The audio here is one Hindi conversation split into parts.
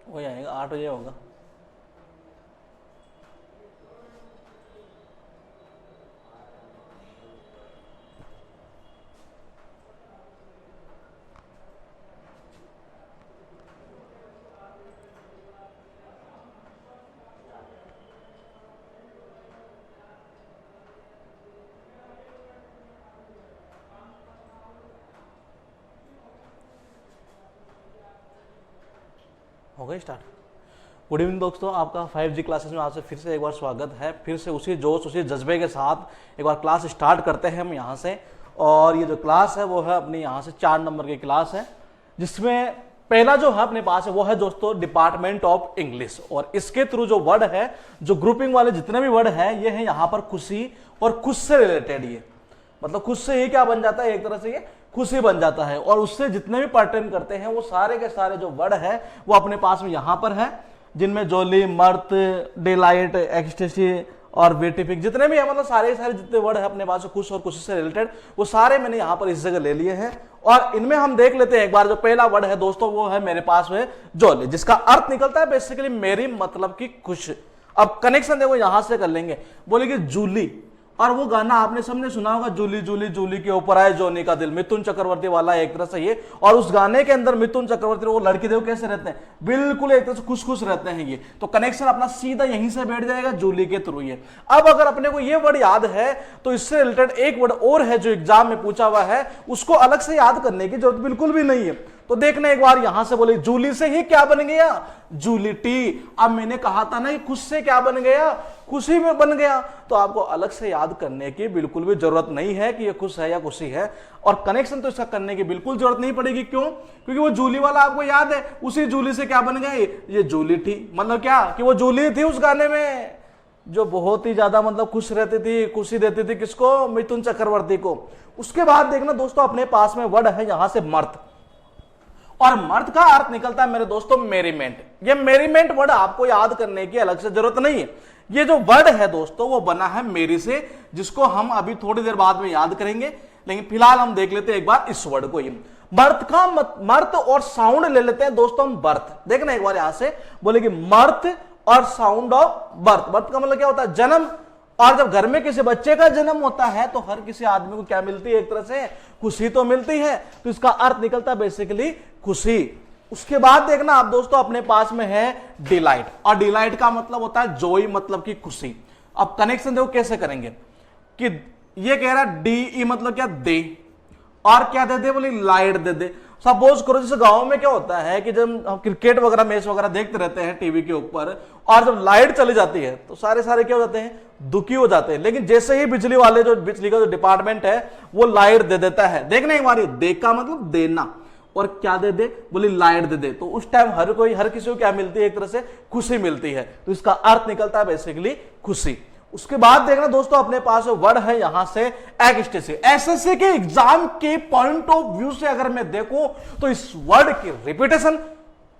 वही आएगा, 8 बजे होगा। हो गई स्टार्ट। गुड इवनिंग दोस्तों, आपका 5G क्लासेस में आपसे फिर से एक बार स्वागत है। फिर से उसी जोश उसी जज्बे के साथ एक बार क्लास स्टार्ट करते हैं हम यहाँ से। और ये जो क्लास है वो है अपनी यहाँ से 4 नंबर की क्लास है, जिसमें पहला जो है अपने पास है वो है दोस्तों डिपार्टमेंट ऑफ इंग्लिश। और इसके थ्रू जो वर्ड है, जो ग्रुपिंग वाले जितने भी वर्ड है, ये है यहाँ पर खुशी और खुश से रिलेटेड। ये मतलब खुश से ही क्या बन जाता है, एक तरह से ये खुशी बन जाता है। और उससे जितने भी पर्टेन करते हैं वो सारे के सारे जो वर्ड है वो अपने पास में यहाँ पर है, जिनमें जोली, मर्थ, डिलाइट, एक्सटेसी और बेटिफिक जितने भी है, मतलब सारे सारे जितने वर्ड है अपने पास खुश और खुशी से रिलेटेड, वो सारे मैंने यहाँ पर इस जगह ले लिए हैं। और इनमें हम देख लेते हैं एक बार। जो पहला वर्ड है दोस्तों वो है मेरे पास में जोली, जिसका अर्थ निकलता है बेसिकली मेरी मतलब की खुश। अब कनेक्शन देखो यहां से कर लेंगे, बोलेंगे जूली। और वो गाना आपने सबने सुना होगा, जूली जूली जूली के ऊपर आए जोनी का दिल, मिथुन चक्रवर्ती वाला एक तरह से ये। और उस गाने के अंदर मिथुन चक्रवर्ती वो लड़की देखो कैसे रहते हैं, बिल्कुल एक तरह से खुश खुश रहते हैं ये। तो कनेक्शन अपना सीधा यहीं से बैठ जाएगा जूली के थ्रू ये। अब अगर अपने को ये वर्ड याद है तो इससे रिलेटेड एक वर्ड और है जो एग्जाम में पूछा हुआ है, उसको अलग से याद करने की जरूरत बिल्कुल भी नहीं है। तो देखना एक बार यहां से, बोले जूली से ही क्या बन गया, जूली टी। अब मैंने कहा था ना खुश से क्या बन गया, खुशी में बन गया। तो आपको अलग से याद करने की बिल्कुल भी जरूरत नहीं है कि ये खुश है या खुशी है। और कनेक्शन तो इसका करने की बिल्कुल जरूरत नहीं पड़ेगी। क्यों? क्योंकि वो जूली वाला आपको याद है, उसी जूली से क्या बन गया, ये जूली थी। मतलब क्या कि वो जूली थी उस गाने में जो बहुत ही ज्यादा मतलब खुश रहती थी, खुशी देती थी किसको, मिथुन चक्रवर्ती को। उसके बाद देखना दोस्तों अपने पास में वर्ड है यहां से मर्थ। और मर्द का अर्थ निकलता है मेरे दोस्तों मेरीमेंट। ये मेरीमेंट वर्ड आपको याद करने की अलग से जरूरत नहीं है। ये जो वर्ड है दोस्तों वो बना है मेरी से, जिसको हम अभी थोड़ी देर बाद में याद करेंगे। लेकिन फिलहाल हम देख लेते हैं एक बार इस वर्ड को। ये मर्द का मर्द और साउंड ले लेते हैं दोस्तों हम बर्थ। देखना एक बार यहां से, बोलेगी मर्थ और साउंड ऑफ बर्थ। बर्थ का मतलब क्या होता है, जन्म। और जब घर में किसी बच्चे का जन्म होता है तो हर किसी आदमी को क्या मिलती है, एक तरह से खुशी तो मिलती है। तो इसका अर्थ निकलता है बेसिकली खुशी। उसके बाद देखना आप दोस्तों अपने पास में है डिलाइट। और डिलाइट का मतलब होता है जोई, मतलब की खुशी। अब कनेक्शन देखो कैसे करेंगे कि ये कह रहा है डी मतलब क्या, दे। और क्या दे दे, बोली लाइट दे दे। सपोज करो जैसे गांव में क्या होता है कि जब हम क्रिकेट वगैरह मैच वगैरह देखते रहते हैं टीवी के ऊपर, और जब लाइट चली जाती है तो सारे क्या हो जाते हैं, दुखी हो जाते हैं। लेकिन जैसे ही बिजली वाले जो बिजली का जो डिपार्टमेंट है वो लाइट दे देता है। देखना एक बार, दे का मतलब देना, और क्या दे दे, बोली लाइट दे दे। तो उस टाइम हर किसी को क्या मिलती है, एक तरह से खुशी मिलती है। तो इसका अर्थ निकलता है बेसिकली खुशी। उसके बाद देखना दोस्तों अपने पास वर्ड है यहां से एक्सटेसी। एसएससी के एग्जाम के पॉइंट ऑफ व्यू से अगर मैं देखूं तो इस वर्ड की रिपीटेशन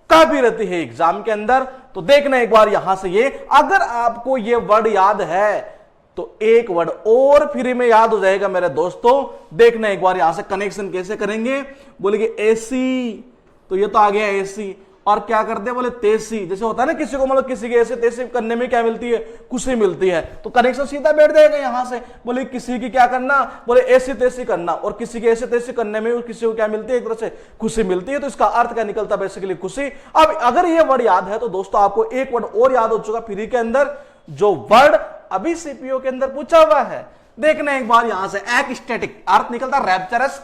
काफी रहती है एग्जाम के अंदर। तो देखना एक बार यहां से, ये अगर आपको ये वर्ड याद है तो एक वर्ड और फ्री में याद हो जाएगा मेरे दोस्तों। देखना एक बार यहां से कनेक्शन कैसे करेंगे, बोलेंगे एसी। तो ये तो आ गया एसी। और क्या करते हैं, बोले तेसी। जैसे होता है ना किसी को, मतलब किसी के ऐसे तैसे करने में क्या मिलती है, खुशी मिलती है। तो कनेक्शन सीधा बैठ जाएगा यहां से। बोले किसी की क्या करना, बोले ऐसी तैसी करना। और किसी के ऐसे तैसे करने में किसी को क्या मिलती है, एक तरह से खुशी मिलती है। तो इसका अर्थ क्या निकलता है, बेसिकली खुशी। अब अगर ये वर्ड याद है तो दोस्तों आपको एक वर्ड और याद हो चुका फ्री के अंदर, जो वर्ड अभी सीपीओ के अंदर पूछा हुआ है। देखना एक बार यहां से एक्सटेटिक, अर्थ निकलता रैप्चरस,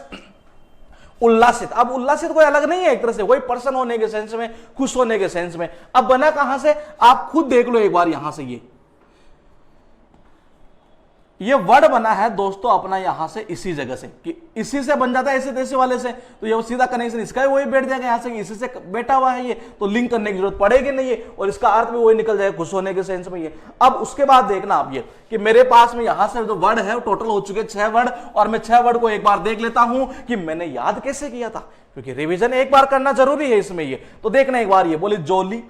उल्लासित। अब उल्लासित कोई अलग नहीं है, एक तरह से वही पर्सन होने के सेंस में, खुश होने के सेंस में। अब बना कहां से, आप खुद देख लो एक बार यहां से। ये वर्ड बना है दोस्तों अपना यहां से इसी जगह से, कि इसी से बन जाता है ऐसे तैसे वाले से। तो ये सीधा कनेक्शन इसका ही वही बैठ जाएगा यहां से, इसी से बैठा हुआ है ये। तो लिंक करने की जरूरत पड़ेगी नहीं है, और इसका अर्थ भी वही निकल जाएगा, खुश होने के सेंस में ये। अब उसके बाद देखना आप ये कि मेरे पास में यहां से जो वर्ड है टोटल हो चुके 6 वर्ड। और मैं 6 वर्ड को एक बार देख लेता हूं कि मैंने याद कैसे किया था, क्योंकि रिविजन एक बार करना जरूरी है इसमें ये। तो देखना एक बार, ये बोले जोली।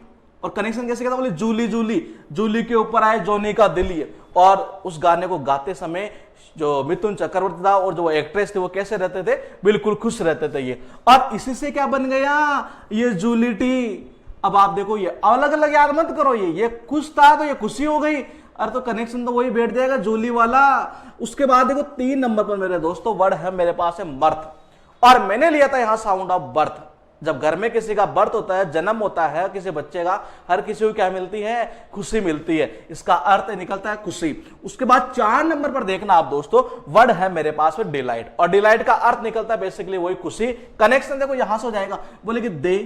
और कनेक्शन कैसे कहता, बोले जूली जूली, जूली के ऊपर आए जोनी का दिल। ये और उस गाने को गाते समय जो मिथुन चक्रवर्ती था और जो एक्ट्रेस थे वो कैसे रहते थे, बिल्कुल खुश रहते थे ये। और इसी से क्या बन गया, ये जूली टी। अब आप देखो ये अलग अलग याद मत करो, ये खुश था तो ये खुशी हो गई, अरे तो कनेक्शन तो वही बैठ जाएगा जूली वाला। उसके बाद देखो 3 नंबर पर मेरे दोस्तों वर्ड है मेरे पास है मर्थ, और मैंने लिया था यहां साउंड ऑफ बर्थ। जब घर में किसी का बर्थ होता है, जन्म होता है किसी बच्चे का, हर किसी को क्या मिलती है, खुशी मिलती है, इसका अर्थ निकलता है खुशी। उसके बाद 4 नंबर पर देखना आप दोस्तों, वर्ड है मेरे पास में डिलाइट, और डिलाइट का अर्थ निकलता है बेसिकली वही खुशी। कनेक्शन देखो यहां से हो जाएगा, बोले कि दे,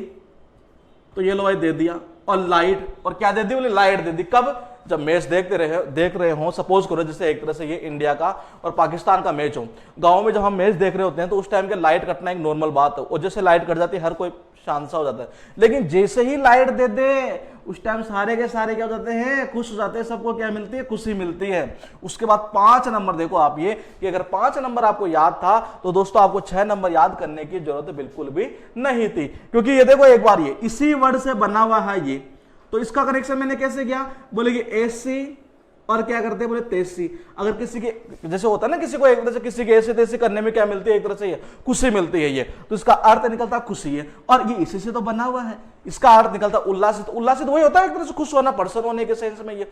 तो ये लो भाई दे दिया, और लाइट, और क्या दे दी, बोले लाइट दे दी। कब, जब मैच देख रहे हो, सपोज करो जैसे एक तरह से ये इंडिया का और पाकिस्तान का मैच हो, गांव में जब हम मैच देख रहे होते हैं तो उस टाइम के लाइट कटना एक नॉर्मल बात है, और जैसे लाइट कट जाती है हर कोई शांत सा हो जाता है, लेकिन जैसे ही लाइट दे दे उस टाइम सारे के सारे क्या हो जाते हैं, खुश हो जाते हैं, सबको क्या मिलती है, खुशी मिलती है। उसके बाद 5 नंबर देखो आप, ये कि अगर 5 नंबर आपको याद था तो दोस्तों आपको 6 नंबर याद करने की जरूरत बिल्कुल भी नहीं थी, क्योंकि ये देखो एक बार ये इसी वर्ड से बना हुआ है ये, तो इसका कनेक्शन मैंने कैसे किया, बोले कि एसी और क्या करते हैं, बोले तेसी। अगर किसी के जैसे होता है ना, किसी को एक तरह से किसी के ऐसे तैसे करने में क्या मिलती है, एक तरह से ये खुशी मिलती है, ये तो इसका अर्थ निकलता खुशी है, और ये इसी से तो बना हुआ है, इसका अर्थ निकलता उल्लासित। उल्लासित वही होता है एक तरह से खुश होना, पर्सन होने के सेंस में। ये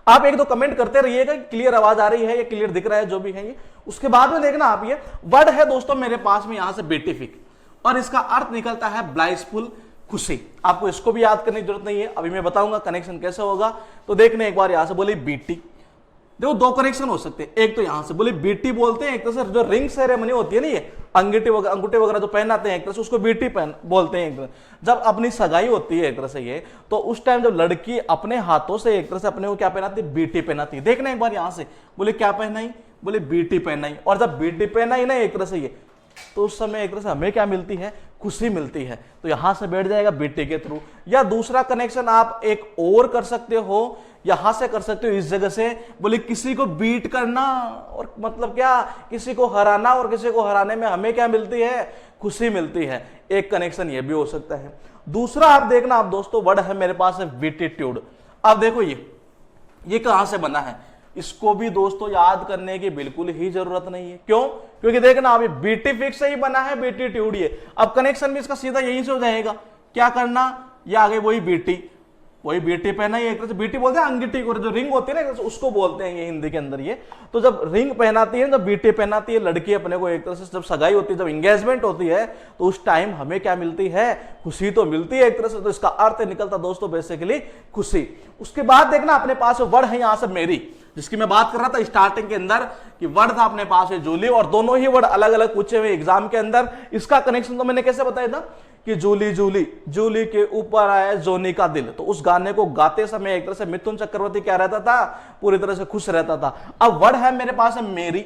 आप 1-2 कमेंट करते रहिएगा, क्लियर आवाज आ रही है, ये क्लियर दिख रहा है जो भी है ये। उसके बाद में देखना आप, ये वर्ड है दोस्तों मेरे पास में यहां से बेटिफिक, और इसका अर्थ निकलता है ब्लाइसफुल, खुशी। आपको इसको भी याद करने की जरूरत नहीं है, अभी मैं बताऊंगा कनेक्शन कैसे होगा। तो देखने एक बार यहां से बोले बीटी, देखो 2 कनेक्शन हो सकते हैं, एक तो यहां से बोले बीटी बोलते हैं, एक तरह से जो रिंग सेरेमनी होती है ना, ये अंगूठे वगैरह जो पहनाते हैं एक तरह से, उसको बीटी पहन बोलते हैं एक तरह। जब अपनी सगाई होती है एक तरह से ये, तो उस टाइम जब लड़की अपने हाथों से एक तरह से अपने को क्या पहनाती है, बीटी पहनाती है। देखना एक बार यहां से, बोले क्या पहनाई, बोले बीटी पहनाई, और जब बीटी पहनाई ना एक तरह से ये, तो उस समय एक तरह से हमें क्या मिलती है, खुशी मिलती है। तो यहां से बैठ जाएगा बीटी के थ्रू। या दूसरा कनेक्शन आप एक और कर सकते हो, यहां से कर सकते हो इस जगह से, बोले किसी को बीट करना, और मतलब क्या, किसी को हराना, और किसी को हराने में हमें क्या मिलती है, खुशी मिलती है। एक कनेक्शन ये भी हो सकता है। दूसरा आप देखना आप दोस्तों, वर्ड है मेरे पास है विटिट्यूड। अब देखो ये कहां से बना है, इसको भी दोस्तों याद करने की बिल्कुल ही जरूरत नहीं है। क्यों, क्योंकि देखना अभी बीटीफिक से ही बना है बीटीट्यूड ये। अब कनेक्शन भी इसका सीधा यहीं से हो जाएगा, क्या करना, ये आगे वही बीटी पहना, ये एक तरह से बीटी बोलते हैं अंगीठी को, जो रिंग होती है ना उसको बोलते हैं ये हिंदी के अंदर ये। तो जब रिंग पहनाती है, जब बीटी पहनाती है लड़की अपने को, एक तरह से जब सगाई होती है, जब एंगेजमेंट होती है, तो उस टाइम हमें क्या मिलती है, खुशी तो मिलती है एक तरह से। तो इसका अर्थ निकलता दोस्तों बेसिकली खुशी। उसके बाद देखना अपने पास वर्ड है यहां से मेरी, जिसकी मैं बात कर रहा था स्टार्टिंग के अंदर कि वर्ड था अपने पास है जूली, और दोनों ही वर्ड अलग अलग पूछे हुए एग्जाम के अंदर। इसका कनेक्शन तो मैंने कैसे बताया था कि जूली जूली जूली के ऊपर आया जोनी का दिल, तो उस गाने को गाते समय एक तरह से मिथुन चक्रवर्ती क्या रहता था, पूरी तरह से खुश रहता था। अब वर्ड है मेरे पास है मेरी,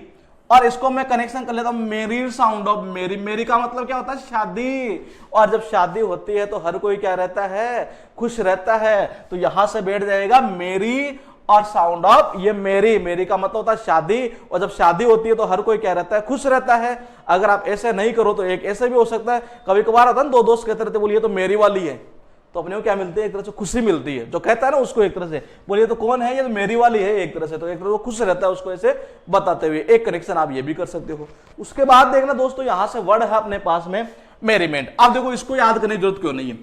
और इसको मैं कनेक्शन कर लेता हूं मेरी साउंड ऑफ मेरी। मेरी का मतलब क्या होता है, शादी, और जब शादी होती है तो हर कोई क्या रहता है, खुश रहता है। तो यहां से बैठ जाएगा मेरी और साउंड ऑफ ये मेरी का मतलब होता है शादी, और जब शादी होती है तो हर कोई क्या रहता है, खुश रहता है। अगर आप ऐसे नहीं करो तो एक ऐसे भी हो सकता है, कभी कभार होता है ना, 2 दोस्त कहते रहते बोलिए तो मेरी वाली है, तो अपने को क्या मिलती है, एक तरह से खुशी मिलती है। जो कहता है ना उसको एक तरह से बोलिए तो कौन है, ये तो मेरी वाली है एक तरह से, तो एक तरह से वो खुश रहता है उसको ऐसे बताते हुए। एक कनेक्शन आप ये भी कर सकते हो। उसके बाद देखना दोस्तों यहां से वर्ड है अपने पास में मेरीमेंट। आप देखो इसको याद करने की जरूरत क्यों नहीं है,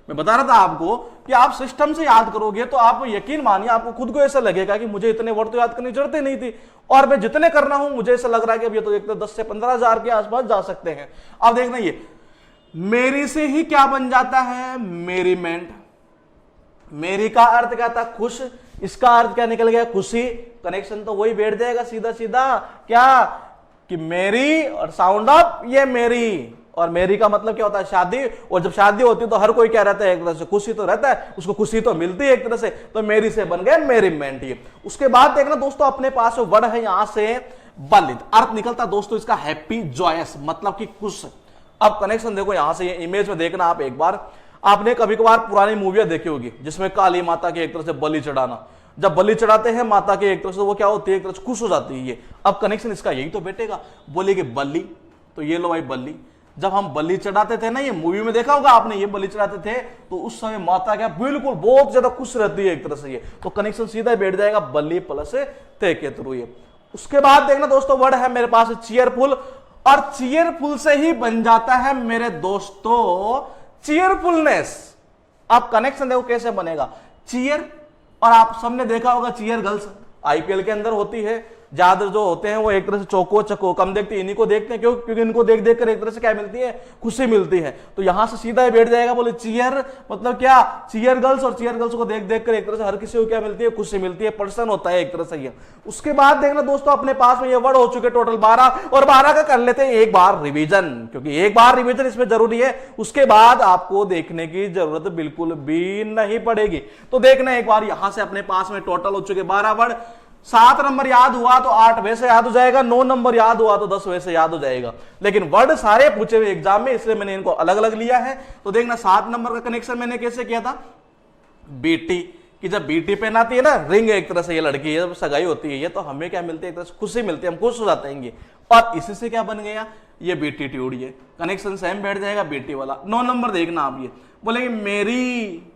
मैं बता रहा था आपको कि आप सिस्टम से याद करोगे तो आप यकीन मानिए आपको खुद को ऐसा लगेगा कि मुझे इतने वर्ड तो याद करने की जरूरत ही नहीं थी, और मैं जितने कर रहा हूं मुझे ऐसा लग रहा है कि अब ये तो एक 10 से 15 हजार के आसपास जा सकते हैं। अब देखना ये मेरी से ही क्या बन जाता है, मेरीमेंट। मेरी का अर्थ क्या था, खुश, इसका अर्थ क्या निकल गया, खुशी। कनेक्शन तो वही बैठ जाएगा सीधा सीधा, क्या कि मेरी और साउंड ऑफ ये मेरी, और मेरी का मतलब क्या होता है, शादी, और जब शादी होती है तो हर कोई क्या रहता है, एक तरह से खुशी तो रहता है, उसको खुशी तो मिलती है एक तरह से, तो मेरी से बन गया मेरीमेंट ये। उसके बाद देखना दोस्तों अपने पास वर्ड है यहां से बलिद। अर्थ निकलता दोस्तों इसका हैप्पी, जॉयस, मतलब कि खुश। अब कनेक्शन देखो यहां से, ये इमेज में देखना आप एक बार, आपने कभी कभार पुरानी मूवियां देखी होगी जिसमें काली माता के एक तरह से बलि चढ़ाना, जब बलि चढ़ाते हैं माता के एक तरह से वो क्या होती है, एक तरह से खुश हो जाती है ये। अब कनेक्शन इसका यही तो बैठेगा, बोले कि बलि, तो ये लो भाई बलि। जब हम बलि चढ़ाते थे ना, ये मूवी में देखा होगा आपने, ये बलि चढ़ाते थे तो उस समय माता क्या बिल्कुल बहुत ज्यादा खुश रहती है एक तरह से ये, तो कनेक्शन सीधा बैठ जाएगा बलि प्लस ते के थ्रू ये। उसके बाद देखना दोस्तों वर्ड है मेरे पास चीयरफुल, और चीयरफुल से ही बन जाता है मेरे दोस्तों चीयरफुलनेस। आप कनेक्शन देखो कैसे बनेगा, चीयर, और आप सबने देखा होगा चीयर गर्ल्स आईपीएल के अंदर होती है, ज्यादा जो होते हैं वो एक तरह से चौको चको कम देखते हैं, इन्हीं को देखते हैं, क्यों? क्योंकि इनको देख देख कर एक तरह से क्या मिलती है, खुशी मिलती है। तो यहां से सीधा ही बैठ जाएगा, बोले चीयर मतलब क्या, चीयर गर्ल्स, और चीयर गर्ल्स को देख देख कर एक तरह से हर किसी को क्या मिलती है, खुशी मिलती है, पर्सन होता है एक तरह से ये। उसके बाद देखना दोस्तों अपने पास में ये वर्ड हो चुके टोटल 12, और 12 का कर लेते हैं एक बार रिवीजन, क्योंकि एक बार रिवीजन इसमें जरूरी है, उसके बाद आपको देखने की जरूरत बिल्कुल भी नहीं पड़ेगी। तो देखना एक बार यहां से अपने पास में टोटल हो चुके 12 वर्ड। 7 नंबर याद हुआ तो 8 वैसे याद हो जाएगा, 9 नंबर याद हुआ तो 10 वैसे याद हो जाएगा, लेकिन वर्ड सारे पूछे हुए एग्जाम में, इसलिए मैंने इनको अलग अलग लिया है। तो देखना 7 नंबर का कनेक्शन मैंने कैसे किया था, बीटी कि जब बीटी पहनाती है ना, रिंग एक तरह से ये लड़की है, जब सगाई होती है ये, तो हमें क्या मिलती है, एक तरह से खुशी मिलती है, हम खुश हो जाते हैं। और इसी से क्या बन गया, ये बीटी ट्यूड, ये कनेक्शन सेम बैठ जाएगा बीटी वाला। 9 नंबर देखना आप, ये बोलेंगे मेरी,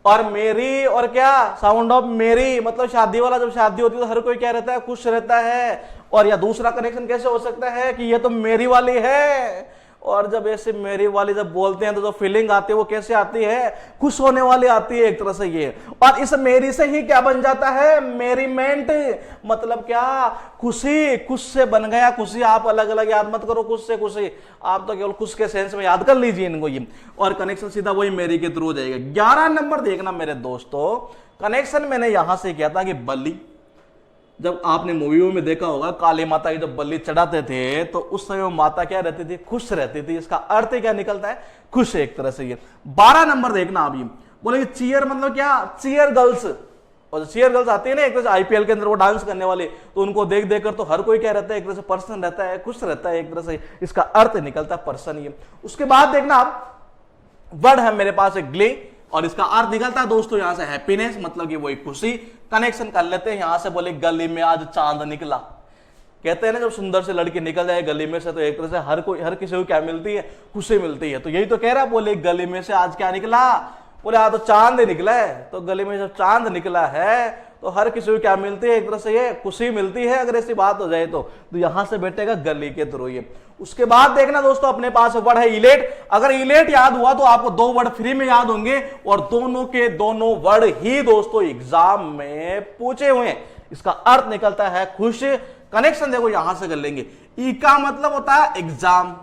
और मेरी और क्या, साउंड ऑफ मेरी, मतलब शादी वाला, जब शादी होती है तो हर कोई क्या रहता है, खुश रहता है। और या दूसरा कनेक्शन कैसे हो सकता है कि ये तो मेरी वाली है, और जब ऐसे मेरी वाली जब बोलते हैं तो जो फीलिंग आती है वो कैसे आती है, खुश होने वाली आती है एक तरह से ये। और इस मेरी से ही क्या बन जाता है, मेरीमेंट, मतलब क्या, खुशी, खुश से बन गया खुशी। आप अलग अलग याद मत करो, खुश से खुशी, आप तो केवल खुश के सेंस में याद कर लीजिए इनको ये, और कनेक्शन सीधा वही मेरी के थ्रू हो जाएगा। 11 नंबर देखना मेरे दोस्तों, कनेक्शन मैंने यहां से किया था कि बलि, जब आपने मूवियों में देखा होगा काली माता की जब बलि चढ़ाते थे तो उस समय माता क्या रहती थी, खुश रहती थी। इसका अर्थ क्या निकलता है, खुश एक तरह से ये। 12 नंबर देखना आप, ये बोलेंगे चीयर मतलब क्या, चीयर गर्ल्स, और चीयर गर्ल्स आती है ना एक तरह से आईपीएल के अंदर वो डांस करने वाले, तो उनको देख देख कर तो हर कोई क्या रहता है, एक तरह से पर्सन रहता है, खुश रहता है एक तरह से, इसका अर्थ निकलता है पर्सन ये। उसके बाद देखना आप वर्ड है मेरे पास एक ग्ले, और इसका अर्थ निकलता है दोस्तों यहां से हैप्पीनेस, मतलब कि वही खुशी। कनेक्शन कर लेते हैं यहां से, बोले गली में आज चांद निकला, कहते हैं ना जब सुंदर से लड़की निकल जाए गली में से तो एक तरह से हर किसी को क्या मिलती है, खुशी मिलती है। तो यही तो कह रहा है, बोले गली में से आज क्या निकला, बोले आज तो चांद निकला है। तो गली में जब चांद निकला है तो हर किसी को क्या मिलती है, एक तरह से ये खुशी मिलती है, अगर ऐसी बात हो जाए तो यहां से बैठेगा गली के थ्रू ये। उसके बाद देखना दोस्तों अपने पास वर्ड है इलेट। अगर इलेट याद हुआ तो आपको 2 वर्ड फ्री में याद होंगे, और दोनों के दोनों वर्ड ही दोस्तों एग्जाम में पूछे हुए हैं। इसका अर्थ निकलता है खुश। कनेक्शन देखो यहां से कर लेंगे, ई का मतलब होता है एग्जाम,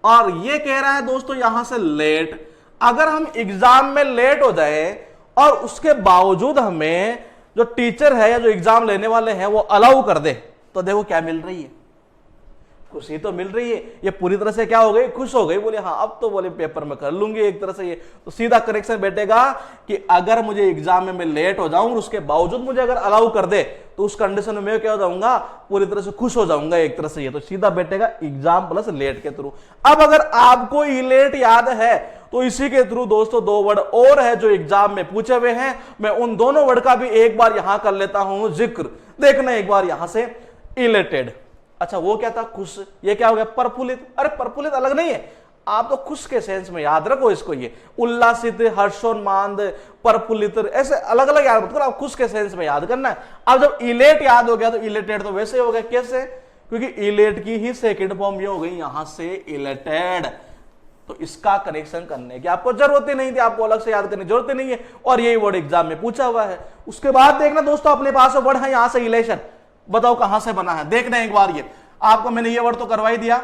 और ये कह रहा है दोस्तों यहां से लेट। अगर हम एग्जाम में लेट हो जाए और उसके बावजूद हमें जो टीचर है या जो एग्जाम लेने वाले हैं वो अलाउ कर दे, तो देखो क्या मिल रही है, खुशी तो मिल रही है। ये पूरी तरह से क्या हो गई, खुश हो गई, बोले हाँ अब तो बोले पेपर में कर लूंगी एक तरह से ये। तो सीधा करेक्शन बैठेगा कि अगर मुझे एग्जाम में मैं लेट हो जाऊं, उसके बावजूद मुझे अगर अलाउ कर दे तो उस कंडीशन में मैं क्या हो जाऊंगा, पूरी तरह से खुश हो जाऊंगा एक तरह से ये। तो सीधा बैठेगा एग्जाम प्लस लेट के थ्रू। अब अगर आपको इलेट याद है तो इसी के थ्रू दोस्तों 2 वर्ड और है जो एग्जाम में पूछे हुए हैं, मैं उन दोनों वर्ड का भी एक बार यहां कर लेता हूं जिक्र। देखना एक बार यहां से, इलेटेड, अच्छा वो क्या था, खुश। ये क्या हो गया, प्रफुल्लित। अरे प्रफुल्लित अलग नहीं है, आप तो खुश के सेंस में याद रखो इसको, ये उल्लासित, हर्षोन्माद, प्रफुल्लित, ऐसे अलग अलग याद मत करो, आप खुश के सेंस में याद करना है। अब जब इलेट याद हो गया तो इलेटेड तो वैसे हो गया, कैसे, क्योंकि इलेट की ही सेकंड फॉर्म ये हो गई यहां से इलेटेड। तो इसका कनेक्शन करने की आपको जरूरत ही नहीं थी, आपको अलग से याद करने की जरूरत ही नहीं है, और यही वर्ड एग्जाम में पूछा हुआ है। उसके बाद देखना दोस्तों अपने पास वर्ड है यहां से इलेशन। बताओ कहां से बना है, देखना एक बार। ये आपको मैंने ये वर्ड तो करवा ही दिया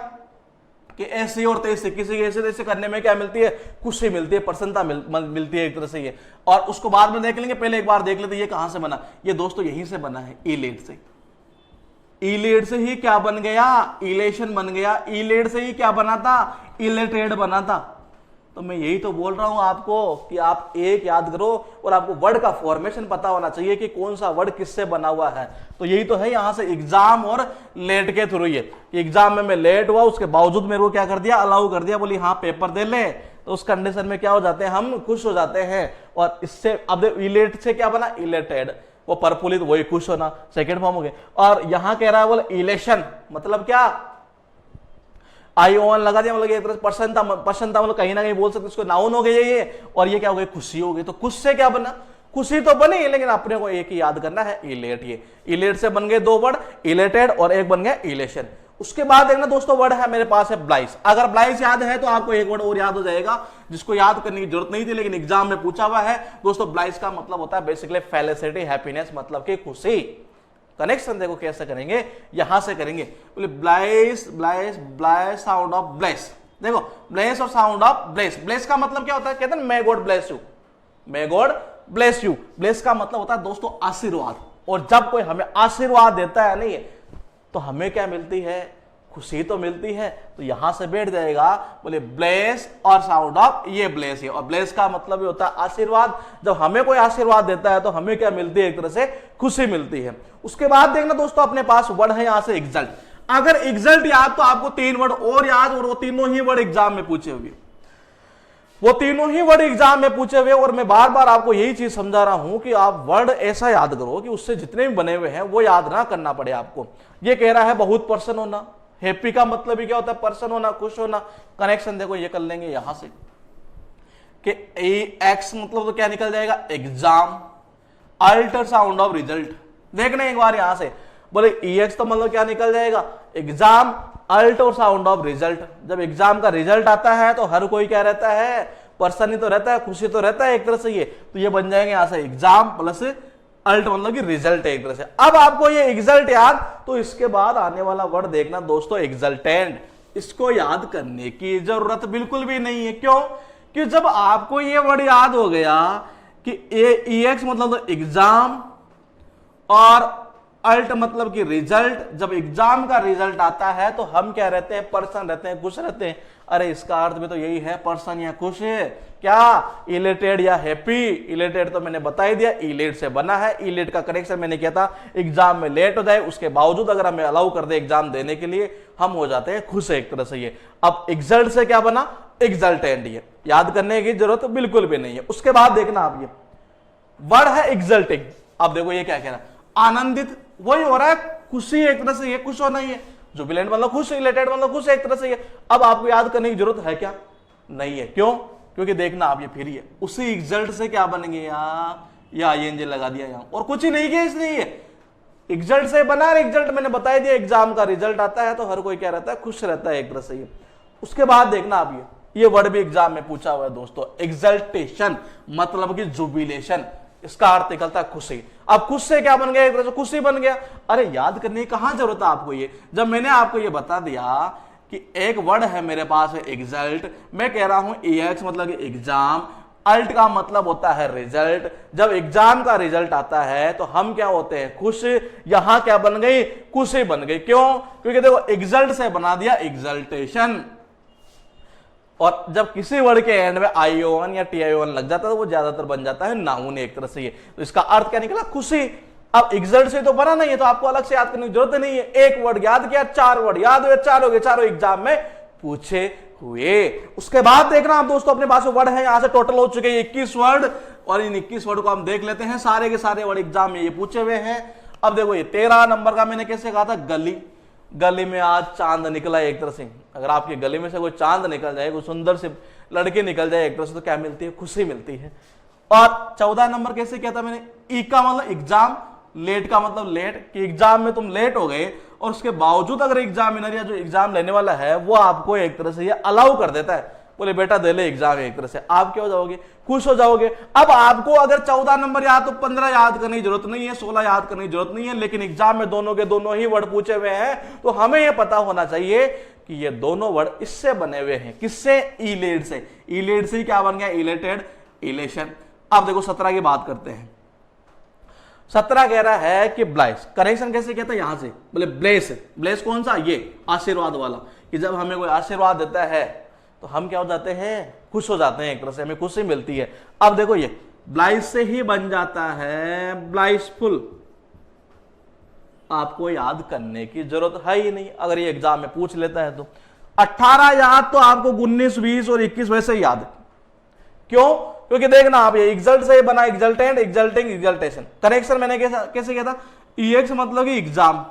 कि ऐसे और तैसे, किसी के ऐसे तैसे करने में क्या मिलती है, खुशी मिलती है, प्रसन्नता मिलती है एक तरह से ये। और उसको बाद में देख लेंगे, पहले एक बार देख लेते ये कहां से बना। ये दोस्तों यहीं से बना है, इलेट से। इलेट से ही क्या बन गया, इलेशन बन गया। इलेट से ही क्या बना था, इलेटेड बना था। तो मैं यही तो बोल रहा हूं आपको कि आप एक याद करो और आपको वर्ड का फॉर्मेशन पता होना चाहिए कि कौन सा वर्ड किससे बना हुआ है। तो यही तो है यहां से एग्जाम और लेट के थ्रू। ये एग्जाम में मैं लेट हुआ, उसके बावजूद मेरे को क्या कर दिया, अलाउ कर दिया, बोली हाँ पेपर दे ले, तो उस कंडीशन में क्या हो जाते हैं, हम खुश हो जाते हैं। और इससे अब इलेट से क्या बना, इलेटेड, वो प्रफुल्लित, वही खुश होना, सेकेंड फॉर्म हो गए। और यहां कह रहा है बोले इलेशन, मतलब क्या, आई ओन लगा दिया, मतलब एक तरह प्रसन्नता, प्रसन्नता मतलब कहीं ना कहीं बोल सकते उसको नाउन हो गई ये। और ये क्या हो गई, खुशी हो गई। तो खुश से क्या बना, खुशी तो बनी, लेकिन अपने को एक ही याद करना है, इलेट। ये इलेट से बन गए 2 वर्ड, इलेटेड और एक बन गया इलेशन। उसके बाद देखना दोस्तों वर्ड है मेरे पास है ब्लाइस। अगर ब्लाइस याद है तो आपको एक वर्ड और याद हो जाएगा जिसको याद करने की जरूरत नहीं थी लेकिन एग्जाम में पूछा हुआ है दोस्तों। ब्लाइस का मतलब होता है बेसिकली फेलिसिटी, हैप्पीनेस, मतलब कि खुशी। कनेक्शन देखो कैसे करेंगे, यहां से करेंगे। बोले Blaise, Blaise, Blaise sound of bless. देखो ब्लेस और साउंड ऑफ ब्लेस। ब्लेस का मतलब क्या होता है, कहते हैं may God bless you, may God bless you. Bless का मतलब होता है दोस्तों आशीर्वाद। और जब कोई हमें आशीर्वाद देता है नहीं तो हमें क्या मिलती है, खुशी तो मिलती है। तो यहां से बैठ जाएगा बोले ब्लेस और साउंड ऑफ, ये ब्लेस है। और ब्लेस का मतलब भी होता है आशीर्वाद। जब हमें कोई आशीर्वाद देता है तो हमें क्या मिलती है, एक तरह से खुशी मिलती है। उसके बाद देखना दोस्तों अपने पास वर्ड है यहां से एग्जल्ट। अगर एग्जल्ट याद तो आपको 3 वर्ड और याद, और वो तीनों ही वर्ड एग्जाम में पूछे हुए, वो तीनों ही वर्ड एग्जाम में पूछे हुए। और मैं बार बार आपको यही चीज समझा रहा हूं कि आप वर्ड ऐसा याद करो कि उससे जितने भी बने हुए हैं वो याद ना करना पड़े आपको। ये कह रहा है बहुत पर्सन होना। हैप्पी का मतलब ही क्या होता है, पर्सन होना, खुश होना। कनेक्शन देखो ये कर लेंगे यहां से कि एक्स मतलब तो क्या निकल जाएगा, exam, alter sound of result. देखना एक बार यहां से बोले एक्स तो मतलब क्या निकल जाएगा, एग्जाम, अल्ट और साउंड ऑफ रिजल्ट। जब एग्जाम का रिजल्ट आता है तो हर कोई क्या रहता है, पर्सन ही तो रहता है, खुशी तो रहता है एक तरह से। ये तो ये बन जाएंगे यहां से एग्जाम प्लस अल्ट मतलब कि रिजल्ट है एक तरह से। अब आपको ये एग्जल्ट याद, तो इसके बाद आने वाला वर्ड देखना दोस्तों एग्जल्टेंट। इसको याद करने की जरूरत बिल्कुल भी नहीं है। क्यों, कि जब आपको ये वर्ड याद हो गया कि एक्स मतलब तो एग्जाम और अल्ट मतलब कि रिजल्ट, जब एग्जाम का रिजल्ट आता है तो हम क्या रहते हैं, पर्सन रहते हैं, खुश रहते हैं। अरे इसका अर्थ भी तो यही है, पर्सन या खुश है क्या, इलेटेड या हैप्पी। इलेटेड तो मैंने बता ही दिया, इलेट से बना है। इलेट का कनेक्शन मैंने किया था, एग्जाम में लेट हो जाए उसके बावजूद अगर हमें अलाउ कर दे एग्जाम देने के लिए, हम हो जाते हैं खुश एक तरह से। ये अब एग्जल्ट से क्या बना, एग्जल्टेंट। ये याद करने की जरूरत बिल्कुल भी नहीं है। उसके बाद देखना आप ये वर्ड है एग्जल्टिंग। अब देखो ये क्या कह रहा है, आनंदित, वही हो रहा है, खुशी एक तरह से, ये खुश होना ही है। जुबिलेंट मतलब खुश, इलेटेड मतलब खुश एक तरह से। ये अब आपको याद करने की जरूरत है क्या, नहीं है। क्यों, क्योंकि देखना आप ये फिर ही है उसी एग्जल्ट से क्या बन गया, या आईएनजी लगा दिया यहां, और कुछ ही नहीं किया इसलिए। ये एग्जल्ट से बना, रिजल्ट मैंने बता दिया, एग्जाम का रिजल्ट आता है तो हर कोई क्या रहता है, खुश रहता है एक तरह से। ये उसके बाद देखना आप ये वर्ड भी एग्जाम में पूछा हुआ है दोस्तों, एग्जल्टेशन मतलब कि जुबिलेशन। इसका अर्थ निकलता है खुशी। अब खुश से क्या बन गया, एक तरह से खुशी बन गया। अरे याद करने की कहां जरूरत है आपको, ये जब मैंने आपको ये बता दिया कि एक वर्ड है मेरे पास है एग्जल्ट, मैं कह रहा हूं एक्स मतलब कि एग्जाम, अल्ट का मतलब होता है रिजल्ट। जब एग्जाम का रिजल्ट आता है तो हम क्या होते हैं, खुश। यहां क्या बन गई, खुशी बन गई। क्यों, क्योंकि देखो एग्जल्ट से बना दिया एग्जल्टेशन। और जब किसी वर्ड के एंड में आईओन या टीआईओन लग जाता है तो वो ज्यादातर बन जाता है नाउन एक तरह से। ये तो इसका अर्थ क्या निकला, खुशी। अब एग्जल्ट से तो बना नहीं है तो आपको अलग से याद करने की जरूरत नहीं है। एक वर्ड याद किया, 4 वर्ड याद हुए, चारों एग्जाम में पूछे हुए। उसके बाद देखना आप दोस्तों अपने पास वर्ड है, यहां से टोटल हो चुके 21 वर्ड। और इन 21 वर्ड को हम देख लेते हैं, सारे के सारे वर्ड एग्जाम में ये पूछे हुए हैं। अब देखो ये 13 नंबर का मैंने कैसे कहा था, गली। गली में आज चांद निकला एक तरह से। अगर आपकी गली में से कोई चांद निकल जाए, कोई सुंदर से लड़की निकल जाए एक तरह से, तो क्या मिलती है, खुशी मिलती है। और 14 नंबर कैसे किया था मैंने, ई का मतलब एग्जाम, लेट का मतलब लेट, कि एग्जाम में तुम लेट हो गए और उसके बावजूद अगर एग्जामिनर या जो एग्जाम लेने वाला है वो आपको एक तरह से ये अलाउ कर देता है, बोले बेटा दे ले एग्जाम, एक तरह से आप क्या हो जाओगे, खुश हो जाओगे। अब आपको अगर 14 नंबर याद तो 15 याद करने की जरूरत नहीं है, 16 याद करने की जरूरत नहीं है। लेकिन एग्जाम में दोनों के दोनों ही वर्ड पूछे हुए हैं तो हमें यह पता होना चाहिए कि ये दोनों वर्ड इससे बने हुए हैं, किससे, इलेट से। इलेट से क्या बन गया, इलेटेड, इलेशन। अब देखो 17 की बात करते हैं। 17 कह रहा है कि ब्लाइस, कनेक्शन कैसे कहता है, यहां से बोले ब्लेस। ब्लेस कौन सा, ये आशीर्वाद वाला, कि जब हमें कोई आशीर्वाद देता है तो हम क्या हो जाते हैं, खुश हो जाते हैं एक तरह से, हमें खुशी मिलती है। अब देखो ये ब्लाइस से ही बन जाता है ब्लाइसफुल। आपको याद करने की जरूरत है ही नहीं, अगर ये एग्जाम में पूछ लेता है तो। 18 याद तो आपको 19, 20 और 21 वैसे ही याद। क्यों, क्योंकि देखना आप ये एग्जल्ट से बना, एग्जल्टेंट, एग्जल्टिंग, एग्जल्टेशन। कनेक्शन मैंने कैसे किया था, ईएक्स मतलब कि एग्जाम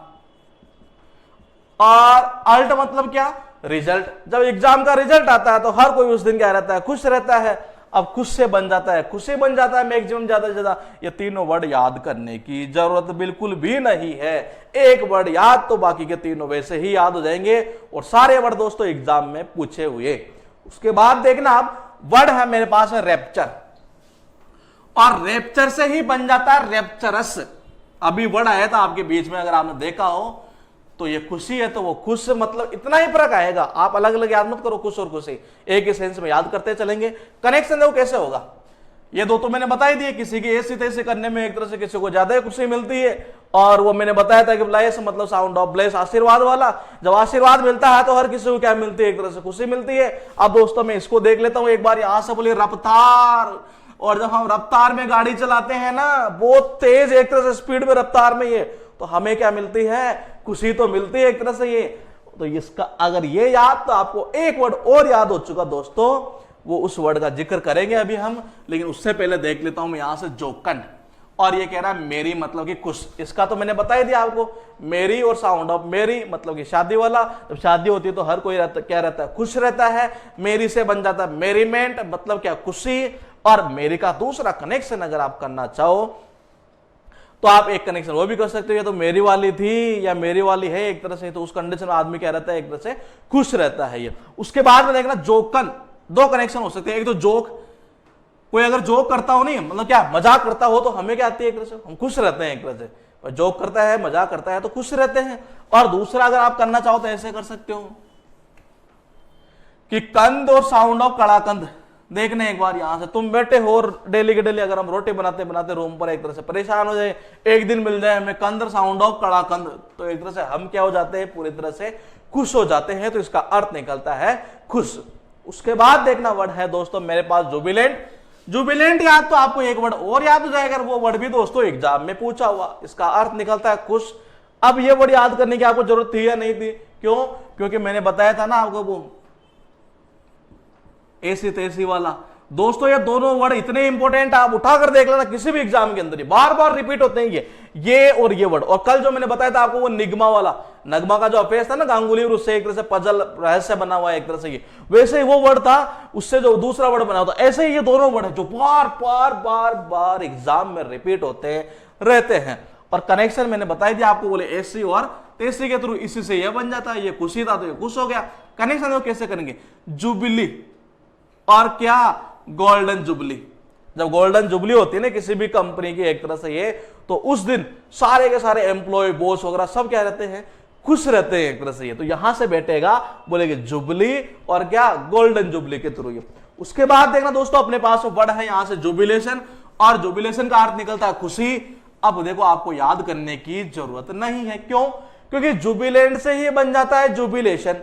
और अल्ट मतलब क्या, रिजल्ट। जब एग्जाम का रिजल्ट आता है तो हर कोई उस दिन क्या रहता है, खुश रहता है। अब खुश से बन जाता है खुशी बन जाता है मैक्सिमम, ज्यादा से ज्यादा। ये तीनों वर्ड याद करने की जरूरत बिल्कुल भी नहीं है। एक वर्ड याद तो बाकी के तीनों वैसे ही याद हो जाएंगे, और सारे वर्ड दोस्तों एग्जाम में पूछे हुए। उसके बाद देखना आप वर्ड है मेरे पास है रैप्चर, और रैप्चर से ही बन जाता है रैप्चरस। अभी वर्ड आया था आपके बीच में, अगर आपने देखा हो तो ये खुशी है तो वो खुश, मतलब इतना ही फर्क आएगा। आप अलग अलग याद मत करो खुश और खुशी, एक ही सेंस में याद करते चलेंगे। कनेक्शन वो कैसे होगा, ये दो तो मैंने बता ही दिए। किसी की ऐसी तैसी करने में एक तरह से किसी को ज्यादा खुशी मिलती है, और वो मैंने बताया था कि ब्लेस मतलब साउंड ऑफ ब्लेस, आशीर्वाद वाला। जब आशीर्वाद मिलता है तो हर किसी को क्या मिलती है, एक तरह से खुशी मिलती है। अब दोस्तों मैं इसको देख लेता हूं एक बार, यहां से बोलिए रफ्तार। और जब हम रफ्तार में गाड़ी चलाते हैं ना, बहुत तेज एक तरह से स्पीड में रफ्तार में, ये तो हमें क्या मिलती है, खुशी तो मिलती है एक तरह से ये। तो इसका अगर ये याद, तो आपको एक वर्ड और याद हो चुका दोस्तों, वो उस वर्ड का जिक्र करेंगे अभी हम। लेकिन उससे पहले देख लेता हूं मैं यहां से जोकन, और ये कह रहा है मेरी मतलब कि खुश। इसका तो मैंने बता ही दिया आपको, मेरी और साउंड ऑफ मेरी मतलब कि शादी वाला। जब शादी होती है तो हर कोई क्या रहता है, खुश रहता है। मेरी से बन जाता है मेरीमेंट, मतलब क्या, खुशी। और मेरी का दूसरा कनेक्शन अगर आप करना चाहो तो आप एक कनेक्शन वो भी कर सकते हो, या तो मेरी वाली थी या मेरी वाली है एक तरह से, तो उस कंडीशन में आदमी क्या रहता है, एक तरह से खुश रहता है ये। उसके बाद में देखना जोकन, दो कनेक्शन हो सकते हैं। एक तो जोक, कोई अगर जोक करता हो, नहीं मतलब क्या मजाक करता हो, तो हमें क्या आती है, एक तरह से हम खुश रहते हैं एक तरह से। पर जोक करता है, मजाक करता है तो खुश रहते हैं। और दूसरा अगर आप करना चाहो तो ऐसे कर सकते हो कि कंद और साउंड ऑफ कड़ाकंद। देखने एक बार यहां से तुम बैठे हो, डेली के डेली अगर हम रोटी बनाते बनाते रूम पर एक तरह से परेशान हो जाए, एक दिन मिल जाए हमें कंद और साउंड ऑफ कड़ाकंद, तो एक तरह से हम क्या हो जाते हैं, पूरी तरह से खुश हो जाते हैं। तो इसका अर्थ निकलता है खुश। उसके बाद देखना वर्ड है दोस्तों मेरे पास जुबिलेंट। जुबिलेंट याद तो आपको एक वर्ड और याद हो जाएगा, वो वर्ड भी दोस्तों एग्जाम में पूछा हुआ। इसका अर्थ निकलता है खुश। अब ये वर्ड याद करने की आपको जरूरत थी या नहीं थी, क्यों, क्योंकि मैंने बताया था ना आपको वो ऐसी तैसी वाला। दोस्तों ये दोनों वर्ड इतने इंपॉर्टेंट, आप उठाकर देख लेना किसी भी एग्जाम के अंदर, बार बार रिपीट होते हैं ये और ये वर्ड। और कल जो मैंने बताया था आपको वो निगमा वाला, नगमा का जो अफेयर्स था ना गांगुली, और उससे एक तरह से पजल रहस्य बना हुआ है एक तरह से, ये वैसे ही वो वर्ड था, उससे जो दूसरा वर्ड बना हुआ था। ऐसे ही ये दोनों वर्ड है जो बार बार बार बार एग्जाम में रिपीट होते रहते हैं। और कनेक्शन मैंने बताई दिया आपको, बोले ऐसी और तैसी के थ्रू, इसी से यह बन जाता है, ये खुशी था तो ये खुश हो गया। कनेक्शन कैसे करेंगे, जुबिली और क्या, गोल्डन जुबली। जब गोल्डन जुबली होती है ना किसी भी कंपनी की एक तरह से ये, तो उस दिन सारे के सारे एम्प्लॉय बॉस वगैरह सब क्या रहते हैं, खुश रहते हैं एक तरह से ये। तो यहां से बैठेगा बोलेगे जुबली और क्या, गोल्डन जुबली के थ्रू ये। उसके बाद देखना दोस्तों अपने पास वर्ड है यहां से जुबिलेशन, और जुबिलेशन का अर्थ निकलता है खुशी। अब देखो आपको याद करने की जरूरत नहीं है, क्यों, क्योंकि जुबिलेंट से ही बन जाता है जुबिलेशन।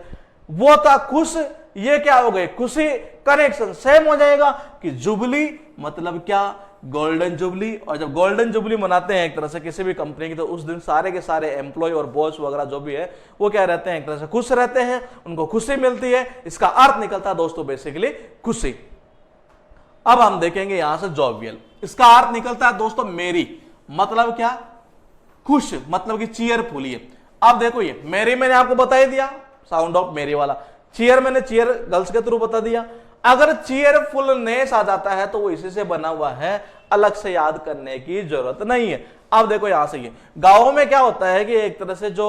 वो था खुश, ये क्या हो गए, खुशी। कनेक्शन सेम हो जाएगा कि जुबली मतलब क्या, गोल्डन जुबली। और जब गोल्डन जुबली मनाते हैं एक तरह से किसी भी कंपनी की, तो उस दिन सारे के सारे एम्प्लॉय और बॉस वगैरह जो भी है वो क्या रहते हैं, एक तरह से खुश रहते हैं, उनको खुशी मिलती है। इसका अर्थ निकलता है दोस्तों बेसिकली खुशी। अब हम देखेंगे यहां से जॉवियल। इसका अर्थ निकलता है दोस्तों मेरी, मतलब क्या, खुश, मतलब कि चीयरफुल। ये अब देखो ये मेरी मैंने आपको बता ही दिया, साउंड ऑफ मेरी वाला। चीयर मैंने चीयर गर्ल्स के थ्रू बता दिया। अगर चीयरफुलनेस आ जाता है तो वो इसी से बना हुआ है, अलग से याद करने की जरूरत नहीं है। अब देखो यहां से ये गांवों में क्या होता है कि एक तरह से जो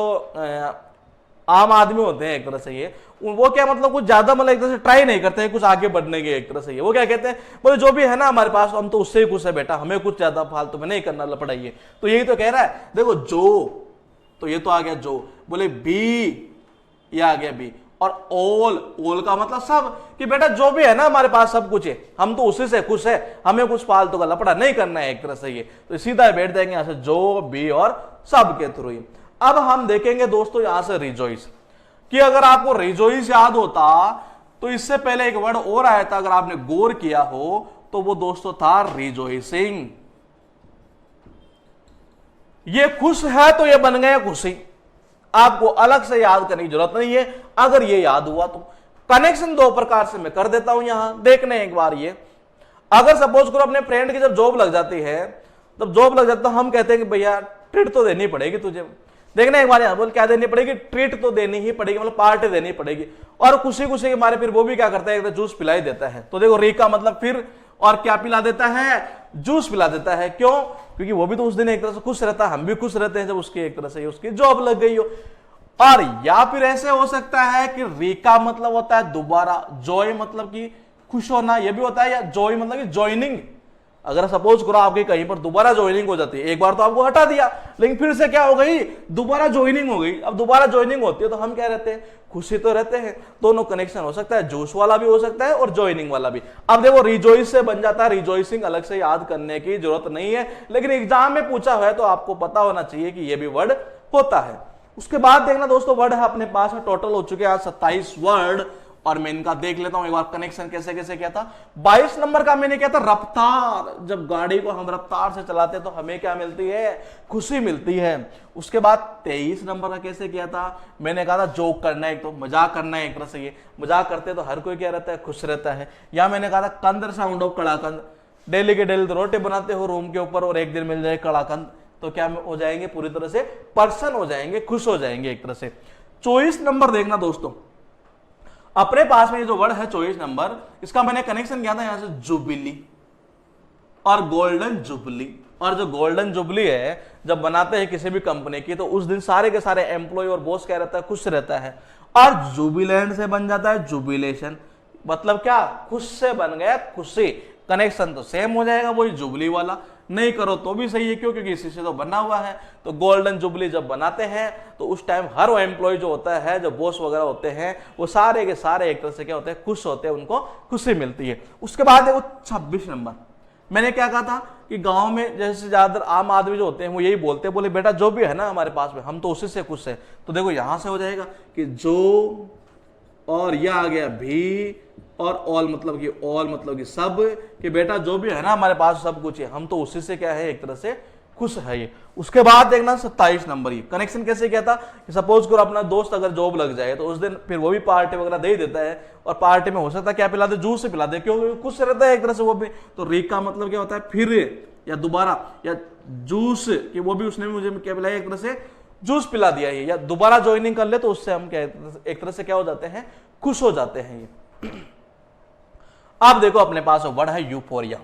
आम आदमी होते हैं एक तरह से ये, वो क्या मतलब कुछ ज्यादा मतलब एक तरह से ट्राई नहीं करते हैं कुछ आगे बढ़ने के एक तरह से ये। वो क्या कहते हैं, बोले जो भी है ना हमारे पास हम तो उससे ही खुश है बेटा, हमें कुछ ज्यादा फालतू में नहीं करना पड़ाई है। तो यही तो कह रहा है। देखो जो, तो ये तो आ गया जो, बोले बी, ये आ गया बी। और ओल का मतलब सब, कि बेटा जो भी है ना हमारे पास सब कुछ है, हम तो उसी से खुश है, हमें कुछ फालतू का लपड़ा नहीं करना है एक तरह से ये। तो सीधा बैठ जाएंगे यहां से जो, बी और सब के थ्रू। अब हम देखेंगे दोस्तों यहां से रिजॉइस, कि अगर आपको रिजॉइस याद होता तो इससे पहले एक वर्ड और आया था, अगर आपने गौर किया हो तो वो दोस्तों था रिजॉइसिंग। ये खुश है तो ये बन गया खुशी, आपको अलग से याद करने की जरूरत नहीं है। अगर ये याद हुआ तो कनेक्शन दो प्रकार से मैं कर देता हूं यहां, देखने एक बार ये। अगर सपोज करो अपने फ्रेंड की जब जॉब लग जाती है, तब जॉब लग जाता है, हम कहते हैं कि भैया ट्रीट तो देनी पड़ेगी तुझे। देखना एक बार यहां बोल क्या देनी पड़ेगी, ट्रीट तो देनी ही पड़ेगी, मतलब पार्टी देनी पड़ेगी। और खुशी खुशी के मारे फिर वो भी क्या करता है, जूस पिलाई देता है। तो देखो री का मतलब फिर और क्या पिला देता है, जूस पिला देता है। क्यों? क्योंकि वो भी तो उस दिन एक तरह से खुश रहता है, हम भी खुश रहते हैं जब उसकी एक तरह से उसकी जॉब लग गई हो। और या फिर ऐसे हो सकता है कि री का मतलब होता है दोबारा, जॉय मतलब कि खुश होना, यह भी होता है, या जॉय मतलब कि ज्वाइनिंग। अगर सपोज करो आपके कहीं पर दोबारा ज्वाइनिंग हो जाती है, एक बार तो आपको हटा दिया लेकिन फिर से क्या हो गई, दोबारा ज्वाइनिंग हो गई। अब दोबारा ज्वाइनिंग होती है तो हम क्या रहते हैं, खुशी तो रहते हैं। दोनों कनेक्शन हो सकता है, जूस वाला भी हो सकता है और ज्वाइनिंग वाला भी। अब देखो रिजॉइस से बन जाता है, रिजॉइसिंग अलग से याद करने की जरूरत नहीं है, लेकिन एग्जाम में पूछा है तो आपको पता होना चाहिए कि यह भी वर्ड होता है। उसके बाद देखना दोस्तों, वर्ड है अपने पास में टोटल हो चुके हैं आज 27 वर्ड, और मैं इनका देख लेता हूं एक बार कनेक्शन कैसे कैसे किया था। 22 नंबर का मैंने किया था रफ्तार। जब गाड़ी को हम रफ्तार से चलाते हैं तो हमें क्या मिलती है, खुशी मिलती है। उसके बाद 23 नंबर का कैसे किया था, मैंने कहा था जोक करना है, एक तो मजाक करना है। एक तरह से ये मजाक करते तो हर कोई क्या रहता है, खुश रहता है। या मैंने कहा था कंद साउंड ऑफ कड़ाकंद, डेली के डेली तो रोटी बनाते हो रूम के ऊपर और एक दिन मिल जाए कड़ाकंद तो क्या हो जाएंगे, पूरी तरह से पर्सन हो जाएंगे, खुश हो जाएंगे एक तरह से। 24 नंबर देखना दोस्तों, अपने पास में ये जो वर्ड है 24 नंबर, इसका मैंने कनेक्शन किया था यहां से जुबिली और गोल्डन जुबली। और जो गोल्डन जुबली है जब बनाते हैं किसी भी कंपनी की तो उस दिन सारे के सारे एम्प्लॉय और बॉस क्या रहता है, खुश रहता है। और जुबिलेंट से बन जाता है जुबिलेशन, मतलब क्या, खुश से बन गया खुशी। कनेक्शन तो सेम हो जाएगा वही जुबली वाला, नहीं करो तो भी सही है। क्यों? क्योंकि इसी से तो बना हुआ है। तो गोल्डन जुबली जब बनाते हैं तो उस टाइम हर वो एम्प्लॉय जो होता है, जो बॉस वगैरह होते हैं, वो सारे के सारे एक तरह से क्या होते हैं, खुश होते हैं, उनको खुशी मिलती है। उसके बाद देखो 26 नंबर, मैंने क्या कहा था कि गांव में जैसे ज्यादातर आम आदमी जो होते हैं वो यही बोलते हैं, बोले बेटा जो भी है ना हमारे पास में हम तो उसी से खुश है। तो देखो यहां से हो जाएगा कि जो, और यह आ गया भी, और ऑल मतलब कि सब, कि बेटा जो भी है ना हमारे पास सब कुछ है, हम तो उसी से क्या है, एक तरह से खुश है ये। उसके बाद देखना 27 नंबर, ये कनेक्शन कैसे किया था कि सपोज करो अपना दोस्त अगर जॉब लग जाए तो उस दिन फिर वो भी पार्टी वगैरह दे देता है, और पार्टी में हो सकता है क्या पिला दे, जूस से पिला दे, क्योंकि खुश रहता है एक तरह से वो भी। तो री का मतलब क्या होता है, फिर या दोबारा, या जूस, कि वो भी उसने भी मुझे क्या पिलाया, एक तरह से जूस पिला दिया है, या दोबारा ज्वाइनिंग कर ले तो उससे हम क्या एक तरह से क्या हो जाते हैं, खुश हो जाते हैं ये। अब देखो अपने पास वर्ड है यूफोरिया,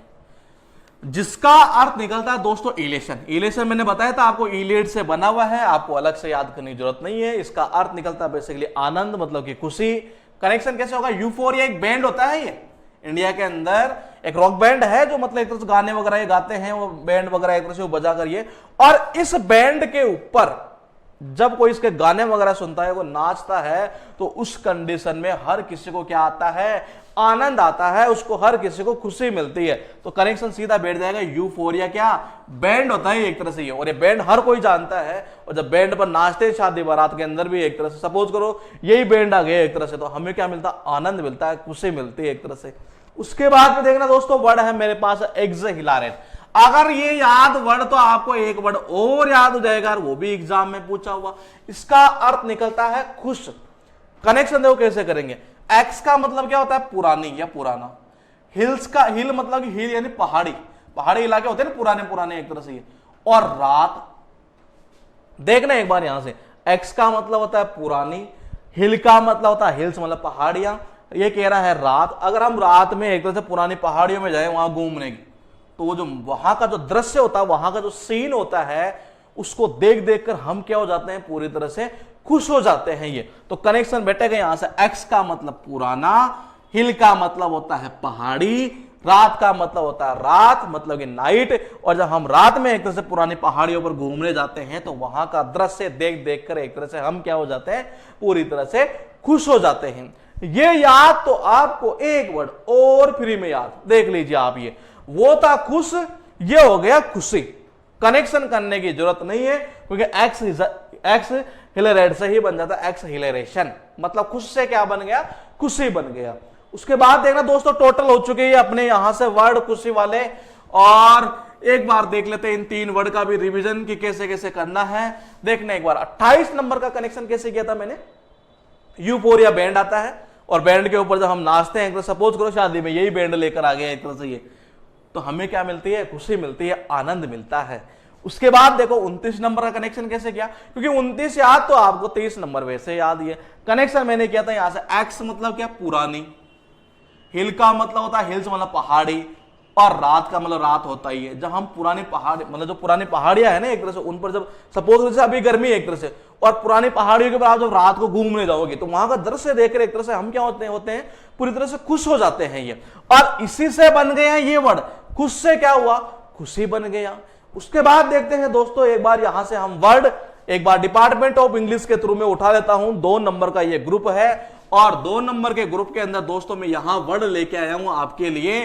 जिसका अर्थ निकलता है दोस्तों इलेशन। इलेशन मैंने बताया था आपको, इलेट से बना हुआ है, आपको अलग से याद करने की जरूरत नहीं है। इसका अर्थ निकलता है बेसिकली आनंद, मतलब कि खुशी। कनेक्शन कैसे होगा, यूफोरिया एक बैंड होता है, ये इंडिया के अंदर एक रॉक बैंड है जो मतलब एक तरह से गाने वगैरह ये गाते हैं, वो बैंड वगैरह एक तरह से वो बजा करिए। और इस बैंड के ऊपर जब कोई इसके गाने वगैरह सुनता है, वो नाचता है, तो उस कंडीशन में हर किसी को क्या आता है, आनंद आता है, उसको हर किसी को खुशी मिलती है। तो कनेक्शन सीधा बैठ जाएगा, यूफोरिया क्या बैंड होता है एक तरह से ये, और ये बैंड हर कोई जानता है। और जब बैंड पर नाचते हैं शादी बारात के अंदर भी एक तरह से, सपोज करो यही बैंड आ गया एक तरह से, तो हमें क्या मिलता है, आनंद मिलता है, खुशी मिलती है एक तरह से। उसके बाद में देखना दोस्तों, वर्ड है मेरे पास एक्सहिलारेंट। अगर ये याद वर्ड तो आपको एक वर्ड और याद हो जाएगा, वो भी एग्जाम में पूछा हुआ। इसका अर्थ निकलता है खुश। कनेक्शन देखो कैसे करेंगे, एक्स का मतलब क्या होता है, पुरानी या पुराना। हिल्स का, हिल मतलब कि हिल यानी पहाड़ी, पहाड़ी इलाके होते हैं ना पुराने पुराने एक तरह से। और रात देखना एक बार यहां से, एक्स का मतलब होता है पुरानी, हिल का मतलब होता है हिल्स मतलब पहाड़ियां। ये कह रहा है रात। अगर हम रात में एक तरह से पुरानी पहाड़ियों में जाए वहां घूमने की, तो वो जो वहां का जो दृश्य होता है, वहां का जो सीन होता है, उसको देख देख कर हम क्या हो जाते हैं, पूरी तरह से खुश हो जाते हैं ये। तो कनेक्शन बैठेगा यहां से, एक्स का मतलब पुराना, हिल का मतलब होता है पहाड़ी, रात का मतलब होता है रात मतलब कि नाइट। और जब हम रात में एक तरह से पुरानी पहाड़ियों पर घूमने जाते हैं तो वहां का दृश्य देख देख कर एक तरह से हम क्या हो जाते हैं, पूरी तरह से खुश हो जाते हैं। ये याद तो आपको एक वर्ड और फ्री में याद, देख लीजिए आप, ये वो था खुश, ये हो गया खुशी। कनेक्शन करने की जरूरत नहीं है, क्योंकि एक्स हिलेरेट से ही बन जाता है एक्स हिलेरेशन, मतलब खुश से क्या बन गया, खुशी बन गया। उसके बाद देखना दोस्तों, टोटल हो चुके हैं अपने यहां से वर्ड खुशी वाले। और एक बार देख लेते हैं इन 3 वर्ड का भी रिवीजन कि कैसे कैसे करना है। देखना एक बार 28 नंबर का कनेक्शन कैसे किया था मैंने, यूफोरिया बैंड आता है, और बैंड के ऊपर जब हम नाचते हैं, सपोज करो शादी में यही बैंड लेकर आ गया एक तरह से ये, तो हमें क्या मिलती है, खुशी मिलती है, आनंद मिलता है। उसके बाद देखो 29 नंबर का कनेक्शन कैसे किया, क्योंकि 29 याद तो आपको 23 नंबर वैसे याद ही है। कनेक्शन मैंने किया था यहां से, एक्स मतलब क्या, पुरानी, हिल का मतलब होता है हिल्स मतलब पहाड़ी, और रात का मतलब रात होता ही है। जब हम पुरानी पहाड़ मतलब जो पुरानी पहाड़ियां है ना एक तरह से, उन पर जब सपोज जैसे अभी गर्मी है एक तरह से, और पुरानी पहाड़ियों के ऊपर आप जब रात को घूमने जाओगे तो वहां का दृश्य देखकर एक तरह से हम क्या होते हैं पूरी तरह से खुश हो जाते हैं ये। और इसी से बन गया ये वर्ड, खुश से क्या हुआ, खुशी बन गया। उसके बाद देखते हैं दोस्तों, एक बार यहां से हम वर्ड एक बार डिपार्टमेंट ऑफ इंग्लिश के थ्रू में उठा लेता हूं। 2 नंबर का ये ग्रुप है और 2 नंबर के ग्रुप के अंदर दोस्तों मैं यहां वर्ड लेके आया हूं आपके लिए,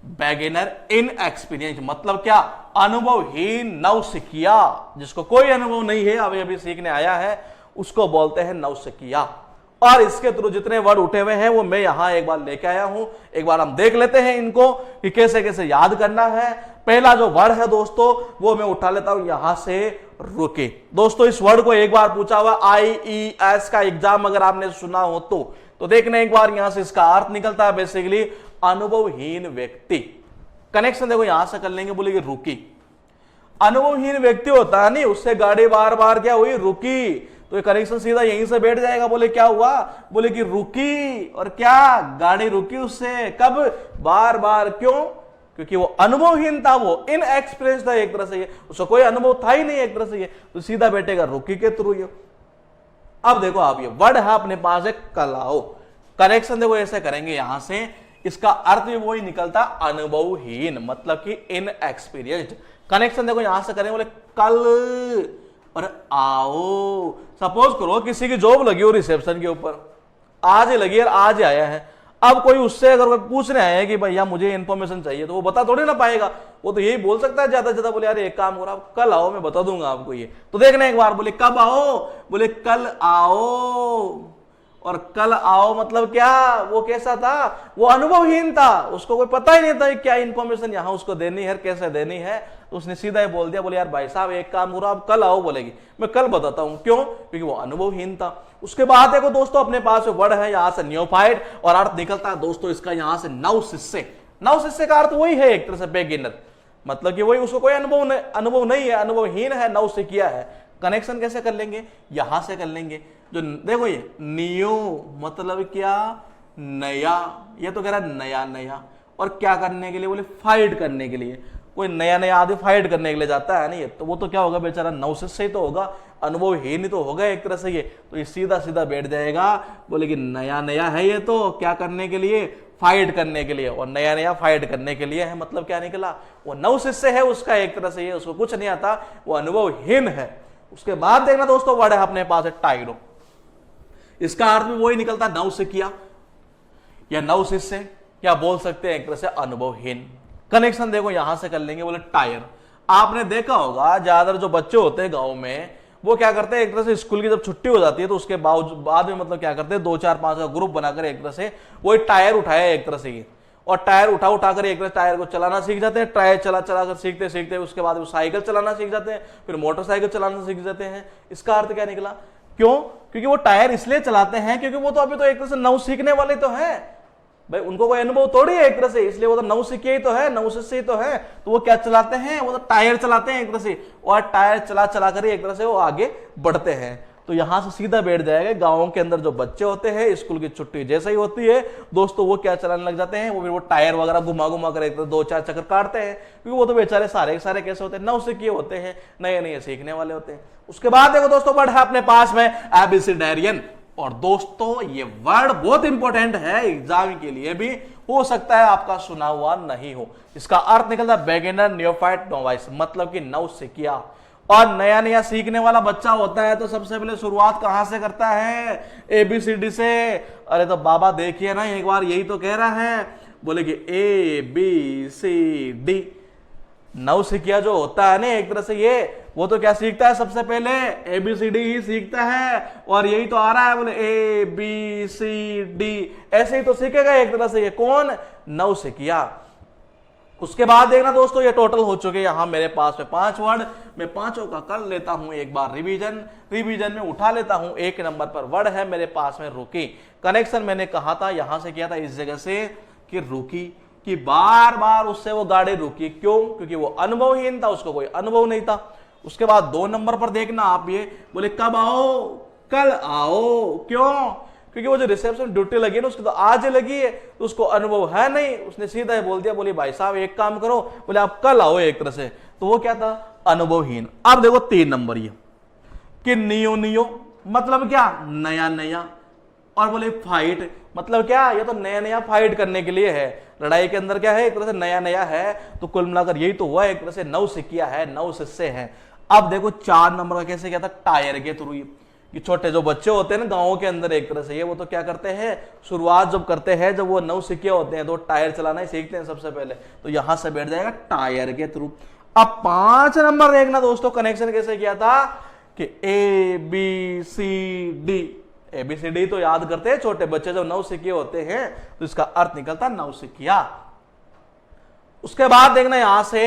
बेगिनर इन एक्सपीरियंस। मतलब क्या, अनुभवहीन नवसिखिया, जिसको कोई अनुभव नहीं है, अभी अभी सीखने आया है, उसको बोलते हैं नवसिखिया। और इसके थ्रू जितने वर्ड उठे हुए हैं वो मैं यहां एक बार लेके आया हूं। एक बार हम देख लेते हैं इनको कि कैसे कैसे याद करना है। पहला जो वर्ड है दोस्तों वो मैं उठा लेता हूं यहां से, रुके। दोस्तों इस वर्ड को एक बार पूछा हुआ IES का एग्जाम अगर आपने सुना हो तो देखना एक बार, यहां से इसका अर्थ निकलता है बेसिकली अनुभवहीन व्यक्ति। कनेक्शन देखो यहां से कर लेंगे, बोलेगी रुकी। अनुभवहीन व्यक्ति होता है नहीं, उससे गाड़ी बार बार क्या हुई, रुकी, तो ये कनेक्शन सीधा यहीं से बैठ जाएगा। बोले क्या हुआ, बोले कि रुकी, और क्या, गाड़ी रुकी उससे, कब, बार बार। क्यों, क्योंकि वो अनुभवहीन था, वो इन एक्सपीरियंस था एक तरह से, ये उसका कोई अनुभव था ही नहीं एक तरह से, ये तो सीधा बैठेगा रुकी के थ्रू ये। अब देखो आप, ये वर्ड है अपने पास है कलाओ, कनेक्शन देखो ऐसे करेंगे यहां से, इसका अर्थ भी वही निकलता अनुभवहीन, मतलब कि इन एक्सपीरियंस्ड। कनेक्शन देखो यहां से करेंगे, बोले कल और आओ। सपोज करो किसी की जॉब लगी हो रिसेप्शन के ऊपर, आज ही लगी है, आज ही आया है। अब कोई उससे अगर पूछने आया है कि भैया मुझे इंफॉर्मेशन चाहिए, तो वो बता थोड़ी ना पाएगा, वो तो यही बोल सकता है ज्यादा से ज्यादा, बोले यार एक काम करो आप कल आओ, मैं बता दूंगा आपको ये। तो देखना एक बार, बोले कब आओ, बोले कल आओ। और कल आओ मतलब क्या, वो कैसा था, वो अनुभवहीन था, उसको कोई पता ही नहीं था क्या इंफॉर्मेशन यहां उसको देनी है, कैसे देनी है। तो उसने सीधा ही बोल दिया, बोले यार भाई साहब एक काम करो आप कल आओ, बोलेगी मैं कल बताता हूं। क्यों, क्योंकि वो अनुभवहीन था। उसके बाद देखो दोस्तों अपने पास वर्ड है यहां से न्योफाइट, और अर्थ निकलता है दोस्तों इसका यहां से नवशिष्य। नवशिष्य का अर्थ वही है एक तरह से बेगिनर, मतलब कि वही, उसको कोई अनुभव नहीं है, अनुभवहीन है, नवसिखिया है। कनेक्शन कैसे कर लेंगे, यहां से कर लेंगे। जो देखो ये नियो मतलब क्या, नया, ये तो कह रहा है नया नया, और क्या करने के लिए, बोले फाइट करने के लिए। कोई नया नया आदमी फाइट करने के लिए जाता है नहीं, तो वो तो क्या होगा बेचारा, नवशिष्य ही तो होगा, अनुभवहीन ही तो होगा एक तरह से ये। तो ये सीधा सीधा बैठ जाएगा, बोले कि नया नया है ये तो, क्या करने के लिए, फाइट करने के लिए, और नया नया फाइट करने के लिए है। मतलब क्या निकला, वो नवशिष्य है उसका एक तरह से, ये उसको कुछ नहीं आता, वो अनुभवहीन है। उसके बाद देखना दोस्तों वर्ड है अपने पास है टायरो, इसका अर्थ भी वही निकलता नवसिखिया या नवशिष्य, या बोल सकते हैं एक तरह से अनुभवहीन। कनेक्शन देखो यहां से कर लेंगे, बोले टायर। आपने देखा होगा ज्यादातर जो बच्चे होते हैं गांव में, वो क्या करते हैं एक तरह से स्कूल की जब छुट्टी हो जाती है तो उसके बाद में मतलब क्या करते हैं 2-4-5 का ग्रुप बनाकर एक तरह से वही टायर उठाया एक तरह से ये, और टायर उठाकर एक तरह टायर को चलाना सीख जाते हैं। टायर चला कर सीखते सीखते उसके बाद वो साइकिल चलाना सीख जाते हैं, फिर मोटरसाइकिल चलाना सीख जाते हैं। इसका अर्थ क्या निकला, क्यों, क्योंकि वो टायर इसलिए चलाते हैं क्योंकि वो तो अभी तो एक तरह से नव सीखने वाले तो हैं भाई, उनको कोई अनुभव थोड़ी है एक तरह से, इसलिए वो तो नवसिखिया ही तो है, नवशिष्य ही तो है। तो वो क्या चलाते हैं, वो तो टायर चलाते हैं एक तरह से, और टायर चला कर एक तरह से वो आगे बढ़ते हैं। तो यहां से सीधा बैठ जाएगा, गांवों के अंदर जो बच्चे होते हैं स्कूल की छुट्टी जैसे ही होती है दोस्तों, वो क्या चलाने लग जाते हैं, वो फिर वो टायर वगैरह घुमा कर एक तरह 2-4 चक्कर काटते हैं, क्योंकि वो तो बेचारे सारे के सारे कैसे होते हैं, नवसिखिए होते हैं, नए नए सीखने वाले होते हैं। उसके बाद देखो दोस्तों वर्ड है अपने पास में एबिसिडेरियन, और दोस्तों ये वर्ड बहुत इंपॉर्टेंट है एग्जाम के लिए भी, हो सकता है आपका सुना हुआ नहीं हो। इसका अर्थ निकलता है बेगिनर, नियोफाइट, नोवाइस, मतलब कि नवसिखिया। और नया नया सीखने वाला बच्चा होता है तो सबसे पहले शुरुआत कहां से करता है, ABCD से। अरे तो बाबा देखिए ना एक बार, यही तो कह रहा है, बोले कि ABCD। नवसिखिया जो होता है ना एक तरह से ये, वो तो क्या सीखता है, सबसे पहले ABCD ही सीखता है, और यही तो आ रहा है, बोले ABCD, ऐसे ही तो सीखेगा एक तरह से ये कौन, नवसिखिया। उसके बाद देखना दोस्तों ये टोटल हो चुके यहां मेरे पास में 5 वर्ड, मैं पांचों का कर लेता हूं एक बार रिवीजन में उठा लेता हूं। 1 नंबर पर वर्ड है मेरे पास में रुकी। कनेक्शन मैंने कहा था यहां से किया था इस जगह से कि रुकी, कि बार बार उससे वो गाड़ी रुकी। क्यों, क्योंकि वो अनुभवहीन था, उसको कोई अनुभव नहीं था। उसके बाद 2 नंबर पर देखना आप ये, बोले कब आओ, कल आओ। क्यों, क्योंकि वो जो रिसेप्शन ड्यूटी लगी है ना उसकी तो आज ही लगी है, तो उसको अनुभव है नहीं, उसने सीधा ही बोल दिया, बोली भाई साहब एक काम करो, बोले आप कल आओ एक तरह से, तो वो क्या था, अनुभवहीन। अब देखो 3 नंबर ये कि नियो नियो मतलब क्या, नया नया, और बोले फाइट मतलब क्या, ये तो नया नया फाइट करने के लिए है, लड़ाई के अंदर क्या है, एक तरह से नया नया है, तो कुल मिलाकर यही तो हुआ, एक तरह से नौसिखिया है, 9 शिष्य है। अब देखो 4 नंबर का कैसे क्या था, टायर के थ्रू, ये छोटे जो बच्चे होते हैं ना गांवों के अंदर एक तरह से, ये वो तो क्या करते हैं, शुरुआत जब करते हैं, जब वो नौसिखिया होते हैं तो टायर चलाना ही सीखते हैं सबसे पहले, तो यहां से बैठ जाएगा टायर के थ्रू। अब 5 नंबर देखना दोस्तों, कनेक्शन कैसे किया था कि ABCD, ABCD तो याद करते हैं छोटे बच्चे जब नौसिखिए होते हैं, तो इसका अर्थ निकलता नौसिखिया। उसके बाद देखना यहां से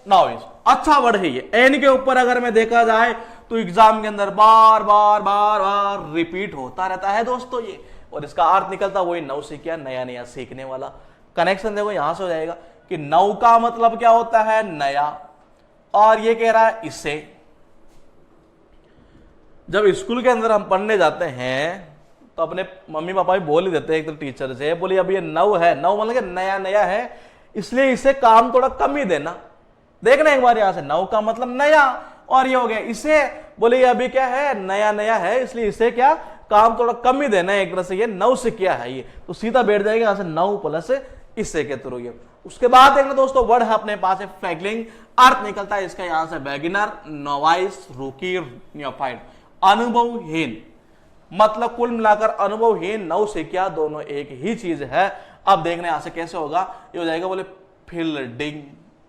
नॉइज, अच्छा वर्ड है ये, एन के ऊपर अगर मैं देखा जाए तो एग्जाम के अंदर बार बार बार बार रिपीट होता रहता है दोस्तों ये, और इसका अर्थ निकलता वही नौसिखिया, नया नया सीखने वाला। कनेक्शन देखो यहां से हो जाएगा कि नौ का मतलब क्या होता है, नया, और ये कह रहा है इससे। जब स्कूल के अंदर हम पढ़ने जाते हैं तो अपने मम्मी पापा भी बोल ही देते हैं एक तो टीचर से, बोले अब ये नौ है, नौ मतलब नया नया है, इसलिए इसे काम थोड़ा कम ही देना। देखना एक बार यहां से, नौ का मतलब नया, और ये हो गया इसे, बोले ये अभी क्या है, नया नया है, इसलिए इसे क्या काम थोड़ा कम ही देना है, एक तरह से ये नौसिखिया है ये, तो सीधा बैठ जाएगा यहां से 9 प्लस इससे के थ्रू ये। उसके बाद देखना दोस्तों वर्ड है अपने पास है फ्लैगलिंग, अर्थ निकलता है इसका यहां से बिगिनर, नोवाइस, रूकी, नियोफाइट, अनुभवहीन, मतलब कुल मिलाकर अनुभवहीन, नौसिखिया दोनों एक ही चीज है। अब देखना यहां से कैसे होगा, ये हो जाएगा बोले फील्डिंग,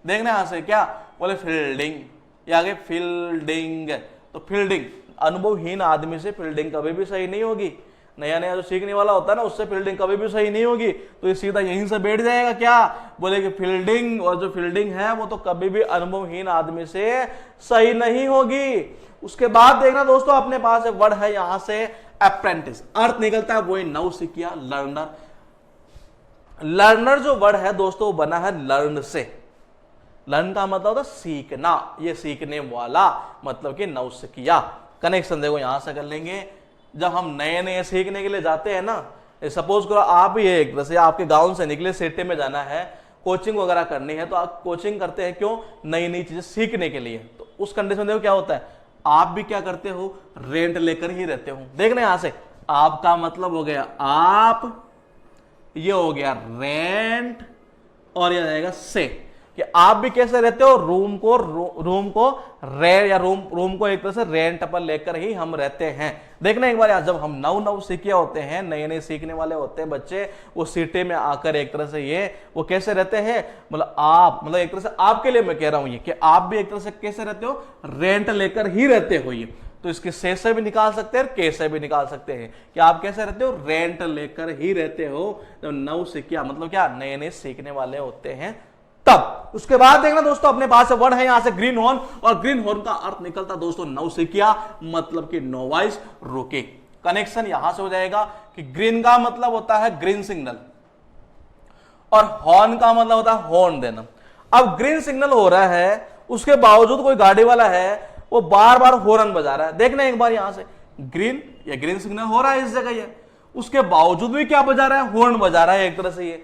देखना यहां से क्या, बोले फील्डिंग, ये आगे फील्डिंग, तो फील्डिंग, अनुभवहीन आदमी से फील्डिंग कभी भी सही नहीं होगी, नया नया जो सीखने वाला होता है ना उससे फील्डिंग कभी भी सही नहीं होगी, तो ये सीधा यहीं से बैठ जाएगा क्या, बोले कि फील्डिंग, और जो फील्डिंग है वो तो कभी भी अनुभवहीन आदमी से सही नहीं होगी। उसके बाद देखना दोस्तों अपने पास वर्ड है यहां से अप्रेंटिस, अर्थ निकलता है वही नौसिखिया, लर्नर। लर्नर जो वर्ड है दोस्तों वो बना है लर्न से, लर्न का मतलब होता है सीखना, ये सीखने वाला, मतलब कि नौसिखिया। कनेक्शन देखो यहां से कर लेंगे, जब हम नए नए सीखने के लिए जाते हैं ना, सपोज करो आप ही एक तरह से आपके गांव से निकले, सिटी में जाना है, कोचिंग वगैरह करनी है, तो आप कोचिंग करते हैं क्यों, नई नई चीजें सीखने के लिए, तो उस कंडीशन में देखो क्या होता है, आप भी क्या करते हो, रेंट लेकर ही रहते हो। देखना यहां से, आपका मतलब हो गया आप, ये हो गया रेंट, और ये जाएगा से, कि आप भी कैसे रहते हो, रूम को रेंट, या रूम को एक तरह से रेंट पर लेकर ही हम रहते हैं। देखना एक बार यार, जब हम नौ सीखे होते हैं, नए नए सीखने वाले होते हैं बच्चे, वो सिटी में आकर एक तरह से ये वो कैसे रहते हैं, मतलब आप, मतलब एक तरह से आपके लिए मैं कह रहा हूं ये कि आप भी एक तरह से कैसे रहते हो, रेंट लेकर ही रहते हो ये। तो इसके से भी निकाल सकते हैं और के से भी निकाल सकते हैं कि आप कैसे रहते हो, रेंट लेकर ही रहते हो। जब नौसिखिया मतलब क्या, नए नए सीखने वाले होते हैं तब। उसके बाद देखना दोस्तों अपने पास वर्ड है यहां से ग्रीन हॉर्न, और ग्रीन हॉर्न का अर्थ निकलता दोस्तों नौसिखिया, मतलब कि नोवाइस, रोके। कनेक्शन यहां से हो जाएगा कि ग्रीन का मतलब होता है ग्रीन सिग्नल, और हॉर्न का मतलब होता है हॉर्न देना। अब ग्रीन सिग्नल हो रहा है, उसके बावजूद कोई गाड़ी वाला है वो बार बार हॉर्न बजा रहा है। देखना एक बार यहां से, ग्रीन, या ग्रीन सिग्नल हो रहा है इस जगह ये, उसके बावजूद भी क्या बजा रहा है, हॉर्न बजा रहा है एक तरह से ये।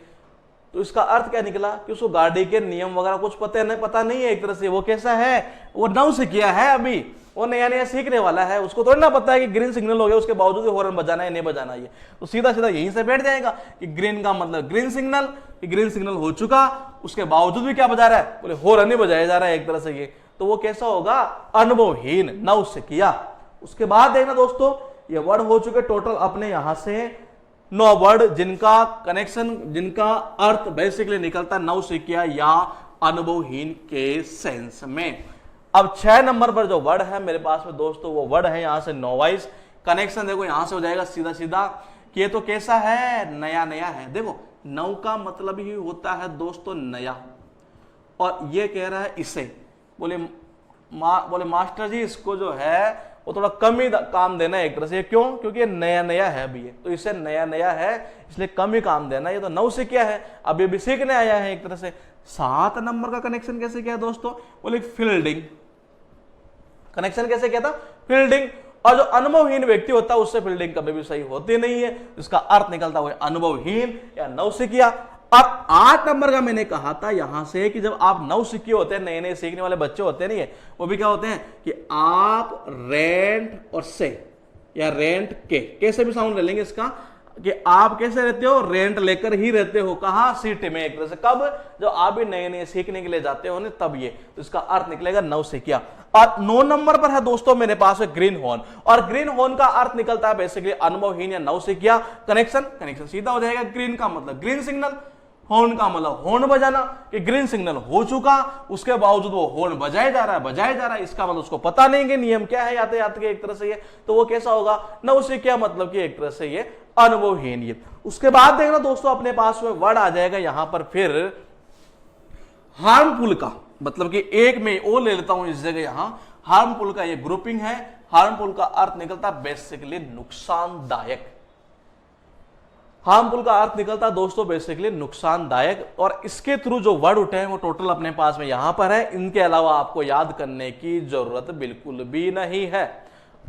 तो इसका अर्थ क्या निकला कि उसको गाड़ी के नियम वगैरह कुछ पता नहीं है एक तरह से, वो कैसा है, वो नौसिखिया है, अभी वो नया नया सीखने वाला है, उसको थोड़ी ना पता है कि ग्रीन सिग्नल हो गया उसके बावजूद हॉर्न बजाना है नहीं बजाना ये, तो सीधा सीधा यहीं से बैठ जाएगा कि ग्रीन का मतलब ग्रीन सिग्नल, कि ग्रीन सिग्नल हो चुका, उसके बावजूद भी क्या बजा रहा है, बोले हॉर्न नहीं बजाया जा रहा है एक तरह से ये, तो वो कैसा होगा, अनुभवहीन, नौसिखिया। उसके बाद देखना दोस्तों ये वर्ड हो चुके टोटल अपने यहां से 9 वर्ड, जिनका कनेक्शन, जिनका अर्थ बेसिकली निकलता नौसिखिया या अनुभवहीन के सेंस में। अब 6 नंबर पर जो वर्ड है मेरे पास में दोस्तों, वो वर्ड है यहां से नोवाइस। कनेक्शन देखो यहां से हो जाएगा सीधा सीधा कि ये तो कैसा है, नया नया है। देखो नौ का मतलब ही होता है दोस्तों नया, और ये कह रहा है इसे, बोले मास्टर जी इसको जो है वो थोड़ा कम ही काम देना है एक तरह से, क्यों, क्योंकि ये नया नया है अभी, ये तो इसे नया नया है इसलिए कम ही काम देना, ये तो नौसिखिया है अभी भी सीखने आया है एक तरह से। 7 नंबर का कनेक्शन कैसे किया दोस्तों, बोले फील्डिंग। कनेक्शन कैसे किया था, फील्डिंग, और जो अनुभवहीन व्यक्ति होता है उससे फील्डिंग कभी भी सही होती नहीं है, इसका अर्थ निकलता है अनुभवहीन या नौसिखिया। अब 8 नंबर का मैंने कहा था यहां से कि जब आप नौसिखिए होते हैं, नए नए सीखने वाले बच्चे होते नहीं है, वो भी क्या होते हैं कि आप रेंट और से या रेंट के कैसे भी साउंड ले लेंगे इसका, कि आप कैसे रहते हो, रेंट लेकर ही रहते हो। कहां, सिटी में एक तरह से। कब, जब आप भी नए नए सीखने के लिए जाते हो ना, तब ये, तो इसका अर्थ निकलेगा नौसिखिया। और 9 नंबर पर है दोस्तों मेरे पास है ग्रीन हॉर्न, और ग्रीन हॉर्न का अर्थ निकलता है बेसिकली अनुभवहीन या नौसिखिया। कनेक्शन सीधा हो जाएगा, ग्रीन का मतलब ग्रीन सिग्नल, हॉर्न का मतलब हॉर्न बजाना, कि ग्रीन सिग्नल हो चुका उसके बावजूद वो हॉर्न बजाया जा रहा है, इसका मतलब उसको पता नहीं कि नियम क्या है यातायात के, एक तरह से ये, तो वो कैसा होगा, नौसिखिया, मतलब कि एक तरह से ये अनुभवहीन। ये उसके बाद देखना दोस्तों अपने पास में वर्ड आ जाएगा यहां पर फिर हार्मफुल का, मतलब कि एक में ओ ले लेता हूं इस जगह, यहां हार्मफुल का ये ग्रुपिंग है। हार्मफुल का अर्थ निकलता बेसिकली नुकसानदायक। हार्मफुल का अर्थ निकलता दोस्तों बेसिकली नुकसानदायक, और इसके थ्रू जो वर्ड उठे हैं वो टोटल अपने पास में यहां पर है। इनके अलावा आपको याद करने की जरूरत बिल्कुल भी नहीं है।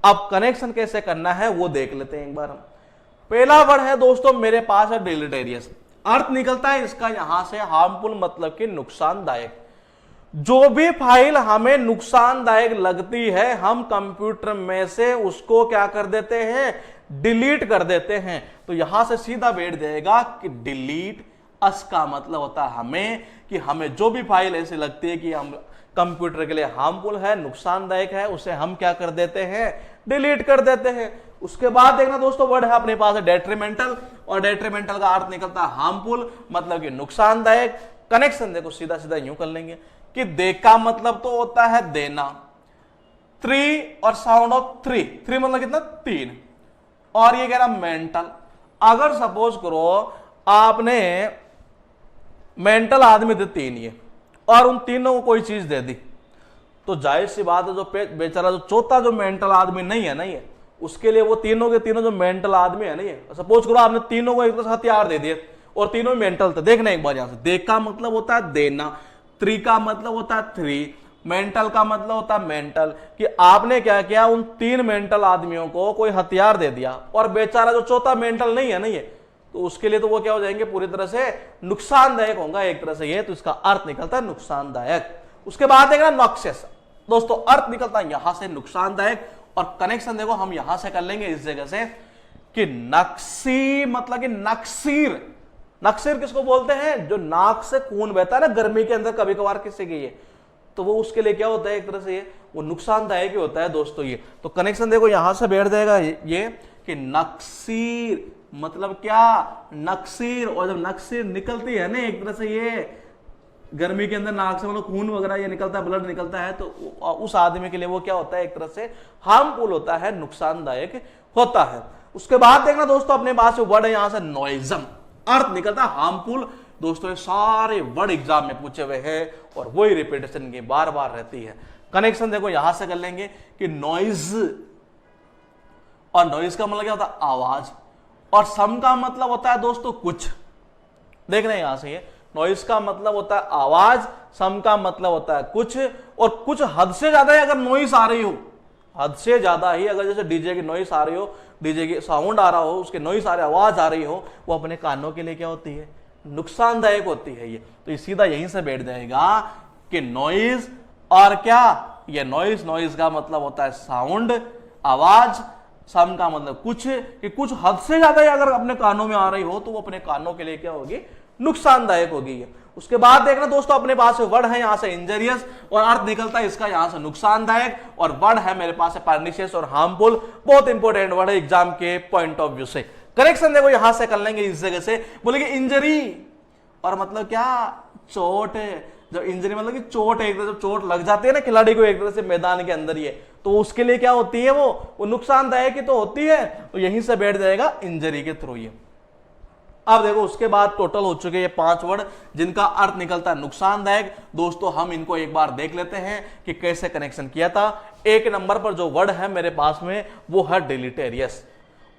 अब कनेक्शन कैसे करना है वो देख लेते हैं एक बार हम। पहला वर्ड है दोस्तों मेरे पास है डिलीटेरियस, अर्थ निकलता है इसका यहां से हार्मफुल, मतलब कि नुकसानदायक। जो भी फाइल हमें नुकसानदायक लगती है हम कंप्यूटर में से उसको क्या कर देते हैं, डिलीट कर देते हैं। तो यहां से सीधा बैठ जाएगा कि डिलीट, अस का मतलब होता है हमें, कि हमें जो भी फाइल ऐसी लगती है कि हम कंप्यूटर के लिए हार्मफुल है, नुकसानदायक है, उसे हम क्या कर देते हैं, डिलीट कर देते हैं। उसके बाद देखना दोस्तों वर्ड है अपने पास है डेट्रीमेंटल, और डेट्रीमेंटल का अर्थ निकलता है हार्मफुल, मतलब कि नुकसानदायक। कनेक्शन देखो सीधा सीधा यूं कर लेंगे कि दे का मतलब तो होता है देना, 3 और साउंड ऑफ 3 मतलब कितना, 3, और ये कह रहा मेंटल। अगर सपोज करो आपने मेंटल आदमी थे 3 ये, और उन तीनों को कोई चीज दे दी, तो जाहिर सी बात है जो बेचारा जो चौथा जो मेंटल आदमी नहीं है उसके लिए वो तीनों के तीनों जो मेंटल आदमी है नहीं है, सपोज करो आपने तीनों को एक तरह से हथियार दे दिए और तीनों मेंटल थे। देखना एक बार यहां से, दे का मतलब होता है देना, 3 का मतलब होता है 3, मेंटल का मतलब होता है मेंटल, कि आपने क्या किया, उन 3 मेंटल आदमियों को कोई हथियार दे दिया, और बेचारा जो चौथा मेंटल नहीं है तो उसके लिए तो वो क्या हो जाएंगे, पूरी तरह से नुकसानदायक होगा एक तरह से ये, तो इसका अर्थ निकलता है नुकसानदायक। उसके बाद देखना नॉक्सियस, दोस्तों अर्थ निकलता है यहां से नुकसानदायक, और कनेक्शन देखो हम यहां से कर लेंगे इस जगह से कि नक्सी, मतलब कि नक्सीर। नक्सीर किसको बोलते हैं, जो नाक से खून बहता है ना गर्मी के अंदर कभी कभार किसी की ये, तो वो उसके लिए क्या होता है एक तरह से ये वो नुकसानदायक ही होता है दोस्तों ये। तो कनेक्शन देखो यहां से बैठ जाएगा ये कि नक्सीर मतलब क्या, नक्सीर। और जब नक्सीर निकलती है ना एक तरह से ये गर्मी के अंदर नाक से मतलब खून वगैरह ये निकलता है, ब्लड निकलता है, तो उस आदमी के लिए वो क्या होता है एक तरह से हार्मफुल होता है, नुकसानदायक होता है। उसके बाद देखना दोस्तों अपने पास वर्ड है यहां से नॉइजम, अर्थ निकलता है हार्मफुल। दोस्तों ये सारे वर्ड एग्जाम में पूछे हुए हैं और वही रिपीटेशन की बार बार रहती है। कनेक्शन देखो यहां से कर लेंगे कि नॉइज, और नॉइज का मतलब क्या होता है, आवाज, और सम का मतलब होता है दोस्तों कुछ। देख रहे हैं यहां से ये नॉइज का मतलब होता है आवाज, सम का मतलब होता है कुछ, और कुछ हद से ज्यादा ही अगर नॉइज आ रही हो, हद से ज्यादा ही अगर जैसे डीजे की नॉइज आ रही हो, डीजे की साउंड आ रहा हो, उसके नॉइज आ रही, आवाज आ रही हो, वो अपने कानों के लिए क्या होती है, नुकसानदायक होती है ये। तो ये सीधा यहीं से बैठ जाएगा कि नॉइज और क्या, ये नॉइज का मतलब होता है साउंड, आवाज, सम का मतलब कुछ, कि कुछ हद से ज्यादा ही अगर अपने कानों में आ रही हो तो वो अपने कानों के लिए क्या होगी, नुकसानदायक होगी। उसके बाद देखना दोस्तों अपने पास वर्ड है यहां से इंजरियस, और अर्थ निकलता है इसका यहां से नुकसानदायक, और वर्ड है मेरे पास है पर्निशियस और हार्मफुल। बहुत इंपॉर्टेंट वर्ड है एग्जाम के पॉइंट ऑफ व्यू से। करेक्शन देखो यहां से कर लेंगे इस जगह से, बोलेंगे इंजरी, और मतलब क्या, चोट है। जब इंजरी मतलब कि चोट है, एक तरह जब चोट लग जाती है ना खिलाड़ी को एक तरह से मैदान के अंदर ये, तो उसके लिए क्या होती है, वो नुकसानदायक ही तो होती है, तो यहीं से बैठ जाएगा इंजरी के थ्रू ये। अब देखो उसके बाद टोटल हो चुके ये 5 वर्ड जिनका अर्थ निकलता है नुकसानदायक। दोस्तों हम इनको एक बार देख लेते हैं कि कैसे कनेक्शन किया था। 1 नंबर पर जो वर्ड है मेरे पास में वो है डिलीटेरियस,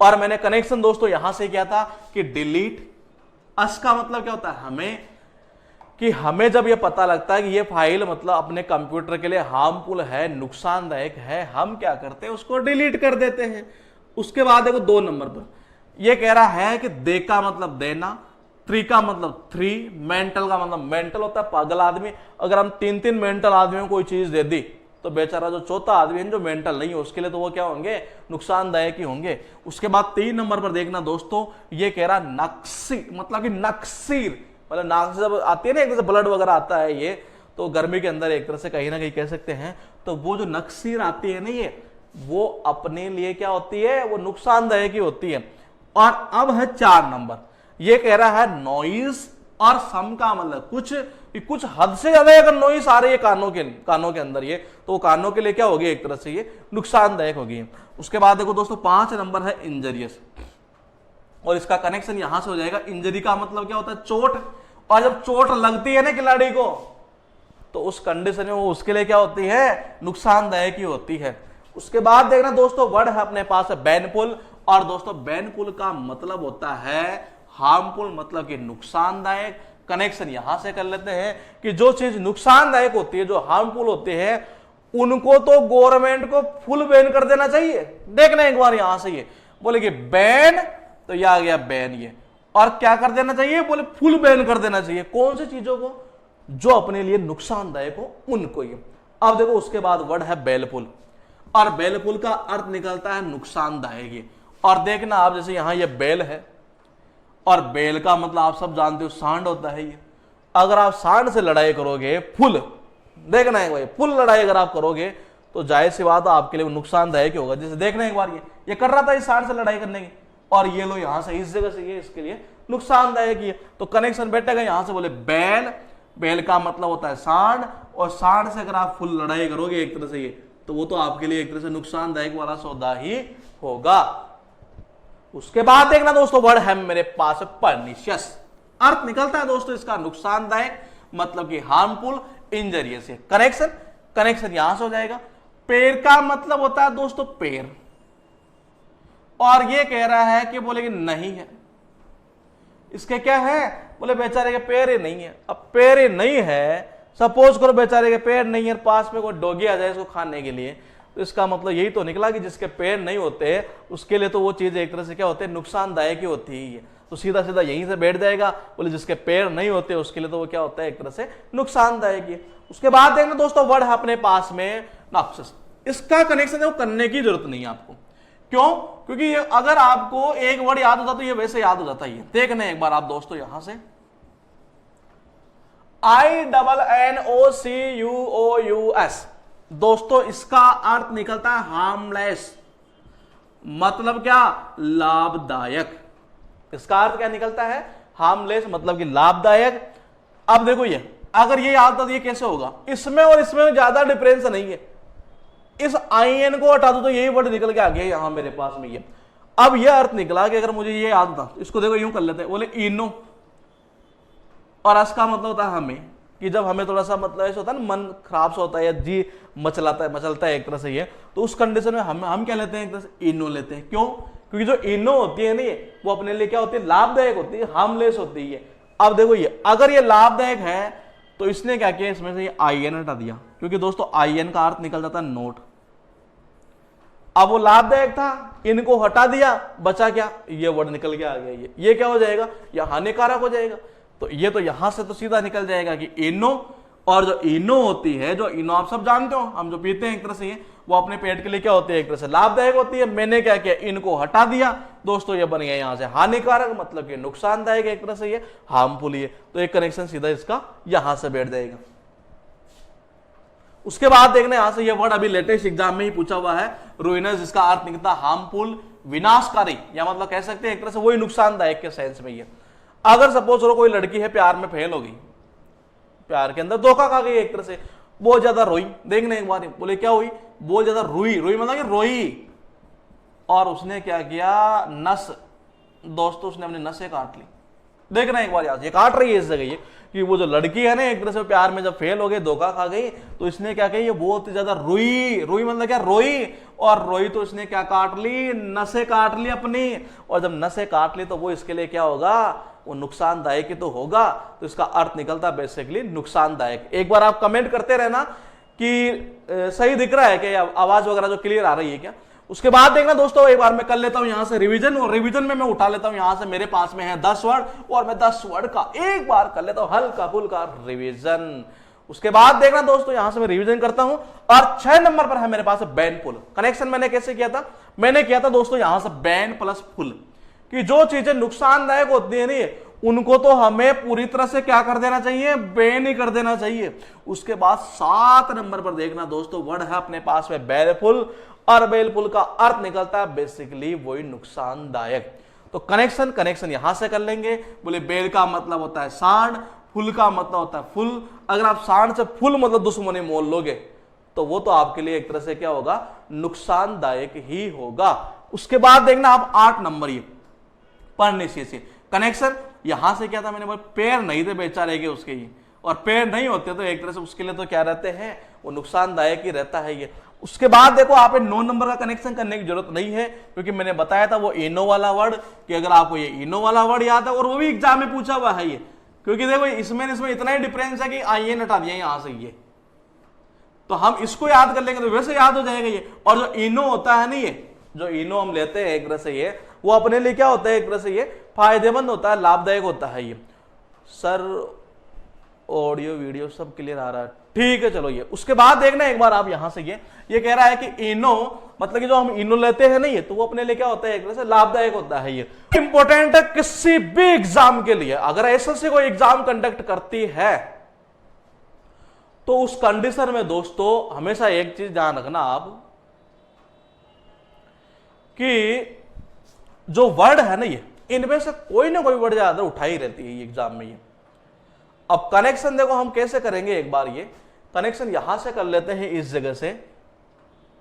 और मैंने कनेक्शन दोस्तों यहां से किया था कि डिलीट, अस का मतलब क्या होता है हमें, कि हमें जब ये पता लगता है कि ये फाइल मतलब अपने कंप्यूटर के लिए हार्मफुल है, नुकसानदायक है, हम क्या करते हैं, उसको डिलीट कर देते हैं। उसके बाद देखो 2 नंबर पर ये कह रहा है कि दे का मतलब देना, थ्री का मतलब थ्री, मेंटल का मतलब मेंटल होता है पागल आदमी। अगर हम 3 मेंटल आदमियों को कोई चीज दे दी तो बेचारा जो चौथा आदमी है जो मेंटल नहीं है उसके लिए तो वो क्या होंगे, नुकसानदायक ही होंगे। उसके बाद 3 नंबर पर देखना दोस्तों, ये कह रहा नक्सी मतलब कि नक्सीर, मतलब नाक से जब आती है ना एक तरह से ब्लड वगैरह आता है, ये तो गर्मी के अंदर एक तरह से कहीं ना कहीं कह सकते हैं। तो वो जो नक्सीर आती है ना ये वो अपने लिए क्या होती है, वो नुकसानदायक ही होती है। और अब है 4 नंबर, ये कह रहा है नॉइज और सम का मतलब कुछ हद से ज्यादा अगर नॉइज आ रही है कानों के अंदर ये तो वो कानों के लिए क्या होगी, एक तरह से ये नुकसानदायक होगी। उसके बाद देखो दोस्तों 5 नंबर है इंजरियस, और इसका कनेक्शन यहां से हो जाएगा। इंजरी का मतलब क्या होता है, चोट, और जब चोट लगती है ना खिलाड़ी को तो उस कंडीशन में वो उसके लिए क्या होती है, नुकसानदायक ही होती है। उसके बाद देखना दोस्तों वर्ड है अपने पास है बैनफुल, और दोस्तों बैनफुल का मतलब होता है हार्मफुल मतलब कि नुकसानदायक। कनेक्शन यहां से कर लेते हैं कि जो चीज नुकसानदायक होती है, जो हार्मफुल होते हैं, उनको तो गवर्नमेंट को फुल बैन कर देना चाहिए। देखना एक बार यहां से ये बोले कि बैन, तो यह आ गया बैन ये, और क्या कर देना चाहिए, बोले फुल बैन कर देना चाहिए। कौन सी चीजों को, जो अपने लिए नुकसानदायक हो उनको ही। अब देखो उसके बाद वर्ड है बेलफुल, और बेलफुल का अर्थ निकलता है नुकसानदायक ये। और देखना आप जैसे यहां ये बेल है, और बेल का मतलब आप सब जानते हो सांड होता है ये। अगर आप सांड से लड़ाई करोगे फुल, देखना है भाई, फुल लड़ाई अगर आप करोगे तो जाहिर सी बात आपके लिए नुकसानदायक होगा। जैसे देखना एक बार ये कर रहा था इस सांड से लड़ाई करने की, और ये लो यहां से इस जगह से ये इसके लिए नुकसानदायक ही है। तो कनेक्शन बैठेगा यहां से, बोले बैल, बैल का मतलब होता है सांड, और सांड से अगर आप फुल लड़ाई करोगे एक तरह से ये, तो वो तो आपके लिए एक तरह से नुकसानदायक वाला सौदा ही होगा। उसके बाद देखना दोस्तों वर्ड है मेरे पास परनिशियस, अर्थ निकलता है दोस्तों इसका नुकसानदायक मतलब कि हार्मफुल, इंजरियस से। कनेक्शन यहां से हो जाएगा। पैर का मतलब होता है दोस्तों पैर, और ये कह रहा है कि बोले कि नहीं है, इसके क्या है, बोले बेचारे के पैर ही नहीं है। अब पैर ही नहीं है, सपोज करो बेचारे के पैर नहीं है, पास में कोई डॉगी आ जाए इसको खाने के लिए, तो इसका मतलब यही तो निकला कि जिसके पैर नहीं होते उसके लिए तो वो चीज एक तरह से क्या होते हैं, नुकसानदायक ही होती है। तो सीधा सीधा यहीं से बैठ जाएगा, बोले जिसके पैर नहीं होते उसके लिए तो वो क्या होता है, एक तरह से नुकसानदायक ही। उसके बाद देखना दोस्तों वर्ड है अपने पास में नॉक्सियस, इसका कनेक्शन है वो करने की जरूरत नहीं है आपको। क्यों? क्योंकि अगर आपको एक वर्ड याद होता तो ये वैसे याद हो जाता है। देखना एक बार आप दोस्तों यहां से INNOCUOUS, दोस्तों इसका अर्थ निकलता है हार्मलेस, मतलब क्या, लाभदायक। इसका अर्थ क्या निकलता है, हार्मलेस मतलब कि लाभदायक। अब देखो ये अगर ये याद था तो ये कैसे होगा, इसमें और इसमें ज्यादा डिफरेंस नहीं है। इस IN को हटा दो तो यही वर्ड निकल के आ गया यहां मेरे पास में ये। अब ये अर्थ निकला कि अगर मुझे ये याद था तो इसको देखो यूं कर लेते हैं, बोले इनो, और इसका मतलब होता है हमें, कि जब हमें थोड़ा सा मतलब ऐसा होता है ना, मन खराब सा होता है या जी मचलता है एक तरह से ये, तो उस कंडीशन में हम क्या लेते हैं, एक तरह से इनो लेते हैं। क्यों? क्योंकि जो इनो होती है ना वो अपने लिए क्या होती है, लाभदायक होती है, हार्मलेस होती है। अब देखो ये अगर ये लाभदायक है तो इसने क्या किया, इसमें से ये IN हटा दिया, क्योंकि दोस्तों IN का अर्थ निकल जाता है नोट। अब वो लाभदायक था, इनको हटा दिया, बचा क्या, ये वर्ड निकल के आ गया। ये क्या हो जाएगा, ये हानिकारक हो जाएगा। तो ये तो यहां से तो सीधा निकल जाएगा कि इनो, और जो इनो होती है, जो इनो आप सब जानते हो, हम जो पीते हैं एक तरह से ये, वो अपने पेट के लिए क्या होती है, एक तरह से लाभदायक होती है। मैंने क्या किया, इनको हटा दिया दोस्तों, ये बन गया यहां से हानिकारक मतलब कि नुकसानदायक, एक तरह से ये हार्मफुल है। तो एक कनेक्शन सीधा इसका यहां से बैठ जाएगा। उसके बाद देखना यहां से ये वर्ड अभी लेटेस्ट एग्जाम में ही पूछा हुआ है, रुइनस, जिसका अर्थ निकलता हार्मफुल, विनाशकारी, या मतलब कह सकते हैं एक तरह से वही नुकसानदायक के सेंस में ये। अगर सपोज करो कोई लड़की है प्यार में फेल हो गई, प्यार के अंदर धोखा खा गई एक तरह से, बहुत ज्यादा रोई, देखने एक बार बोले क्या हुई, बहुत ज्यादा रोई मतलब कि रोई, और उसने क्या किया, नस, दोस्तों उसने अपनी नसें काट ली। देखना एक बार याद, ये काट रही है इस जगह ये, कि वो जो लड़की है ना एक तरह से प्यार में जब फेल हो गई, धोखा खा गई, तो इसने क्या किया, ये बहुत ज्यादा रोई मतलब क्या, रोई, और रोई तो इसने क्या काट ली, नसें काट ली अपनी। और जब नसें काट ली तो वो इसके लिए क्या होगा, वो नुकसानदायक ही तो होगा, तो इसका अर्थ निकलता बेसिकली नुकसानदायक। एक बार आप कमेंट करते रहना कि सही दिख रहा है कि आवाज वगैरह जो क्लियर आ रही है क्या। उसके बाद देखना दोस्तों, एक बार मैं कर लेता हूं यहां से रिवीजन, और रिवीजन में मैं उठा लेता हूं यहां से, मेरे पास में है 10 वर्ड, और मैं 10 वर्ड का एक बार कर लेता हूं हल्का फुल्का रिवीजन। उसके बाद देखना दोस्तों, यहां से मैं रिवीजन करता हूं, और 6 नंबर पर है मेरे पास बैन पुल। कनेक्शन मैंने कैसे किया था, मैंने किया था दोस्तों यहां से बैन प्लस पुल, कि जो चीजें नुकसानदायक होती है नहीं उनको तो हमें पूरी तरह से क्या कर देना चाहिए, बैन ही कर देना चाहिए। उसके बाद 7 नंबर पर देखना दोस्तों, वर्ड है अपने पास में बेलफुल, और बेलफुल का अर्थ निकलता है बेसिकली वही नुकसानदायक। तो कनेक्शन यहां से कर लेंगे। बोले बेल का मतलब होता है सांड, फुल का मतलब होता है फुल। अगर आप सांड से फुल मतलब दुश्मनी मोल लोगे तो वो तो आपके लिए एक तरह से क्या होगा, नुकसानदायक ही होगा। उसके बाद देखना आप 8 नंबर, ये पढ़ने से कनेक्शन यहां से क्या था, मैंने बोला पैर नहीं थे बेचारे के उसके ही, और पैर नहीं होते तो एक तरह से उसके लिए तो क्या रहते हैं, वो नुकसानदायक ही रहता है ये। उसके बाद देखो आप 9 नंबर का कनेक्शन करने की जरूरत नहीं है, क्योंकि मैंने बताया था वो इनो वाला वर्ड, कि अगर आपको ये इनो वाला वर्ड याद है, और वो भी एग्जाम में पूछा हुआ है ये, क्योंकि देखो इसमें इतना ही डिफरेंस है कि आइए हटा दिया यहां से ये, तो हम इसको याद कर लेंगे तो वैसे याद हो जाएगा ये। और जो इनो होता है ना, ये जो इनो हम लेते हैं एक तरह से ये, वो अपने लिए क्या होता है, एक तरह से ये फायदेमंद होता है, लाभदायक होता है ये। सर ऑडियो वीडियो सब क्लियर आ रहा है, ठीक है चलो ये। उसके बाद देखना एक बार आप यहां से ये कह रहा है कि इनो मतलब कि जो हम इनो लेते हैं ना ये, तो वो अपने लिए क्या होता है, एक तरह से लाभदायक होता है ये। इंपॉर्टेंट है किसी भी एग्जाम के लिए, अगर एसएससी कोई एग्जाम कंडक्ट करती है तो उस कंडीशन में दोस्तों हमेशा एक चीज ध्यान रखना आप, कि जो वर्ड है ना ये, इनमें से कोई ना कोई वर्ड ज्यादा उठाई रहती है ये एग्जाम में ये। अब कनेक्शन देखो हम कैसे करेंगे, एक बार ये कनेक्शन यहां से कर लेते हैं इस जगह से।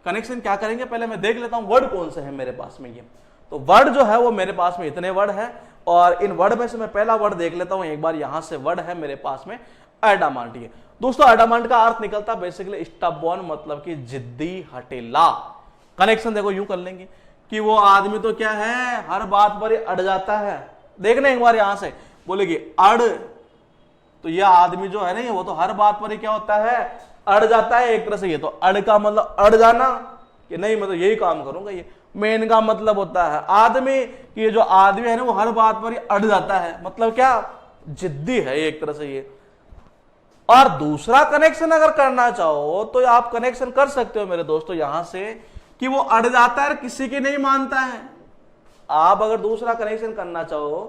कनेक्शन क्या करेंगे, पहले मैं देख लेता हूं वर्ड कौन से है मेरे पास में ये। तो वर्ड जो है वो मेरे पास में इतने वर्ड है, और इन वर्ड में से मैं पहला वर्ड देख लेता हूं एक बार। यहां से वर्ड है मेरे पास में एडामांट। ये दोस्तों एडामांट का अर्थ निकलता है बेसिकली स्टबॉर्न, मतलब कि जिद्दी, हठीला। कनेक्शन देखो यूं कर लेंगे कि वो आदमी तो क्या है, हर बात पर अड़ जाता है। देखना एक बार यहां से बोलेगी अड़, तो यह आदमी जो है ना वो तो हर बात पर ही क्या होता है, अड़ जाता है एक तरह से। ये तो अड़ का मतलब अड़ जाना, कि नहीं मैं तो यही काम करूंगा। ये मेन का मतलब होता है आदमी, कि ये जो आदमी है ना वो हर बात पर ही अड़ जाता है, मतलब क्या, जिद्दी है एक तरह से ये। और दूसरा कनेक्शन अगर करना चाहो तो आप कनेक्शन कर सकते हो मेरे दोस्तों यहां से, कि वो अड़ जाता है, किसी की नहीं मानता है। आप अगर दूसरा कनेक्शन करना चाहो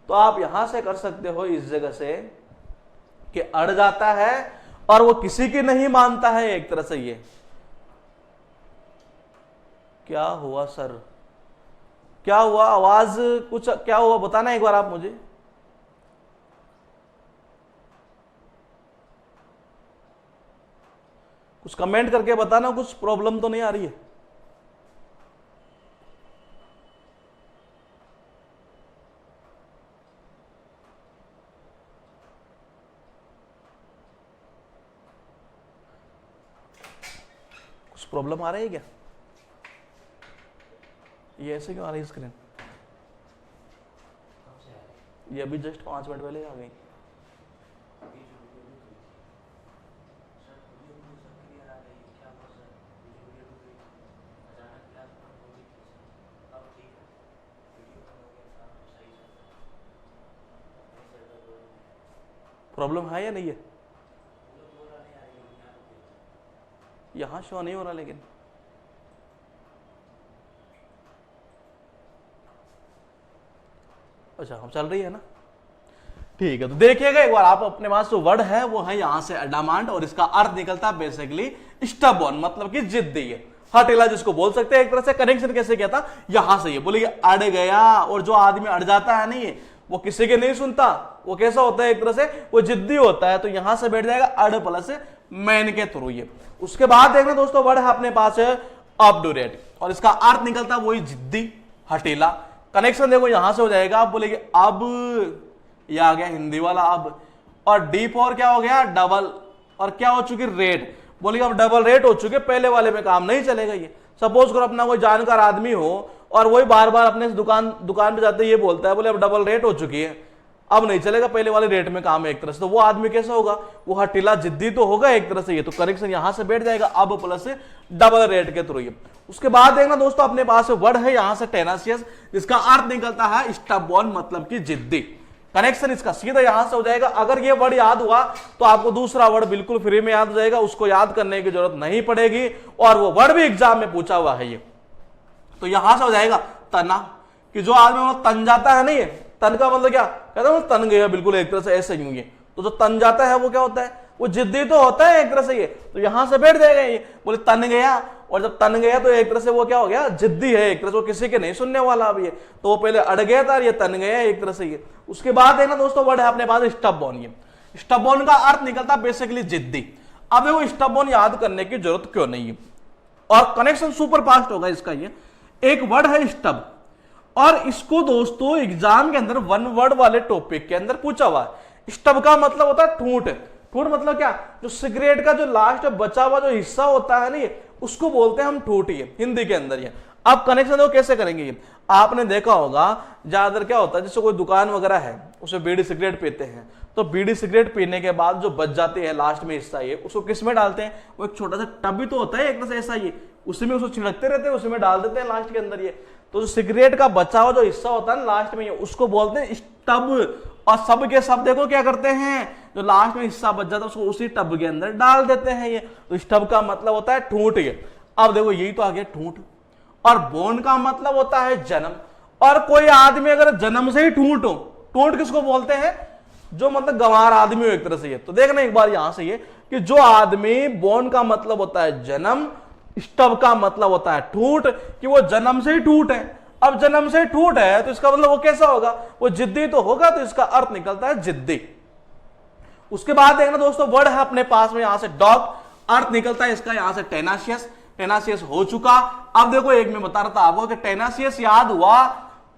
तो आप यहां से कर सकते हो इस जगह से, कि अड़ जाता है और वो किसी की नहीं मानता है एक तरह से ये। क्या हुआ सर, क्या हुआ, आवाज कुछ क्या हुआ बताना एक बार आप मुझे। कुछ कमेंट करके बताना, कुछ प्रॉब्लम तो नहीं आ रही है। कुछ प्रॉब्लम आ रही है क्या, ये ऐसे क्यों आ रही है स्क्रीन, ये अभी जस्ट 5 मिनट पहले आ गई। प्रॉब्लम है या नहीं है, यहां शो नहीं हो रहा लेकिन। अच्छा हम चल रही है ना, ठीक है। तो देखिएगा एक बार आप अपने पास जो वर्ड है वो है यहां से एडामांट, और इसका अर्थ निकलता है बेसिकली स्टबॉर्न, मतलब कि जिद्दी है, हठीला जिसको बोल सकते हैं एक तरह से। कनेक्शन कैसे किया था, यहां से ये बोले अड़ गया, और जो आदमी अड़ जाता है नहीं वो किसी के नहीं सुनता, वो कैसा होता है एक तरह से, वो जिद्दी होता है। तो यहां से बैठ जाएगा अड़ प्लस मैन के थ्रू ये। उसके बाद देखना दोस्तों वर्ड है अपने पास है ऑब्डुरेट, और इसका अर्थ निकलता है वही जिद्दी, हठीला। कनेक्शन देखो यहां से हो जाएगा, आप बोलेंगे अब, ये आ गया हिंदी वाला अब, और डी फॉर क्या हो गया डबल, और क्या हो चुकी रेट, बोलेगा अब डबल रेट हो चुके, पहले वाले में काम नहीं चलेगा ये। सपोज करो अपना कोई जानकार आदमी हो और वही बार बार अपने दुकान पे जाते ये बोलता है बोले अब डबल रेट हो चुकी है, अब नहीं चलेगा पहले वाले रेट में काम है एक तरह से, तो वो आदमी कैसा होगा, वो हटीला जिद्दी तो होगा एक तरह से, ये तो करेक्शन यहां से बैठ जाएगा अब प्लस डबल रेट के थ्रू। उसके बाद देखना दोस्तों अपने पास वर्ड है यहां से टेनासियस, जिसका अर्थ निकलता है स्टबबॉर्न मतलब कि जिद्दी। कनेक्शन इसका सीधा यहां से हो जाएगा। अगर ये वर्ड याद हुआ तो आपको दूसरा वर्ड बिल्कुल फ्री में याद हो जाएगा, उसको याद करने की जरूरत नहीं पड़ेगी, और वो वर्ड भी एग्जाम में पूछा हुआ है ये। तो यहां से हो जाएगा तना, कि जो आदमी तन जाता है नहीं, तन का मतलब क्या कहता है, तन गया बिल्कुल एक तरह से ऐसे यूं। तो जो तन जाता है वो क्या होता है, वो जिद्दी तो होता है एक तरह से ये, तो यहां से बैठ जाएगा ये, बोले तन गया, और जब तन गया तो एक तरह से वो क्या हो गया, जिद्दी है एक तरह से, वो किसी के नहीं सुनने वाला अब ये, तो वो पहले अड़ गया था, ये तन गया एक तरह से ये। उसके बाद है ना दोस्तों वर्ड है अपने पास स्टबबॉर्न। ये स्टबबॉर्न का अर्थ निकलता बेसिकली जिद्दी। अब वो स्टबबॉर्न याद करने की जरूरत क्यों नहीं है, और कनेक्शन सुपर फास्ट होगा इसका। ये एक वर्ड है स्टब, और इसको दोस्तों एग्जाम के अंदर वन वर्ड वाले टॉपिक के अंदर पूछा हुआ है। स्टब का मतलब होता है ठूंठ। ठूंठ मतलब क्या, जो सिगरेट का जो लास्ट बचा हुआ जो हिस्सा होता है ना, उसको बोलते हैं हम ठूंठ, ये हिंदी के अंदर। ये अब कनेक्शन वो कैसे करेंगे, ये आपने देखा होगा ज्यादातर क्या होता है, जैसे कोई दुकान वगैरह है उसमें बीड़ी सिगरेट पीते हैं, तो बीड़ी सिगरेट पीने के बाद जो बच जाती है लास्ट में हिस्सा, ये उसको किस में डालते हैं, वो एक छोटा सा टब भी तो होता है एक तरह से ऐसा, ये उसी में उसको छिड़कते रहते हैं, उसी में डाल देते हैं लास्ट के अंदर। ये तो जो सिगरेट का बचा हुआ जो हिस्सा होता है ना लास्ट में, ये उसको बोलते हैं टब। और सब के सब देखो क्या करते हैं, जो लास्ट में हिस्सा बच जाता है उसको उसी टब के अंदर डाल देते हैं ये, तो इस टब का मतलब होता है ठूंठ। ये अब देखो यही तो आ गया ठूंठ। और बोन का मतलब होता है जन्म, और कोई आदमी अगर जन्म से ही ठूंठ हो, ठूंठ किसको बोलते हैं, जो मतलब गंवार आदमी हो एक तरह से। ये तो देखना एक बार यहां से ये कि जो आदमी, बोन का मतलब होता है जन्म, स्टब का मतलब होता है ठूंठ, कि वो जन्म से ही ठूंठ है। अब जन्म से ठूंठ है तो इसका मतलब वो कैसा होगा, वो जिद्दी तो होगा, तो इसका अर्थ निकलता है जिद्दी। उसके बाद देखना दोस्तों वर्ड है अपने पास में यहां से डॉग, अर्थ निकलता है इसका यहां से टेनासियस। टेनासियस हो चुका। अब देखो एक मैं बता रहा था आपको कि टेनासियस याद हुआ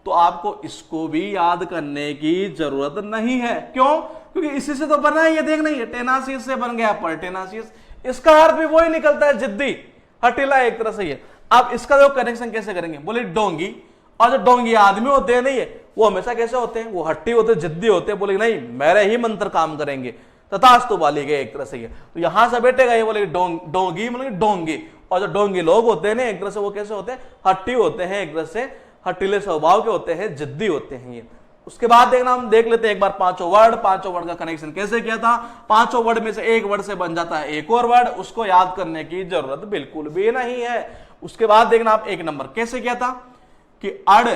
तो आपको इसको भी याद करने की जरूरत नहीं है। क्यों, क्योंकि इसी से तो बना है, ये देखना ही है, टेनासियस से बन गया परटेनासियस, इसका अर्थ भी वही निकलता है जिद्दी, हटीला एक तरह से। ये अब इसका जो कनेक्शन कैसे करेंगे, बोले डोंगी, और जो डोंगी आदमी होते हैं नहीं, वो हमेशा कैसे होते हैं, वो हट्टी होते हैं, जिद्दी होते हैं, बोले नहीं मेरे ही मंत्र काम करेंगे, तथास्तु वाली गए एक तरह से। ये तो यहां से बैठेगा ये, बोले डोंगी मतलब डोंगी। और जो डोंगी लोग होते हैं ना एक तरह से, वो कैसे होते हैं, हट्टी होते हैं एक तरह से, हट्टीले स्वभाव के होते हैं, जिद्दी होते हैं ये। उसके बाद देखना हम देख लेते हैं एक बार पांचों वर्ड का कनेक्शन कैसे किया था। पांचों वर्ड में से एक वर्ड से बन जाता है एक और वर्ड, उसको याद करने की जरूरत बिल्कुल भी नहीं है। उसके बाद देखना आप एक नंबर कैसे किया था कि अड़,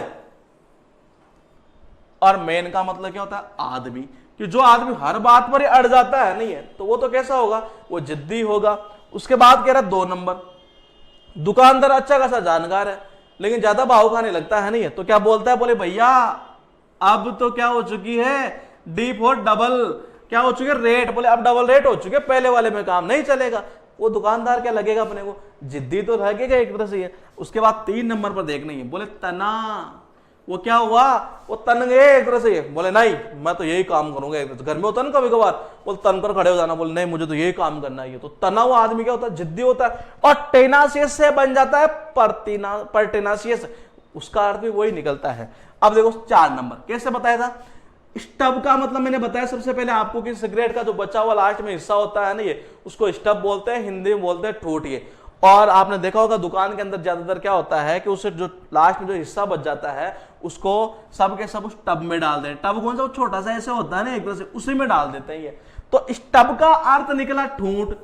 और मेन का मतलब क्या होता है आदमी, कि जो आदमी हर बात पर अड़ जाता है नहीं है, तो वो तो कैसा होगा, वो जिद्दी होगा। उसके बाद कह रहा 2 नंबर, दुकानदार अच्छा खासा जानकार है लेकिन ज्यादा भाव खाने लगता है नहीं है, तो क्या बोलता है, बोले भैया अब तो क्या हो चुकी है, डी फॉर डबल, क्या हो चुकी है रेट, बोले अब डबल रेट हो चुके, पहले वाले में काम नहीं चलेगा। वो दुकानदार क्या लगेगा अपने को, जिद्दी तो लगेगा एक तरह से। उसके बाद 3 नंबर पर देखना है, बोले तना, वो क्या हुआ, वो तन गए एक तरह से। बोले नहीं मैं तो यही काम करूंगा, घर में होता है ना कभी कभार, बोले तन कर खड़े हो जाना, बोले नहीं मुझे तो यही काम करना है। तो तना हुआ आदमी क्या होता है, जिद्दी होता है। और टेनासियस से बन जाता है परटेनासियस, उसका अर्थ भी वही निकलता है। अब देखो 4 नंबर कैसे बताया था। स्टब का मतलब मैंने बताया सबसे पहले आपको कि सिगरेट का जो बचा हुआ लास्ट में हिस्सा होता है ना, ये उसको स्टब बोलते हैं, हिंदी में बोलते हैं ठूंठ। ये और आपने देखा होगा दुकान के अंदर ज्यादातर क्या होता है कि उससे जो लास्ट में जो हिस्सा बच जाता है उसको सब के सब उस टब में डाल दें। टब कौन सा, छोटा सा ऐसे होता है ना एक तरह से, उसी में डाल देते हैं ये। तो स्टब का अर्थ निकला ठूंठ।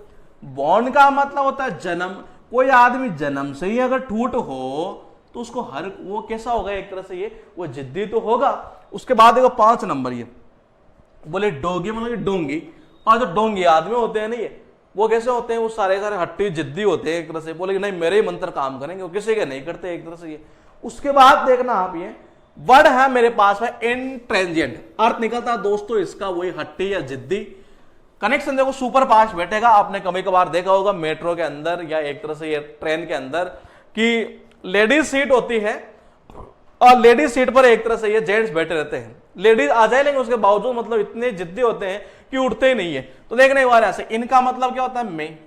बॉर्न का मतलब होता है जन्म, कोई आदमी जन्म से ही अगर ठूंठ हो तो उसको हर वो कैसा होगा एक तरह से, ये वो जिद्दी तो होगा। उसके बाद देखो 5 नंबर, ये बोले डोगी मतलब डोंगी, और जो डोंगी आदमी होते हैं ना ये, वो कैसे होते हैं, वो सारे हट्टी जिद्दी होते हैं एक तरह से, बोले नहीं मेरे ही मंत्र काम करेंगे, वो किसी के नहीं करते एक तरह से ये। उसके बाद देखना आप ये वर्ड है मेरे पास है इंट्रेंजिएंट, अर्थ निकलता है दोस्तों इसका वही हट्टी या जिद्दी। कनेक्शन देखो सुपर फास्ट बैठेगा, आपने कभी कभार देखा होगा मेट्रो के अंदर या एक तरह से ये ट्रेन के अंदर कि लेडीज सीट होती है और लेडीज सीट पर एक तरह से ये जेंट्स बैठे रहते हैं। लेडीज आ जाए लेकिन उसके बावजूद मतलब इतने जिद्दी होते हैं कि उठते ही नहीं है। तो देखने वाले ऐसे, इनका मतलब क्या होता है मैं,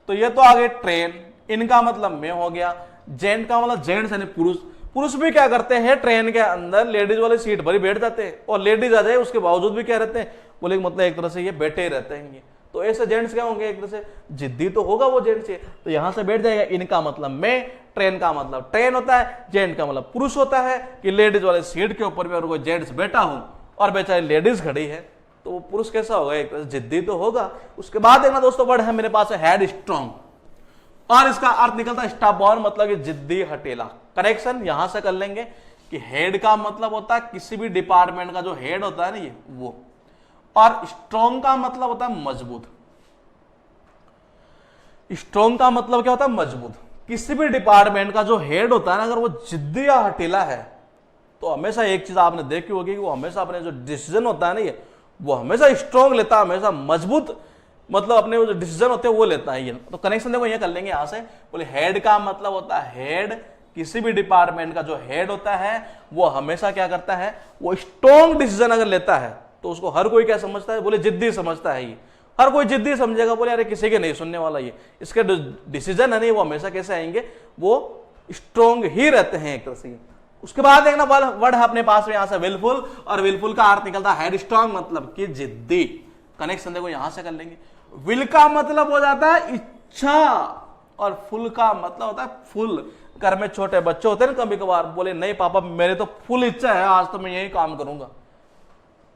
तो ये तो आ गए ट्रेन, इनका मतलब मैं हो गया। जेंट का मतलब जेंट्स यानी पुरुष, पुरुष भी क्या करते हैं, ट्रेन के अंदर लेडीज वाली सीट पर ही बैठ जाते हैं, और लेडीज आ जाए उसके बावजूद भी क्या रहते हैं, बोले मतलब एक तरह से ये बैठे ही रहते हैं। तो ऐसे जेंट्स क्या होंगे, एक तरह से जिद्दी तो होगा वो जेंट्स, तो यहां से बैठ जाएगा। इनका मतलब मैं, ट्रेन का मतलब ट्रेन होता है, जेंट का मतलब पुरुष होता है कि लेडीज वाले सीट के ऊपर भी अगर कोई जेंट्स बैठा हो और बेचारी लेडीज खड़ी है तो वो पुरुष कैसा होगा, एक तरह से जिद्दी तो होगा। उसके बाद देखना दोस्तों वर्ड है मेरे पास है हेड स्ट्रॉन्ग, और इसका अर्थ निकलता है स्टबॉर्न, मतलब कि जिद्दी हटेला। करेक्शन यहां से कर लेंगे कि हेड का मतलब होता है किसी भी डिपार्टमेंट का जो हेड होता है ना ये वो, और स्ट्रॉन्ग का मतलब होता है मजबूत। स्ट्रॉन्ग का मतलब क्या होता है, मजबूत। किसी भी डिपार्टमेंट का जो हेड होता है ना, अगर वो जिद्दी या हटेला है तो हमेशा एक चीज आपने देखी होगी कि वो हमेशा अपने जो डिसीजन होता है ना ये वो हमेशा स्ट्रॉन्ग लेता है, हमेशा मजबूत, मतलब अपने जो डिसीजन होते हैं वो लेता है ये। तो कनेक्शन देखो ये कर लेंगे यहां से, बोले हेड का मतलब होता है हेड, किसी भी डिपार्टमेंट का जो हेड होता है वो हमेशा क्या करता है, वो स्ट्रॉन्ग डिसीजन अगर लेता है तो उसको हर कोई क्या समझता है, बोले जिद्दी समझता है ये। हर कोई जिद्दी समझेगा, बोले अरे किसी के नहीं सुनने वाला ये, इसके डिसीजन है नहीं वो हमेशा कैसे आएंगे, वो स्ट्रॉन्ग ही रहते हैं एक तरह से। उसके बाद देखना वर्ड है अपने पास में यहां से विलफुल, और विलफुल का अर्थ निकलता है हेड स्ट्रॉन्ग, मतलब कि जिद्दी। कनेक्शन देखो यहां से कर लेंगे। विल का मतलब हो जाता है इच्छा, और फुल का मतलब होता है फुल। घर में छोटे बच्चे होते हैं ना, कभी कभार बोले नहीं पापा मेरे तो फुल इच्छा है, आज तो मैं यही काम करूंगा।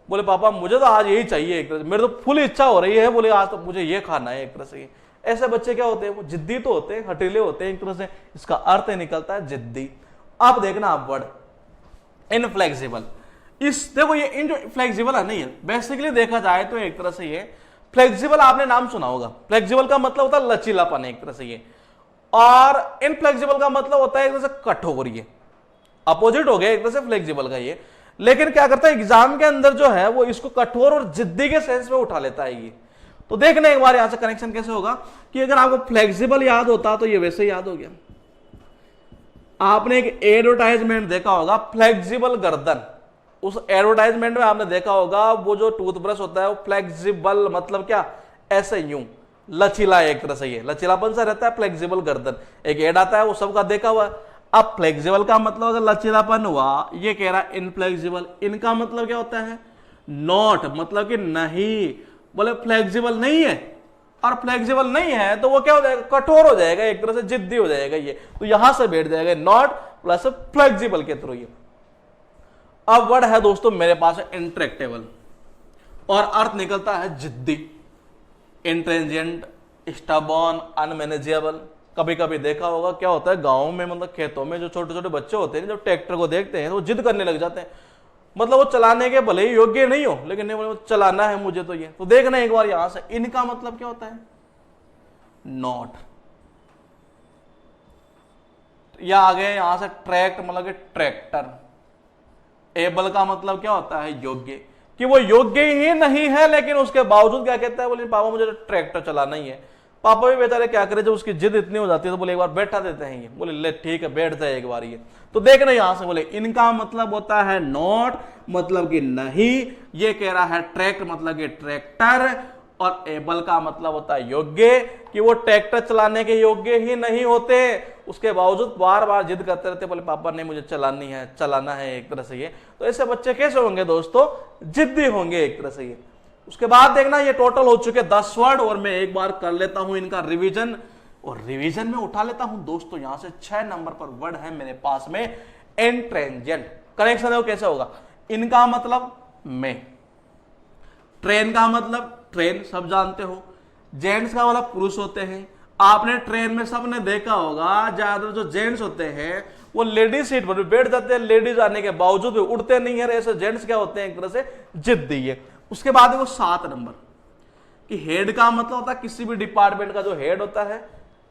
बोले पापा मुझे तो आज यही चाहिए, एक तरह से मेरे तो फुल इच्छा हो रही है, बोले आज तो मुझे ये खाना है, एक तरह से। ऐसे बच्चे क्या होते हैं, वो जिद्दी तो होते हैं, हटीले होते हैं एक तरह से, इसका अर्थ निकलता है जिद्दी। आप देखना आप वर्ड इनफ्लेक्सिबल, इस देखो ये इन जो फ्लेक्सिबल है नहीं है, बेसिकली देखा जाए तो एक तरह से ये फ्लेक्सिबल आपने नाम सुना होगा। फ्लेक्सिबल का मतलब होता है लचीलापन एक तरह से ये, और इनफ्लेक्सिबल का मतलब होता है एक तरह से कठोर, ये अपोजिट हो गया एक तरह से फ्लेक्सिबल का ये। लेकिन क्या करता है एग्जाम के अंदर जो है वो इसको कठोर और जिद्दी के सेंस में उठा लेता है ये। तो देखना एक बार यहां से कनेक्शन कैसे होगा कि अगर आपको फ्लेक्सिबल याद होता तो ये वैसे याद हो गया। आपने एक एडवर्टाइजमेंट देखा होगा फ्लेक्सिबल गर्दन, उस एडवर्टाइजमेंट में आपने देखा होगा वो जो टूथब्रश होता है वो फ्लेक्सिबल मतलब क्या, ऐसे यूं लचीला, एक तरह से ये लचीलापन से रहता है, फ्लेक्सिबल गर्दन। एक एड आता है वो सबका देखा हुआ है। अब फ्लेक्सिबल का मतलब अगर लचीलापन हुआ, ये कह रहा है इनफ्लेक्सिबल, इनका मतलब क्या होता है नॉट, मतलब कि नहीं। बोले फ्लेक्सिबल नहीं है, और फ्लेक्सिबल नहीं है तो वो क्या हो जाएगा, कठोर हो जाएगा, एक तरह से जिद्दी हो जाएगा ये। तो यहां से बैठ जाएगा नॉट प्लस फ्लेक्सिबल के थ्रू ये। अब वर्ड है दोस्तों मेरे पास है इंट्रैक्टेबल, और अर्थ निकलता है जिद्दी, इंट्रेंजेंट, स्टबॉर्न, अनमैनेजेबल। कभी कभी देखा होगा क्या होता है गांव में, मतलब खेतों में जो छोटे छोटे बच्चे होते हैं जो ट्रैक्टर को देखते हैं तो वो जिद करने लग जाते हैं, मतलब वो चलाने के भले ही योग्य नहीं हो लेकिन नहीं बोले चलाना है मुझे तो ये। तो देखना एक बार यहां से इनका मतलब क्या होता है नॉट, या आगे यहां से ट्रैक्ट मतलब कि ट्रैक्टर। एबल का मतलब क्या होता है योग्य, कि वो योग्य ही नहीं है लेकिन उसके बावजूद क्या कहता है, बोले पापा मुझे तो ट्रैक्टर चलाना ही है। पापा भी बेचारे क्या करे, जब उसकी जिद इतनी हो जाती है तो बोले एक बार बैठा देते हैं ये, बोले ले ठीक है बैठ जाए एक बार ये। तो देखना यहां से बोले इनका मतलब होता है नॉट, मतलब कि नहीं। ये कह रहा है ट्रैक्ट मतलब कि ट्रैक्टर, और एबल का मतलब होता है योग्य, कि वो ट्रैक्टर चलाने के योग्य ही नहीं होते, उसके बावजूद बार बार जिद करते रहते, बोले पापा नहीं मुझे चलानी है, चलाना है, एक तरह से ये। तो ऐसे बच्चे कैसे होंगे दोस्तों, जिद्दी होंगे एक तरह से ये। उसके बाद देखना ये टोटल हो चुके 10 वर्ड, और मैं एक बार कर लेता हूं इनका रिवीजन, और रिवीजन में उठा लेता हूं दोस्तों यहां से 6 नंबर पर वर्ड है मेरे पास में एंट्रेंजेंट। कनेक्शन देखो कैसे होगा, इनका मतलब मैं, ट्रेन का मतलब ट्रेन सब जानते हो, जेंट्स का मतलब पुरुष होते हैं। आपने ट्रेन में सबने देखा होगा ज्यादातर जो जेंट्स होते हैं वो लेडीज सीट पर बैठ जाते हैं, लेडीज आने के बावजूद भी उठते नहीं है, ऐसे जेंट्स क्या होते हैं एक तरह से जिद्दी है। उसके बाद वो 7 नंबर कि हेड का मतलब होता है किसी भी डिपार्टमेंट का जो हेड होता है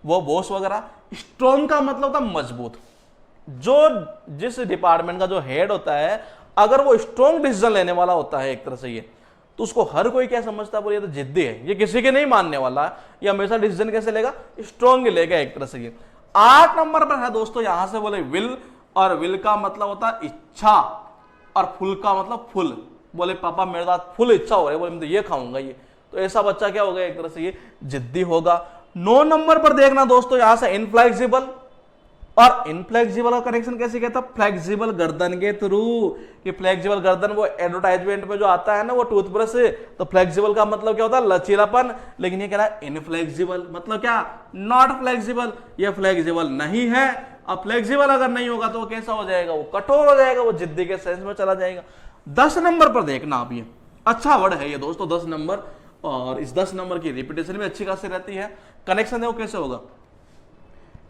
वो बॉस वगैरह। स्ट्रॉन्ग का मतलब होता है मजबूत, जो जिस डिपार्टमेंट का जो हेड होता है अगर वो स्ट्रॉन्ग डिसीजन लेने वाला होता है एक तरह से ये, तो उसको हर कोई क्या समझता है, बोले ये तो जिद्दी है, ये किसी के नहीं मानने वाला, ये हमेशा डिसीजन कैसे लेगा, स्ट्रॉन्ग लेगा एक तरह से ये। 8 नंबर पर है दोस्तों यहां से बोले विल, और विल का मतलब होता है इच्छा, और फुल का मतलब फुल, बोले पापा मेरे साथ फुल इच्छा हो रही है, बोले मैं तो ये खाऊंगा ये। तो ऐसा बच्चा क्या होगा एक तरह से ये जिद्दी होगा। 9 नंबर पर देखना दोस्तों यहां से इनफ्लेक्सिबल, और इनफ्लेक्सिबल का कनेक्शन कैसे कहता है? फ्लेक्सिबल गर्दन के थ्रू। कि फ्लेक्सिबल गर्दन वो एडवर्टाइजमेंट में जो आता है ना वो टूथब्रश, तो फ्लेक्सिबल का मतलब क्या होता है? लचीलापन। लेकिन ये कह रहा है इनफ्लेक्सिबल, मतलब क्या? Not flexible. ये फ्लेक्सिबल नहीं है। अब फ्लेक्सिबल अगर नहीं होगा तो वो कैसा हो जाएगा? वो कठोर हो जाएगा, वो जिद्दी के सेंस में चला जाएगा। 10 नंबर पर देखना आप, ये अच्छा वर्ड है ये दोस्तों, 10 नंबर। और इस 10 नंबर की रिपीटेशन भी अच्छी खासी रहती है। कनेक्शन देखो कैसे होगा।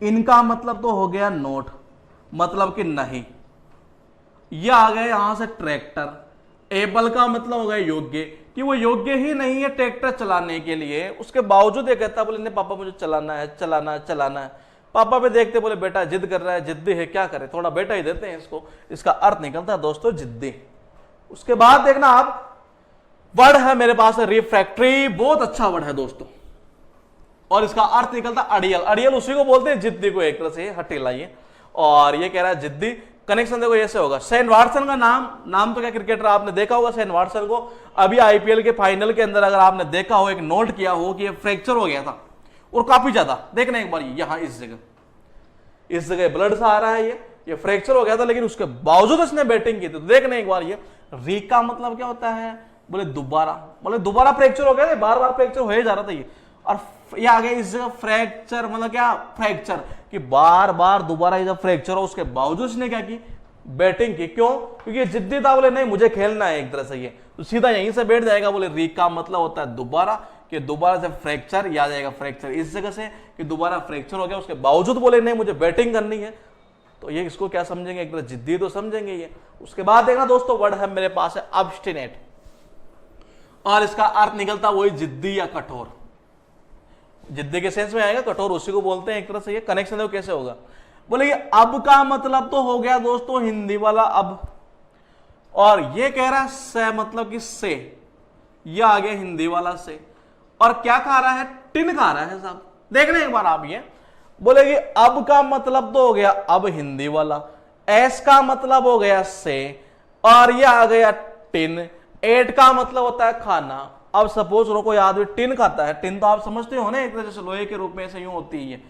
इनका मतलब तो हो गया नोट, मतलब कि नहीं। यह आ गया यहां से ट्रैक्टर। एबल का मतलब हो गया योग्य, कि वो योग्य ही नहीं है ट्रैक्टर चलाने के लिए, उसके बावजूद ये कहता बोले नहीं पापा मुझे चलाना है, चलाना है, चलाना है। पापा भी देखते बोले बेटा जिद कर रहा है, जिद्दी है, क्या करे, थोड़ा बेटा ही देते हैं इसको। इसका अर्थ निकलता है दोस्तों जिद्दी। उसके बाद देखना आप, वर्ड है मेरे पास रिफ्रैक्टरी, बहुत अच्छा वर्ड है दोस्तों। और इसका अर्थ निकलता अड़ियल। अड़ियल उसी को बोलते हैं जिद्दी को, एक तरह से हटेला ये। और ये कह रहा है जिद्दी। कनेक्शन देखो ऐसे होगा। शेन वाटसन का नाम तो क्या क्रिकेटर आपने देखा होगा शेन वाटसन को। अभी आईपीएल के फाइनल के अंदर अगर आपने देखा हो, एक नोट किया हो कि ये फ्रैक्चर हो गया था और काफी ज्यादा। देखना एक बार यहां इस जगह ब्लड सा आ रहा है, ये फ्रैक्चर हो गया था, लेकिन उसके बावजूद उसने बैटिंग की थी। तो देखना एक बार, ये री का मतलब क्या होता है? बोले दोबारा, बोले दोबारा फ्रैक्चर हो गया, बार बार फ्रैक्चर हो ही जा रहा था ये। और ये आ गया इस जगह फ्रैक्चर, मतलब क्या? फ्रैक्चर, कि बार बार दोबारा ये जब फ्रैक्चर हो उसके बावजूद उसने क्या की? बैटिंग की। क्यों? क्योंकि जिद्दी था, बोले नहीं मुझे खेलना है एक तरह से। ये तो सीधा यहीं से बैठ जाएगा। बोले री का मतलब होता है दोबारा, कि दोबारा से फ्रैक्चर, याद आएगा फ्रैक्चर इस जगह से कि दोबारा फ्रैक्चर हो गया, उसके बावजूद बोले नहीं मुझे बैटिंग करनी है। तो ये इसको क्या समझेंगे? एक तरह जिद्दी तो समझेंगे ये। उसके बाद देखना दोस्तों, वर्ड है मेरे पास है ऑब्स्टिनेट, और इसका अर्थ निकलता वही जिद्दी या कठोर। जिद्दी के सेंस में आएगा, कठोर उसी को बोलते हैं एक तरह से। ये कनेक्शन देखो कैसे होगा। बोले ये अब का मतलब तो हो गया दोस्तों हिंदी वाला अब, और ये कह रहा है से, मतलब कि से, ये आ गया हिंदी वाला से। और क्या खा रहा है? टिन खा रहा है साहब। देखना एक बार आप, ये बोले कि अब का मतलब तो हो गया अब हिंदी वाला, एस का मतलब हो गया से, और ये आ गया टिन। एट का मतलब होता है खाना। अब सपोज रो कोई आदमी टिन खाता है, टिन तो आप समझते हो ना एक तरह से लोहे के रूप में ऐसे यूं होती है।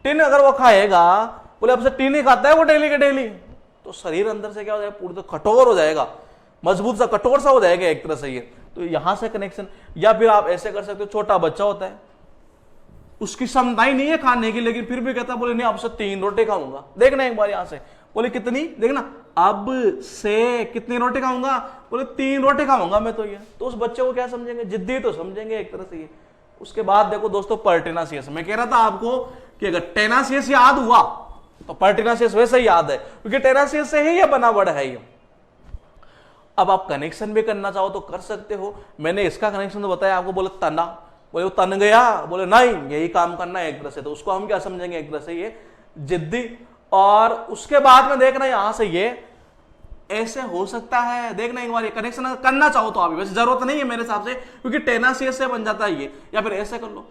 टिन अगर वो खाएगा, बोले अब से टिन ही खाता है वो डेली के डेली, तो शरीर अंदर से क्या हो जाएगा? पूरी तो कठोर हो जाएगा, मजबूत सा, कठोर सा हो जाएगा एक तरह से ये। तो यहां से कनेक्शन। या फिर आप ऐसे कर सकते हो, छोटा बच्चा होता है, उसकी क्षमता ही नहीं है खाने की, लेकिन फिर भी कहता है बोले नहीं अब से 3 रोटी खाऊंगा। देखना एक बार यहां से, बोले कितनी? देखना अब से कितनी रोटी खाऊंगा? बोले 3 रोटी खाऊंगा मैं तो ये। तो उस बच्चे को क्या समझेंगे? जिद्दी तो समझेंगे एक तरह से ये। उसके बाद देखो दोस्तों पर्टिनासियस। मैं कह रहा था आपको कि अगर टेनासियस याद हुआ तो पर्टिनासियस वैसे ही याद है, क्योंकि टेनासियस से ही ये बना वर्ड है ये। अब आप कनेक्शन भी करना चाहो तो कर सकते हो। मैंने इसका कनेक्शन तो बताया आपको। बोले तना, बोले वो तन गया, बोले नहीं यही काम करना है एक तरह से, तो उसको हम क्या समझेंगे? एक तरह से ये जिद्दी। और उसके बाद में देखना यहां से ये ऐसे हो सकता है। देखना एक बार, ये कनेक्शन करना चाहो तो आप, वैसे जरूरत नहीं है मेरे हिसाब से, क्योंकि टेनासियस से बन जाता है ये। या फिर ऐसे कर लो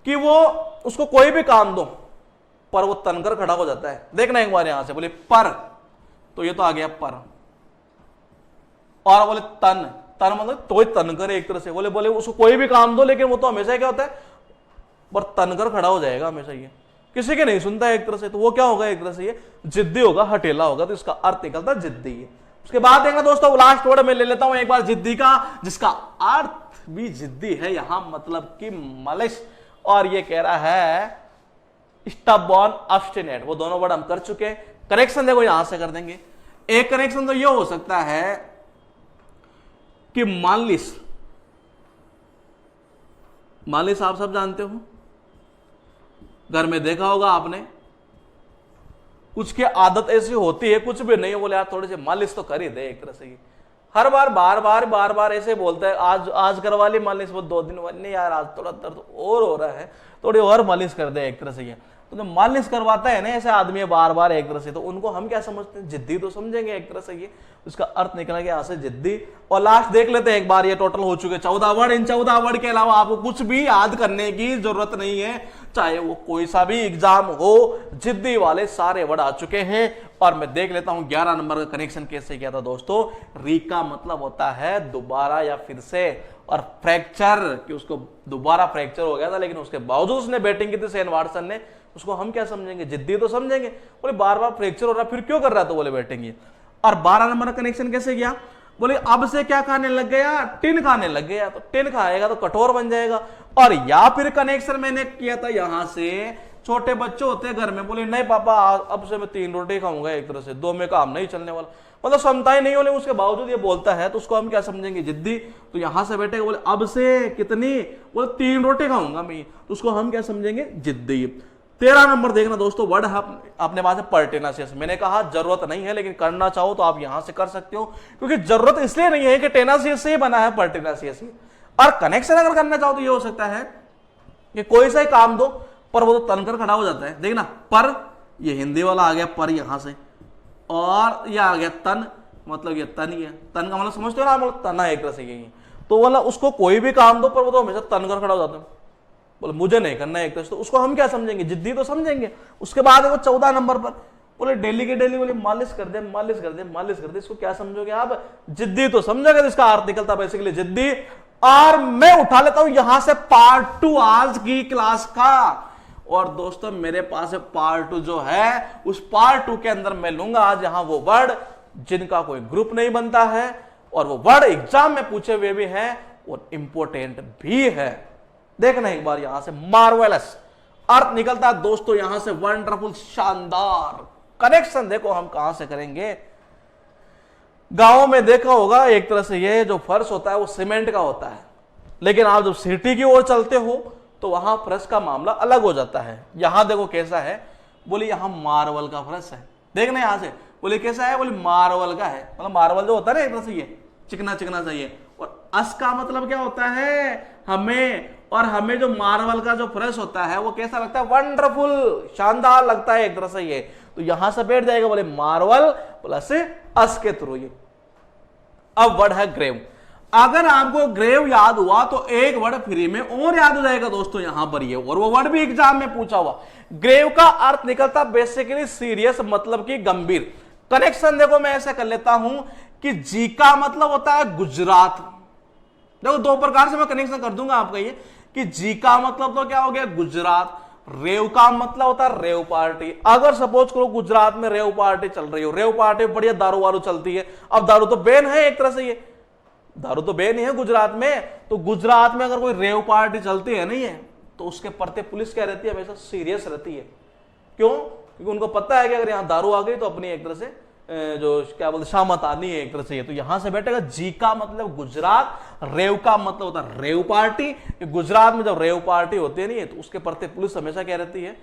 कि वो उसको कोई भी काम दो पर वो तनकर खड़ा हो जाता है। देखना एक बार यहां से, बोले पर, तो ये तो आ गया पर। और बोले तन, तन मतलब तो तनकर एक तरह से। बोले उसको कोई भी काम दो, लेकिन वो तो हमेशा क्या होता है? पर तनकर खड़ा हो जाएगा हमेशा ये, किसी के नहीं सुनता है एक तरह से। तो वो क्या होगा? एक तरह से ये जिद्दी होगा, हटेला होगा। तो इसका अर्थ निकलता जिद्दी है। उसके बाद देखना दोस्तों, लास्ट वर्ड में ले लेता हूं एक बार जिद्दी का, जिसका अर्थ भी जिद्दी है यहां, मतलब कि मलिश। और ये कह रहा है स्टबॉर्न, ऑब्स्टिनेट। वो दोनों वर्ड हम कर चुके हैं। कनेक्शन देखो यहां से कर देंगे। एक कनेक्शन तो ये हो सकता है कि मालिश, मालिश आप सब जानते हो, घर में देखा होगा आपने, कुछ की आदत ऐसी होती है, कुछ भी नहीं है, बोले यार थोड़ी सी मालिश तो कर ही दे एक तरह से। हर बार बार बार ऐसे बोलता है, आज करवा ली मालिश, वो 2 दिन नहीं यार आज थोड़ा दर्द और हो रहा है, थोड़ी और मालिश कर दे एक तरह से। ये तो मालिश करवाता है ना ऐसे आदमी बार बार एक तरह से, तो उनको हम क्या समझते हैं? जिद्दी तो समझेंगे एक तरह से ये। उसका अर्थ निकला गया यहां से जिद्दी। और लास्ट देख लेते हैं एक बार, ये टोटल हो चुके 14 वर्ड। इन 14 वर्ड के अलावा आपको कुछ भी याद करने की जरूरत नहीं है। चाहे वो कोई सा भी एग्जाम हो, जिद्दी वाले सारे वर्ड आ चुके हैं। और मैं देख लेता हूं 11 नंबर का कनेक्शन कैसे किया था दोस्तों। री का मतलब होता है दोबारा या फिर से, और फ्रैक्चर कि उसको दोबारा फ्रैक्चर हो गया था लेकिन उसके बावजूद उसने बैटिंग की थी शेन वाटसन ने, उसको हम क्या समझेंगे, जिद्दी तो समझेंगे। बोले बार बार फ्रैक्चर हो रहा फिर क्यों कर रहा था, बोले बैटिंग। और 12 नंबर का कनेक्शन कैसे किया, बोले अब से क्या खाने लग गया, टिन खाने लग गया। तो टिन खाएगा तो कठोर बन जाएगा। और या फिर कनेक्शन मैंने किया था यहां से, छोटे बच्चे होते हैं घर में, बोले नहीं पापा अब से मैं 3 रोटी खाऊंगा, एक तरह से 2 में काम नहीं चलने वाला, मतलब क्षमता ही नहीं हो, लेकिन उसके बावजूद ये बोलता है तो उसको हम क्या समझेंगे, जिद्दी। तो यहां से बैठेगा, बोले अब से कितनी, बोले 3 रोटी खाऊंगा मैं, तो उसको हम क्या समझेंगे, जिद्दी। 13 नंबर देखना दोस्तों, वर्ड अपने पास है पर्टेनासियस। मैंने कहा जरूरत नहीं है, लेकिन करना चाहो तो आप यहां से कर सकते हो, क्योंकि जरूरत इसलिए नहीं है कि टेनासियस से ही बना है पर्टेनासियस ही। और कनेक्शन अगर करना चाहो तो ये हो सकता है कि कोई सा ही काम दो पर वो तो तनकर खड़ा हो जाता है। देखना पर, ये हिंदी वाला आ गया पर यहां से, और ये आ गया तन, मतलब ये तन ही है। तन का मतलब समझते हो ना, मतलब तना एक तरह से यही। तो बोला उसको कोई भी काम दो पर वो तो हमेशा तनकर खड़ा हो जाता है, बोले मुझे नहीं करना है एक तरह से, तो उसको हम क्या समझेंगे, जिद्दी तो समझेंगे। उसके बाद वो 14 नंबर पर, बोले डेली के डेली बोले मालिश कर दे मालिश कर दे मालिश कर दे, इसको क्या समझोगे आप, जिद्दी तो समझोगे। तो इसका अर्थ निकलता बेसिकली जिद्दी। और मैं उठा लेता हूं यहां से पार्ट 2 आज की क्लास का। और दोस्तों मेरे पास है पार्ट 2 जो है, उस पार्ट 2 के अंदर मैं लूंगा आज यहां वो वर्ड जिनका कोई ग्रुप नहीं बनता है, और वो वर्ड एग्जाम में पूछे हुए भी हैं और इंपोर्टेंट भी है। देखना एक बार यहां से, मार्वेलस अर्थ निकलता है दोस्तों यहां से, वंडरफुल, शानदार। कनेक्शन देखो हम कहां से करेंगे। गांव में देखा होगा एक तरह से ये जो फर्श होता है वो सीमेंट का होता है, लेकिन आप जब सिटी की ओर चलते हो तो वहां फर्श का मामला अलग हो जाता है। यहां देखो कैसा है, बोले यहां मार्बल का फर्श है। देखना यहां से, बोले कैसा है, बोले मार्बल का है, मतलब मार्बल जो होता है ना एक तरह से ये चिकना चिकना चाहिए। और अस का मतलब क्या होता है, हमें। और हमें जो मार्बल का जो फर्श होता है वो कैसा लगता है, वंडरफुल, शानदार लगता है एक तरह से ये। तो यहां से बैठ जाएगा, बोले मार्बल प्लस अस के थ्रू ये। अब वर्ड है ग्रेव। अगर आपको ग्रेव याद हुआ तो एक वर्ड फ्री में और याद हो जाएगा दोस्तों यहां पर ये, और वो वर्ड भी एग्जाम में पूछा हुआ। ग्रेव का अर्थ निकलता बेसिकली सीरियस, मतलब कि गंभीर। कनेक्शन देखो मैं ऐसे कर लेता हूं कि जी का मतलब होता है गुजरात। देखो 2 प्रकार से मैं कनेक्शन कर दूंगा आपका ये, कि जी का मतलब तो क्या हो गया, गुजरात। रेव का मतलब होता है रेव पार्टी। अगर सपोज करो गुजरात में रेव पार्टी चल रही हो, रेव पार्टी बढ़िया दारू वारू चलती है। अब दारू तो बैन है एक तरह से, ये दारू तो बैन ही है गुजरात में। तो गुजरात में अगर कोई रेव पार्टी चलती है नहीं है, तो उसके प्रति पुलिस क्या रहती है, हमेशा सीरियस रहती है। क्यों, क्योंकि उनको पता है कि अगर यहां दारू आ गई तो अपनी एक तरह से जो क्या बोलते शामत आनी है एक तरह से। तो यहां से बैठेगा जी का मतलब गुजरात, रेव का मतलब होता है रेव पार्टी। गुजरात में जब रेव पार्टी होती है नहीं तो उसके प्रति पुलिस हमेशा क्या रहती है,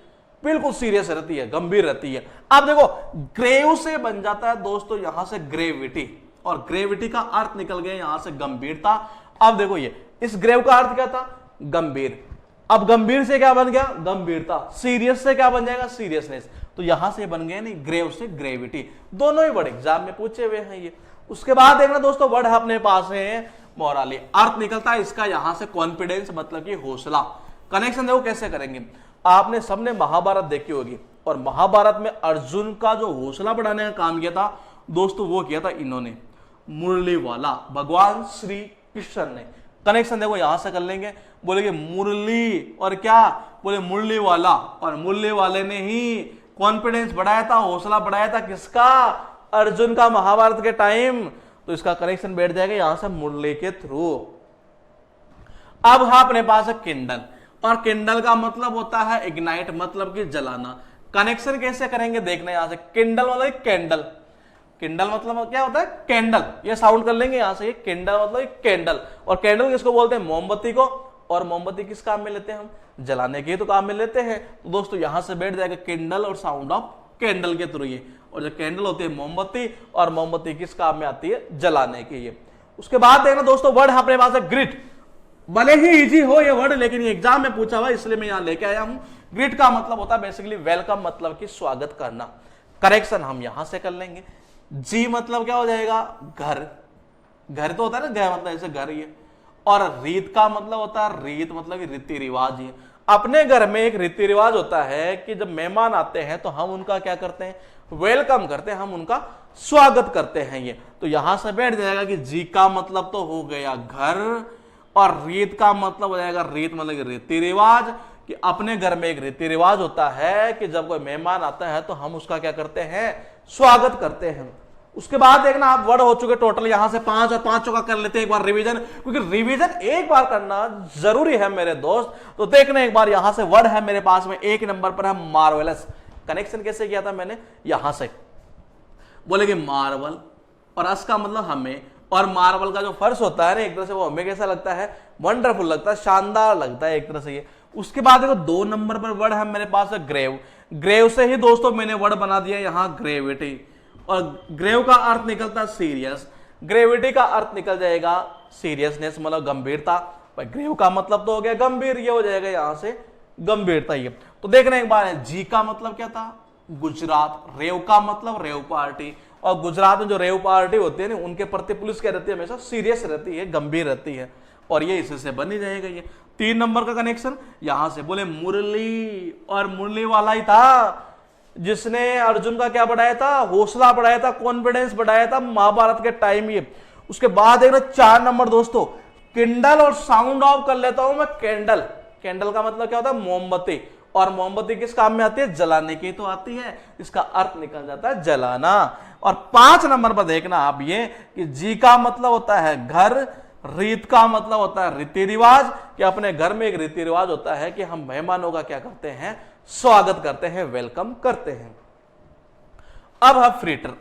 बिल्कुल सीरियस रहती है, गंभीर रहती है। अब देखो ग्रेव से बन जाता है दोस्तों यहां से ग्रेविटी, और ग्रेविटी का अर्थ निकल गया यहां से गंभीरता। अब देखो ये इस ग्रेव का अर्थ क्या था, गंभीर। अब गंभीर से क्या बन गया, गंभीरता। सीरियस से क्या बन जाएगा, सीरियसनेस। तो यहां से बन गए नहीं ग्रेव से ग्रेविटी। दोनों ही वर्ड एग्जाम में पूछे हुए हैं ये। उसके बाद देखना दोस्तों वर्ड अपने पास है मोराली। अर्थ निकलता है इसका यहां से कॉन्फिडेंस, मतलब कि हौसला। कनेक्शन देखो कैसे करेंगे। आपने सबने महाभारत देखी होगी, और महाभारत में अर्जुन का जो हौसला बढ़ाने का काम किया था दोस्तों, वो किया था इन्होंने, मुरली वाला, भगवान श्री कृष्ण ने। कनेक्शन देखो यहां से कर लेंगे, बोलेंगे मुरली और क्या, बोले मुरली वाला, और मुरली वाले ने ही कॉन्फिडेंस बढ़ाया था, हौसला बढ़ाया था किसका, अर्जुन का, महाभारत के टाइम। तो इसका कनेक्शन बैठ जाएगा यहां से मुरली के थ्रू। अब हाँ अपने पास है किंडल, और किंडल का मतलब होता है इग्नाइट, मतलब कि जलाना। कनेक्शन कैसे करेंगे देखना, यहां से किंडल मतलब कैंडल। किंडल मतलब क्या होता है, कैंडल। ये साउंड कर लेंगे यहां से, ये किंडल मतलब कैंडल। और कैंडल किसको बोलते हैं, मोमबत्ती को। और मोमबत्ती किस काम में लेते हैं हम, जलाने के तो काम में लेते हैं। तो दोस्तों यहां से बैठ जाएगा किंडल और साउंड ऑफ कैंडल के थ्रू ये। और जो कैंडल होती है मोमबत्ती, और मोमबत्ती किस काम में आती है, जलाने के ये। उसके बाद देखना दोस्तों वर्ड अपने पास है ग्रिट। भले ही इजी हो ये वर्ड, लेकिन ये एग्जाम में पूछा हुआ इसलिए मैं यहां लेके आया हूं। ग्रिट का मतलब होता है बेसिकली वेलकम, मतलब कि स्वागत करना। करेक्शन हम यहां से कर लेंगे। जी मतलब क्या हो जाएगा, घर। घर तो होता है ना, घर मतलब ऐसे घर ही है। और रीत का मतलब होता है, रीत मतलब रीति रिवाज ही है। अपने घर में एक रीति रिवाज होता है कि जब मेहमान आते हैं तो हम उनका क्या करते हैं, वेलकम करते हैं, हम उनका स्वागत करते हैं। ये तो यहां से बैठ जाएगा कि जी का मतलब तो हो गया घर, और रीत का मतलब हो जाएगा, रीत मतलब रीति रिवाज, कि अपने घर में एक रीति रिवाज होता है कि जब कोई मेहमान आता है तो हम उसका क्या करते हैं, स्वागत करते हैं। उसके बाद देखना आप वर्ड हो चुके टोटल यहां से 5 और 5 का कर लेते हैं एक बार रिवीजन, क्योंकि रिवीजन एक बार करना जरूरी है मेरे दोस्त। तो देखना एक बार यहां से वर्ड है मेरे पास में 1 नंबर पर है मार्वेलस। कनेक्शन कैसे किया था मैंने, यहां से बोले कि मार्वल और अस का मतलब हमें, और मार्वल का जो फर्श होता है ना एक तरह से वो हमें कैसा लगता है, वंडरफुल लगता है, शानदार लगता है एक तरह से ये। उसके बाद देखो 2 नंबर पर वर्ड है मेरे पास है ग्रेव। ग्रेव से ही दोस्तों मैंने वर्ड बना दिया यहां ग्रेविटी, और ग्रेव का अर्थ निकलता सीरियस, ग्रेविटी का अर्थ निकल जाएगा सीरियसनेस मतलब गंभीरता। ग्रेव का मतलब तो हो गया गंभीर, ये हो जाएगा यहां से गंभीरता। ये तो देखना एक बार है, जी का मतलब क्या था, गुजरात। रेव का मतलब रेव पार्टी, और गुजरात में जो रेव पार्टी होती है ना उनके प्रति पुलिस क्या रहती है, हमेशा सीरियस रहती है, गंभीर रहती है, और ये इसी से बन ही जाएगा। ये 3 नंबर का कनेक्शन यहां से बोले मुरली, और मुरली वाला ही था जिसने अर्जुन का क्या बढ़ाया था, हौसला बढ़ाया था, कॉन्फिडेंस बढ़ाया था महाभारत के टाइम। ये उसके बाद एक 4 नंबर दोस्तों किंडल, और साउंड ऑफ कर लेता हूं मैं कैंडल। कैंडल का मतलब क्या होता है, मोमबत्ती, और मोमबत्ती किस काम में आती है, जलाने की तो आती है, इसका अर्थ निकल जाता है जलाना। और 5 नंबर पर देखना आप ये कि जी का मतलब होता है घर, रीत का मतलब होता है रीति रिवाज, कि अपने घर में एक रीति रिवाज होता है कि हम मेहमानों का क्या करते हैं, स्वागत करते हैं, वेलकम करते हैं। अब है फ्रीटर।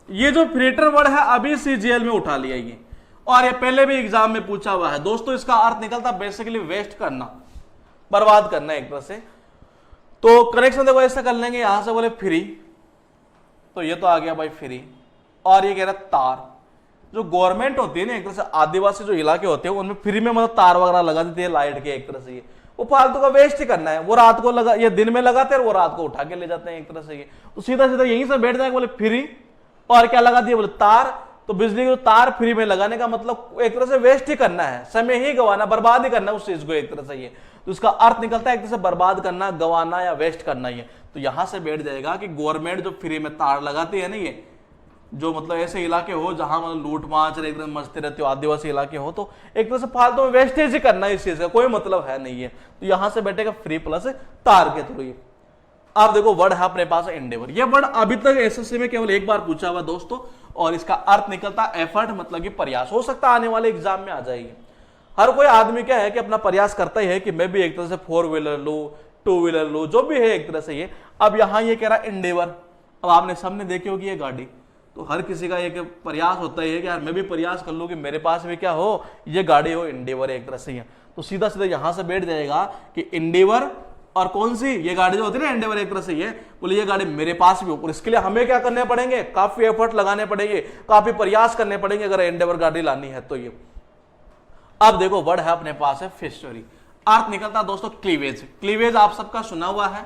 ये जो फ्रीटर वर्ड है अभी सीजीएल में उठा लिया ये, और ये पहले भी एग्जाम में पूछा हुआ है दोस्तों। इसका अर्थ निकलता बेसिकली वेस्ट करना, बर्बाद करना एक तरह से। तो कनेक्शन देखो ऐसा कर लेंगे, यहां से बोले फ्री, तो ये तो आ गया भाई फ्री, और ये कह रहा तार। जो गवर्नमेंट होती है ना एक तरह से, आदिवासी जो इलाके होते हैं उनमें फ्री में मतलब तार वगैरह लगा देती है लाइट के एक तरह से। ये वो फालतू का वेस्ट ही करना है, वो रात को लगा, ये दिन में लगाते हैं और वो रात को उठा के ले जाते हैं एक तरह से। ये तो सीधा सीधा यहीं से बैठ जाएगा, बोले फ्री, और क्या लगा दिया, बोले तार। तो बिजली को तार फ्री में लगाने का मतलब एक तरह से वेस्ट ही करना है, समय ही गवाना, बर्बाद ही करना उस चीज को एक तरह से। ये तो उसका अर्थ निकलता है एक तरह से बर्बाद करना, गवाना या वेस्ट करना। ये तो यहां से बैठ जाएगा कि गवर्नमेंट जो फ्री में तार लगाती है ना, ये जो मतलब ऐसे इलाके हो जहां मतलब लूट मार एकदम मस्ती रहती हो, आदिवासी इलाके हो, तो एक तरह से फालतू में वेस्टेज ही करना, इस चीज का कोई मतलब है नहीं है। तो यहां से बैठेगा फ्री प्लस तार के थ्रू। आप देखो वर्ड है अपने पास एंडेवर। ये वर्ड अभी तक एसएससी में केवल एक बार पूछा हुआ दोस्तों, और इसका अर्थ निकलता एफर्ट मतलब कि प्रयास। हो सकता है आने वाले एग्जाम में आ जाएगी। हर कोई आदमी क्या है कि अपना प्रयास करता ही है कि मैं भी एक तरह से 4 व्हीलर लू, 2 व्हीलर लू, जो भी है एक तरह से। ये अब यहां ये कह रहा है एंडेवर। अब आपने सामने देखी होगी ये गाड़ी, तो हर किसी का एक प्रयास होता है कि यार मैं भी प्रयास कर लूं कि मेरे पास भी क्या हो, ये गाड़ी हो, एंडेवर एक तरह से। है तो सीधा सीधा यहां से बैठ जाएगा कि एंडेवर, और कौन सी, ये गाड़ी जो होती है ना एंडेवर एक तरह से। ये बोले ये गाड़ी मेरे पास भी हो, और इसके लिए हमें क्या करने पड़ेंगे, काफी एफर्ट लगाने पड़ेंगे, काफी प्रयास करने पड़ेंगे अगर एंडेवर गाड़ी लानी है तो। ये अब देखो वर्ड है अपने पास है फिशरी। अर्थ निकलता है दोस्तों क्लीवेज। क्लीवेज आप सबका सुना हुआ है,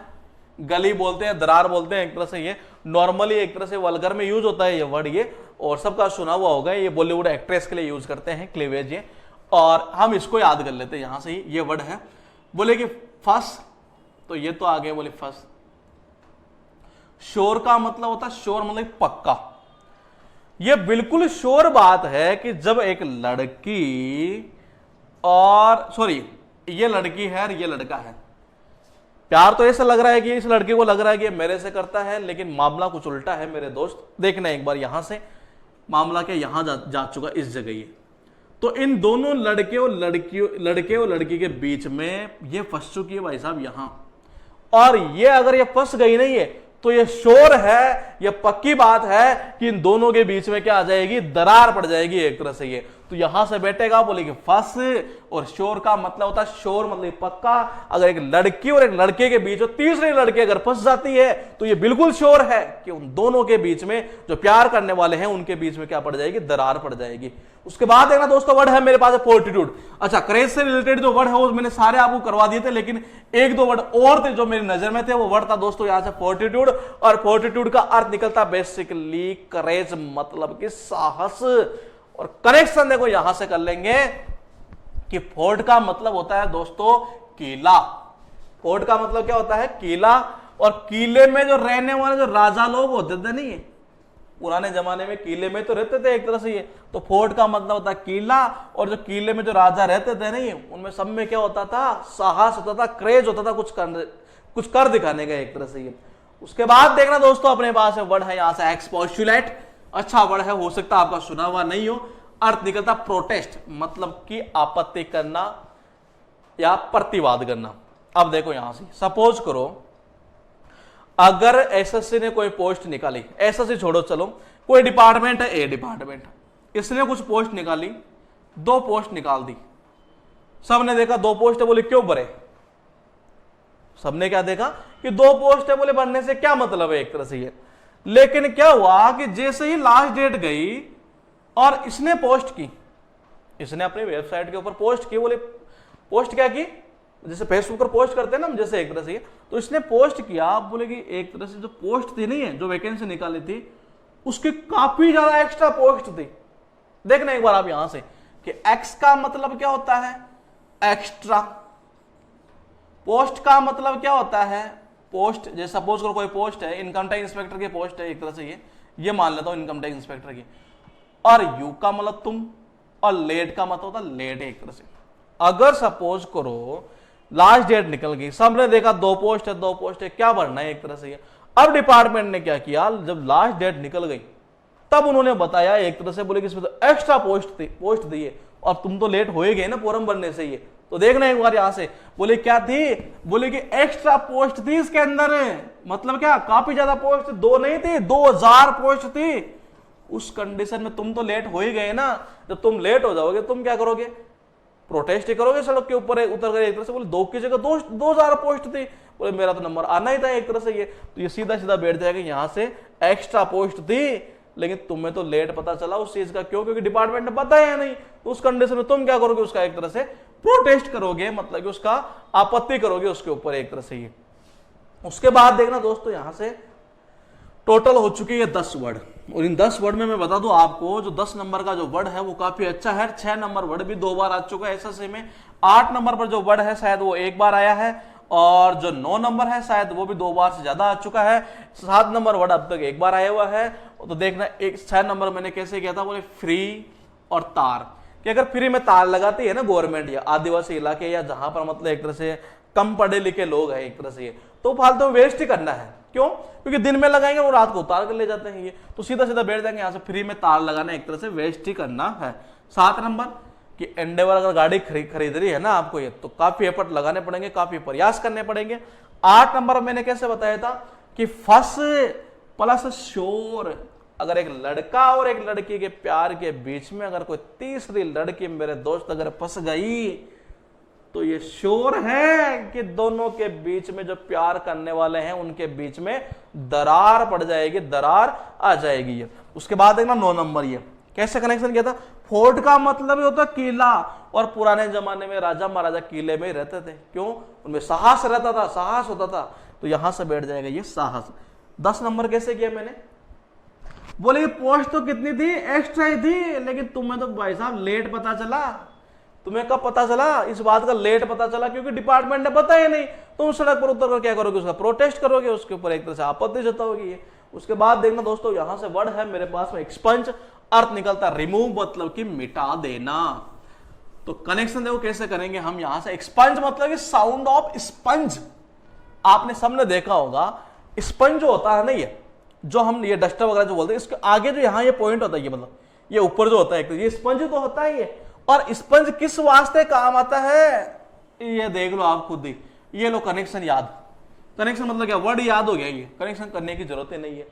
गली बोलते हैं, दरार बोलते हैं एक तरह से। ये नॉर्मली एक तरह से वल्गर में यूज होता है ये वर्ड, ये और सबका सुना हुआ होगा। ये बॉलीवुड एक्ट्रेस के लिए यूज करते हैं क्लीवेज ये, और हम इसको याद कर लेते हैं यहां से ही। ये वर्ड है बोले कि फस, तो ये तो आ गया बोले फस। श्योर का मतलब होता है, श्योर मतलब पक्का। ये बिल्कुल श्योर बात है कि जब एक लड़की, और सॉरी ये लड़की है और ये लड़का है, प्यार तो ऐसा लग रहा है कि इस लड़के को लग रहा है कि मेरे से करता है, लेकिन मामला कुछ उल्टा है मेरे दोस्त। देखना एक बार यहां से मामला क्या यहां जा चुका इस जगह। ये तो इन दोनों लड़के और लड़की के बीच में ये फंस चुकी है भाई साहब यहां, और ये अगर ये फंस गई नहीं है तो ये श्योर है, ये पक्की बात है कि इन दोनों के बीच में क्या आ जाएगी, दरार पड़ जाएगी एक तरह से। ये तो यहां से बैठेगा बोले कि फंस, और श्योर का मतलब होता है, श्योर मतलब पक्का। अगर एक लड़की और एक लड़के के बीच, और तीसरी लड़की अगर फंस जाती है तो ये बिल्कुल श्योर है कि उन दोनों के बीच में, जो प्यार करने वाले हैं उनके बीच में क्या पड़ जाएगी, दरार पड़ जाएगी। उसके बाद देखना दोस्तों वर्ड है मेरे पास फोर्टिट्यूड। अच्छा, क्रेज से रिलेटेड जो वर्ड है वो मैंने सारे आपको करवा दिए थे, लेकिन 1-2 वर्ड और थे जो मेरी नजर में थे। वो वर्ड था दोस्तों यहां से फोर्टिट्यूड, और फोर्टिट्यूड का अर्थ निकलता बेसिकली करेज मतलब कि साहस। और कनेक्शन देखो यहां से कर लेंगे कि फोर्ट का मतलब होता है दोस्तों किला, फोर्ट का मतलब क्या होता है? किला। और किले में जो रहने वाले जो राजा लोग होते थे नहीं, पुराने जमाने में किले में तो रहते थे एक तरह से ये, तो फोर्ट का मतलब होता है किला। और जो किले में जो राजा रहते थे नहीं, उनमें सब में क्या होता था? साहस होता था, क्रेज होता था कुछ कर दिखाने का एक तरह से ये। उसके बाद देखना दोस्तों, अपने पास है वर्ड है यहां से एक्सपोस्टुलेट। अच्छा वर्ड है, हो सकता है आपका सुना हुआ नहीं हो। अर्थ निकलता प्रोटेस्ट, मतलब कि आपत्ति करना या प्रतिवाद करना। अब देखो यहां से, सपोज करो अगर एसएससी ने कोई पोस्ट निकाली, एसएससी छोड़ो, चलो कोई डिपार्टमेंट है, ए डिपार्टमेंट, इसने कुछ पोस्ट निकाली, 2 पोस्ट निकाल दी। सबने देखा 2 पोस्ट है, बोले क्यों भरे? सबने क्या देखा कि 2 पोस्ट है, बोले भरने से क्या मतलब है एक तरह से ये। लेकिन क्या हुआ कि जैसे ही लास्ट डेट गई और इसने पोस्ट की, इसने अपनी वेबसाइट के ऊपर पोस्ट की, बोले पोस्ट क्या की, जैसे फेसबुक पर पोस्ट करते हैं ना जैसे एक तरह से, तो इसने पोस्ट किया, बोले कि एक तरह से जो पोस्ट थी नहीं है, जो वैकेंसी निकाली थी, उसकी काफी ज्यादा एक्स्ट्रा पोस्ट थी। देखना एक बार आप यहां से कि एक्स का मतलब क्या होता है? एक्स्ट्रा। पोस्ट का मतलब क्या होता है? पोस्ट। जैसे सपोज करो कोई पोस्ट है, इनकम टैक्स इंस्पेक्टर की पोस्ट है एक तरह से ये मान लेता हूं इनकम टैक्स इंस्पेक्टर की। और यू का मतलब तुम, और लेट का मतलब होता है लेट एक तरह से। अगर सपोज करो लास्ट डेट निकल गई, सबने देखा 2 पोस्ट है, 2 पोस्ट है, क्या भरना है एक तरह से। अब डिपार्टमेंट ने क्या किया, जब लास्ट डेट निकल गई तब उन्होंने बताया एक तरह से, बोले कि इसमें तो एक्स्ट्रा पोस्ट दी है और तुम तो लेट हो ही गए ना फॉर्म भरने से ये। तो देखना एक बार यहां से, बोले क्या थी, बोले कि एक्स्ट्रा पोस्ट थी इसके अंदर। मतलब क्या, काफी ज्यादा पोस्ट, 2 नहीं थी, 2000 पोस्ट थी। उस कंडीशन में तुम तो लेट हो ही गए ना, जब तुम लेट हो जाओगे तुम क्या करोगे? प्रोटेस्ट ही करोगे सड़क के ऊपर उतर कर एक तरह से। बोले 2 की जगह 2000 पोस्ट थी, बोले मेरा तो नंबर आना ही था एक तरह से ये। तो ये सीधा सीधा बैठ जाएगा यहां से, एक्स्ट्रा पोस्ट थी लेकिन तुम्हें तो लेट पता चला उस चीज का। क्यों? क्योंकि डिपार्टमेंट ने बताया नहीं। तो उस कंडीशन में तुम क्या करोगे? उसका एक तरह से प्रोटेस्ट करोगे, मतलब कि उसका आपत्ति करोगे उसके ऊपर एक तरह से ये। उसके बाद देखना दोस्तों, यहां से टोटल हो चुकी है 10 वर्ड। और इन 10 वर्ड में मैं बता दूं आपको, जो 10 नंबर का जो वर्ड है वो काफी अच्छा है। 6 नंबर वर्ड भी 2 बार आ चुका है एसएससी में। 8 नंबर पर जो वर्ड है शायद वो 1 बार आया है, और जो 9 नंबर है शायद वो भी 2 बार से ज्यादा आ चुका है। 7 नंबर वर्ड अब तक 1 बार आया हुआ है। तो देखना 6 नंबर मैंने कैसे किया था, बोले फ्री और तार, कि अगर फ्री में तार लगाती है ना गवर्नमेंट या आदिवासी इलाके या जहां पर मतलब एक तरह से कम पढ़े लिखे लोग हैं एक तरह से, तो फालतू में वेस्ट ही करना है। क्यों? क्योंकि दिन में लगाएंगे वो रात को उतार कर ले जाते हैं ये। तो सीधा सीधा बैठ जाएंगे यहां से, फ्री में तार लगाना एक तरह से वेस्ट ही करना है। 7 नंबर कि एंडेवर अगर गाड़ी खरीद रही है ना आपको ये, तो काफी एफर्ट लगाने पड़ेंगे, काफी प्रयास करने पड़ेंगे। 8 नंबर मैंने कैसे बताया था कि फस प्लस शोर। अगर एक लड़का और एक लड़की के प्यार के बीच में अगर कोई तीसरी लड़की मेरे दोस्त अगर फंस गई, तो ये श्योर है कि दोनों के बीच में जो प्यार करने वाले हैं उनके बीच में दरार पड़ जाएगी, दरार आ जाएगी ये। उसके बाद देखना 9 नंबर, ये कैसे कनेक्शन किया था? फोर्ट का मतलब ही होता किला, और पुराने जमाने में राजा महाराजा किले में ही रहते थे। क्यों? उनमें साहस रहता था, साहस होता था। तो यहां से बैठ जाएगा ये साहस। 10 नंबर कैसे किया मैंने? बोले पोस्ट तो कितनी थी? एक्स्ट्रा ही थी, लेकिन तुम्हें तो भाई साहब लेट पता चला। तुम्हें कब पता चला? इस बात का लेट पता चला क्योंकि डिपार्टमेंट ने बताया नहीं। तुम सड़क पर उतर कर क्या करोगे? उसका प्रोटेस्ट करोगे, उसके ऊपर एक तरह से आपत्ति जताओगे। उसके बाद देखना दोस्तों, यहां से वर्ड है मेरे पास में एक्सपंज, अर्थ निकलता रिमूव, मतलब कि मिटा देना। तो कनेक्शन देखो कैसे करेंगे हम यहां से। एक्सपंज मतलब कि साउंड ऑफ स्पंज। आपने सबने देखा होगा स्पंज जो होता है ना, ये जो हम ये डस्टर वगैरह जो बोलते हैं, इसके आगे जो यहाँ ये पॉइंट होता है, ये मतलब ये ऊपर जो होता है, ये स्पंज तो होता है ये। और स्पंज किस वास्ते काम आता है ये देख लो आप खुद ही। ये लो कनेक्शन याद। कनेक्शन मतलब क्या? वर्ड याद हो गया, ये कनेक्शन करने की जरूरत ही नहीं है।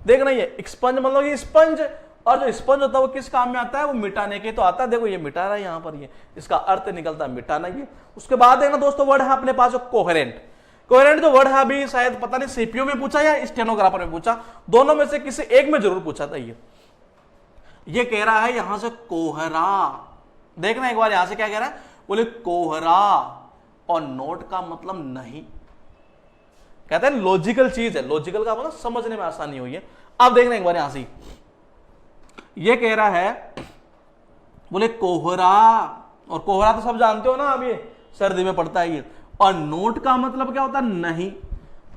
देखना ये स्पंज मतलब ये स्पंज, और जो स्पंज होता है वो किस काम में आता है? वो मिटाने के तो आता है। देखो ये मिटा रहा है यहाँ पर, ये इसका अर्थ निकलता है मिटाना ये। उसके बाद देखना दोस्तों, वर्ड है अपने पास कोहेरेंट। कोहेरेंट जो वर्ड है अभी शायद पता नहीं सीपीयू में पूछा या स्टेनोग्राफर में पूछा, दोनों में से किसी एक में जरूर पूछा था। ये कह रहा है यहां से कोहरा। देखना एक बार यहां से क्या कह रहा है, बोले कोहरा, और नोट का मतलब नहीं। कहते हैं लॉजिकल चीज है, लॉजिकल का मतलब समझने में आसानी हुई है। अब देखना एक बार यहां से, ये कह रहा है बोले कोहरा, और कोहरा तो सब जानते हो ना, अब ये सर्दी में पड़ता है ये। और नोट का मतलब क्या होता है? नहीं।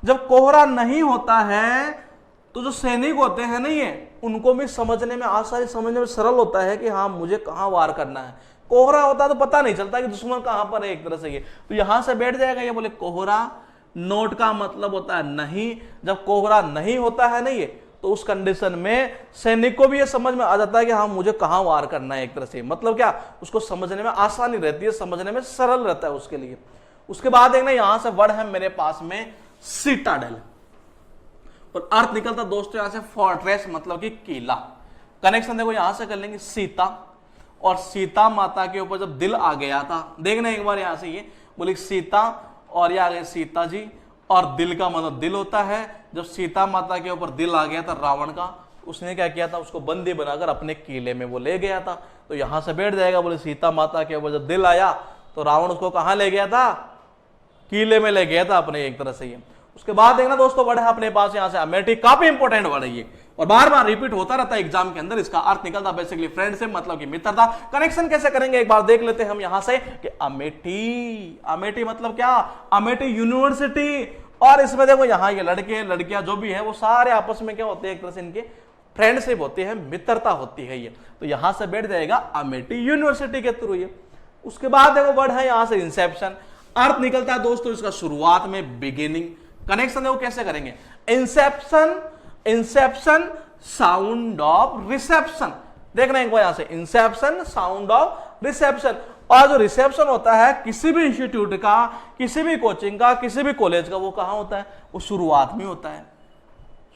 जब कोहरा नहीं होता है तो जो सैनिक होते हैं ना, ये उनको भी समझने में आसानी, समझने में सरल होता है कि हाँ मुझे कहां वार करना है। कोहरा होता है तो पता नहीं चलता कि दुश्मन कहां पर है एक तरह से। ये तो यहां से बैठ जाएगा, ये बोले कोहरा, नोट का मतलब होता है नहीं। जब कोहरा नहीं होता है ना ये, तो उस कंडीशन में सैनिक को भी ये समझ में आ जाता है कि हाँ मुझे कहां वार करना है एक तरह से। मतलब क्या, उसको समझने में आसानी रहती है, समझने में सरल रहता है उसके लिए। उसके बाद एक ना यहां से वर्ड है मेरे पास में सिटाडेल, और अर्थ निकलता दोस्तों यहां से फोर्ट्रेस, मतलब कि किला। कनेक्शन देखो यहां से कर लेंगे, सीता, और सीता माता के ऊपर जब दिल आ गया था, देखना एक बार यहां से, ये बोले सीता और ये आ गए सीता जी, और दिल का मतलब दिल होता है। जब सीता माता के ऊपर दिल आ गया था रावण का, उसने क्या किया था? उसको बंदी बनाकर अपने किले में वो ले गया था। तो यहां से बैठ जाएगा, बोले सीता माता के ऊपर जब दिल आया तो रावण उसको कहां ले गया था? किले में ले गया था अपने एक तरह से। ये उसके बाद देखना दोस्तों वर्ड है अपने पास यहां से अमेठी, काफी इंपॉर्टेंट वर्ड है ये, और बार बार रिपीट होता रहता है एग्जाम के अंदर। इसका अर्थ निकलता बेसिकली फ्रेंडशिप, मतलब कि मित्रता। कनेक्शन कैसे करेंगे एक बार देख लेते हैं हम यहां से कि अमेठी, अमेठी मतलब क्या? अमेठी यूनिवर्सिटी। और इसमें देखो यहाँ ये लड़के लड़कियां जो भी है वो सारे आपस में क्या होते हैं? एक तरह से इनके फ्रेंडशिप होती है, मित्रता होती है ये। तो यहां से बैठ जाएगा अमेठी यूनिवर्सिटी के थ्रू ये। उसके बाद देखो वर्ड है यहां से इंसेप्शन, अर्थ निकलता है दोस्तों इसका शुरुआत में, बिगिनिंग। कनेक्शन देखो कैसे करेंगे, Inception, Inception sound of reception. देखना एक बार यहां से, इंसेप्शन साउंड ऑफ रिसेप्शन। और जो रिसेप्शन होता है किसी भी इंस्टीट्यूट का, किसी भी कोचिंग का, किसी भी कॉलेज का, वो कहां होता है? वो शुरुआत में होता है।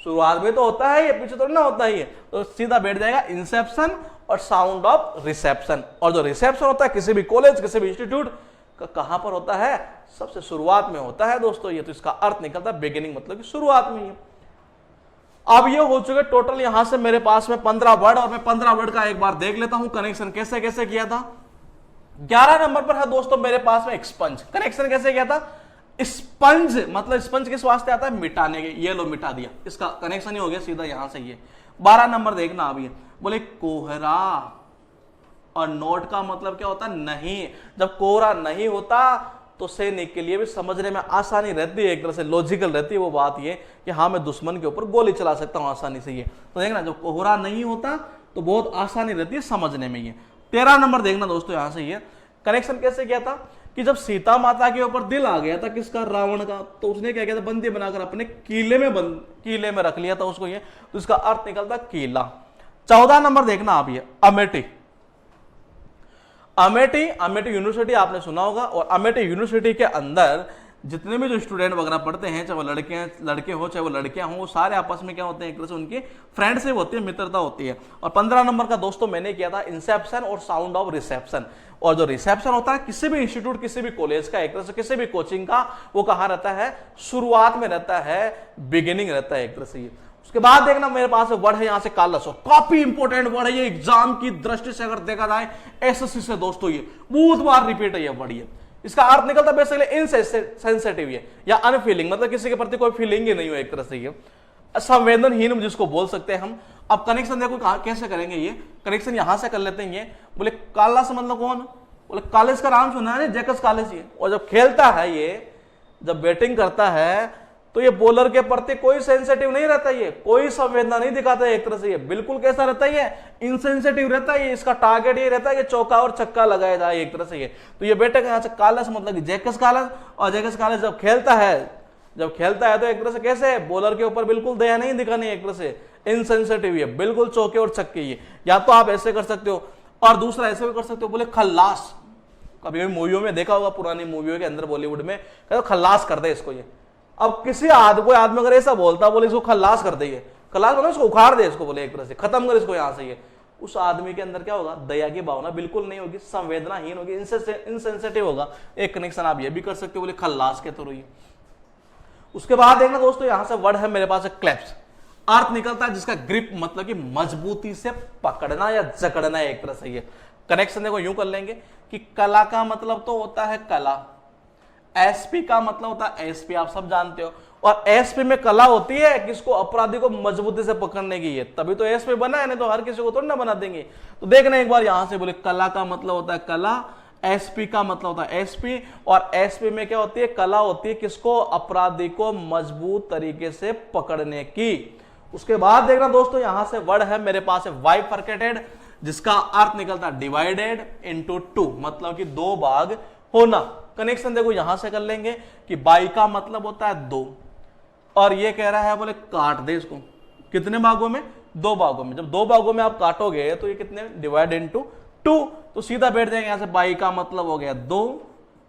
शुरुआत में तो होता है ये, पीछे तो ना होता ही है। तो सीधा बैठ जाएगा इंसेप्शन और साउंड ऑफ रिसेप्शन। और जो रिसेप्शन होता है किसी भी कॉलेज, किसी भी इंस्टीट्यूट का, कहां पर होता है? सबसे शुरुआत में होता है दोस्तों ये। तो इसका अर्थ निकलता है बिगिनिंग, मतलब कि शुरुआत में ही। अब ये हो चुके टोटल यहां से मेरे पास में 15 वर्ड, और मैं 15 वर्ड का एक बार देख लेता हूं कनेक्शन कैसे कैसे किया था। 11 नंबर पर है दोस्तों मेरे पास में एक्सपंज। कनेक्शन कैसे किया था? स्पंज, मतलब स्पंज किस वास्ते आता है? मिटाने के। ये लो मिटा दिया, इसका कनेक्शन ही हो गया सीधा यहां से ये। 12 नंबर देखना अब ये, बोले कोहरा, और नोट का मतलब क्या होता है? नहीं। जब कोहरा नहीं होता तो सैनिक के लिए भी समझने में आसानी रहती है, एक तरह से लॉजिकल रहती है वो बात ये कि हाँ मैं दुश्मन के ऊपर गोली चला सकता हूं आसानी से ये। तो देखना जब कोहरा नहीं होता तो बहुत आसानी रहती है समझने में ये। 13 नंबर देखना दोस्तों यहां से ये कनेक्शन कैसे किया था कि जब सीता माता के ऊपर दिल आ गया था किसका? रावण का, तो उसने क्या किया था? बंदी बनाकर अपने किले में रख लिया था उसको ये। तो इसका अर्थ निकलता किला। 14 नंबर देखना आप ये, अमेठी। अमेठी, अमेठी यूनिवर्सिटी आपने सुना होगा, और अमेठी यूनिवर्सिटी के अंदर जितने भी जो स्टूडेंट वगैरह पढ़ते हैं, चाहे वो लड़के हो चाहे वो लड़कियां हो, वो सारे आपस में क्या होते हैं? एक तरह से उनकी फ्रेंडशिप होती है, मित्रता होती है। और 15 नंबर का दोस्तों मैंने किया था इंसेप्शन और साउंड ऑफ रिसेप्शन। और जो रिसेप्शन होता है किसी भी इंस्टीट्यूट, किसी भी कॉलेज का, एक तरह से किसी भी कोचिंग का, वो कहाँ रहता है? शुरुआत में रहता है, बिगिनिंग रहता है एक तरह से ये। उसके बाद देखना मेरे पास वर्ड है यहां से कालस, काफी इंपॉर्टेंट वर्ड है ये एग्जाम की दृष्टि से अगर देखा जाए, एसएससी से दोस्तों ये बहुत बार रिपीट है ये वर्ड ये। इसका अर्थ निकलता बेसिकली इनसेंसिटिव है या अनफीलिंग, मतलब किसी के प्रति कोई फीलिंग ही नहीं हो एक तरह से ये, संवेदनहीन जिसको बोल सकते हैं हम। अब कनेक्शन देखो कैसे करेंगे ये, कनेक्शन यहां से कर लेते हैं ये। बोले काला से मतलब कौन? बोले कॉलेज का नाम सुना है, जैकस कॉलेज ये। और जब खेलता है ये, जब बैटिंग करता है तो ये बॉलर के प्रति कोई सेंसिटिव नहीं रहता, ये कोई संवेदना नहीं दिखाता है एक तरह से, ये बिल्कुल कैसा रहता है? ये इनसेंसिटिव रहता है। ये इसका टारगेट ये रहता है कि चौका और छक्का लगाया जाए एक तरह से ये। तो ये बैठक यहां से कालस मतलब जैकस कालस, और जैकस कालस जब खेलता है तो एक तरह से कैसे बॉलर के ऊपर बिल्कुल दया नहीं दिखानी, एक तरह से इनसेंसिटिव है, बिल्कुल चौके और छक्के ये। या तो आप ऐसे कर सकते हो और दूसरा ऐसे भी कर सकते हो, बोले खल्लास। कभी कभी मूवियों में देखा होगा, पुरानी मूवियों के अंदर बॉलीवुड में खल्लास कर दे इसको ये। अब किसी कोई आदमी अगर ऐसा बोलता, बोले इसको खल्लास कर दे, खल्लास बोले इसको उखाड़ दे इसको, बोले एक तरह से खत्म कर इसको यहां से ये, उस आदमी के अंदर क्या होगा? दया की भावना बिल्कुल नहीं होगी, संवेदनाहीन होगी, इनसेंसिटिव होगा। एक कनेक्शन आप ये भी कर सकते हो, बोले खल्लास के थ्रू। उसके बाद देखना दोस्तों यहां से वर्ड है मेरे पास क्लैप्स। अर्थ निकलता है जिसका ग्रिप मतलब कि मजबूती से पकड़ना या जकड़ना है एक तरह से ये। कनेक्शन देखो यूं कर लेंगे कि कला का मतलब तो होता है कला, एसपी का मतलब होता है एसपी, आप सब जानते हो। और एसपी में कला होती है किसको? अपराधी को मजबूती से पकड़ने की है, तभी तो एसपी बना है, नहीं तो हर किसी को थोड़ी ना बना देंगे। तो देखना एक बार यहां से, बोले कला का मतलब होता है कला, एसपी का मतलब होता है एसपी, और एसपी में क्या होती है, कला होती है किसको, अपराधी को मजबूत तरीके से पकड़ने की। उसके बाद देखना दोस्तों यहां से वर्ड है मेरे पास है बाइफरकेटेड, जिसका अर्थ निकलता है डिवाइडेड इनटू टू, मतलब कि दो भाग होना। कनेक्शन देखो यहां से कर लेंगे कि बाई का मतलब होता है दो, और ये कह रहा है बोले काट दे इसको कितने भागों में, दो भागों में। जब दो भागों में आप काटोगे तो ये कितने, डिवाइड इनटू टू, तो सीधा बैठ जाएंगे यहां से। बाई का मतलब हो गया दो,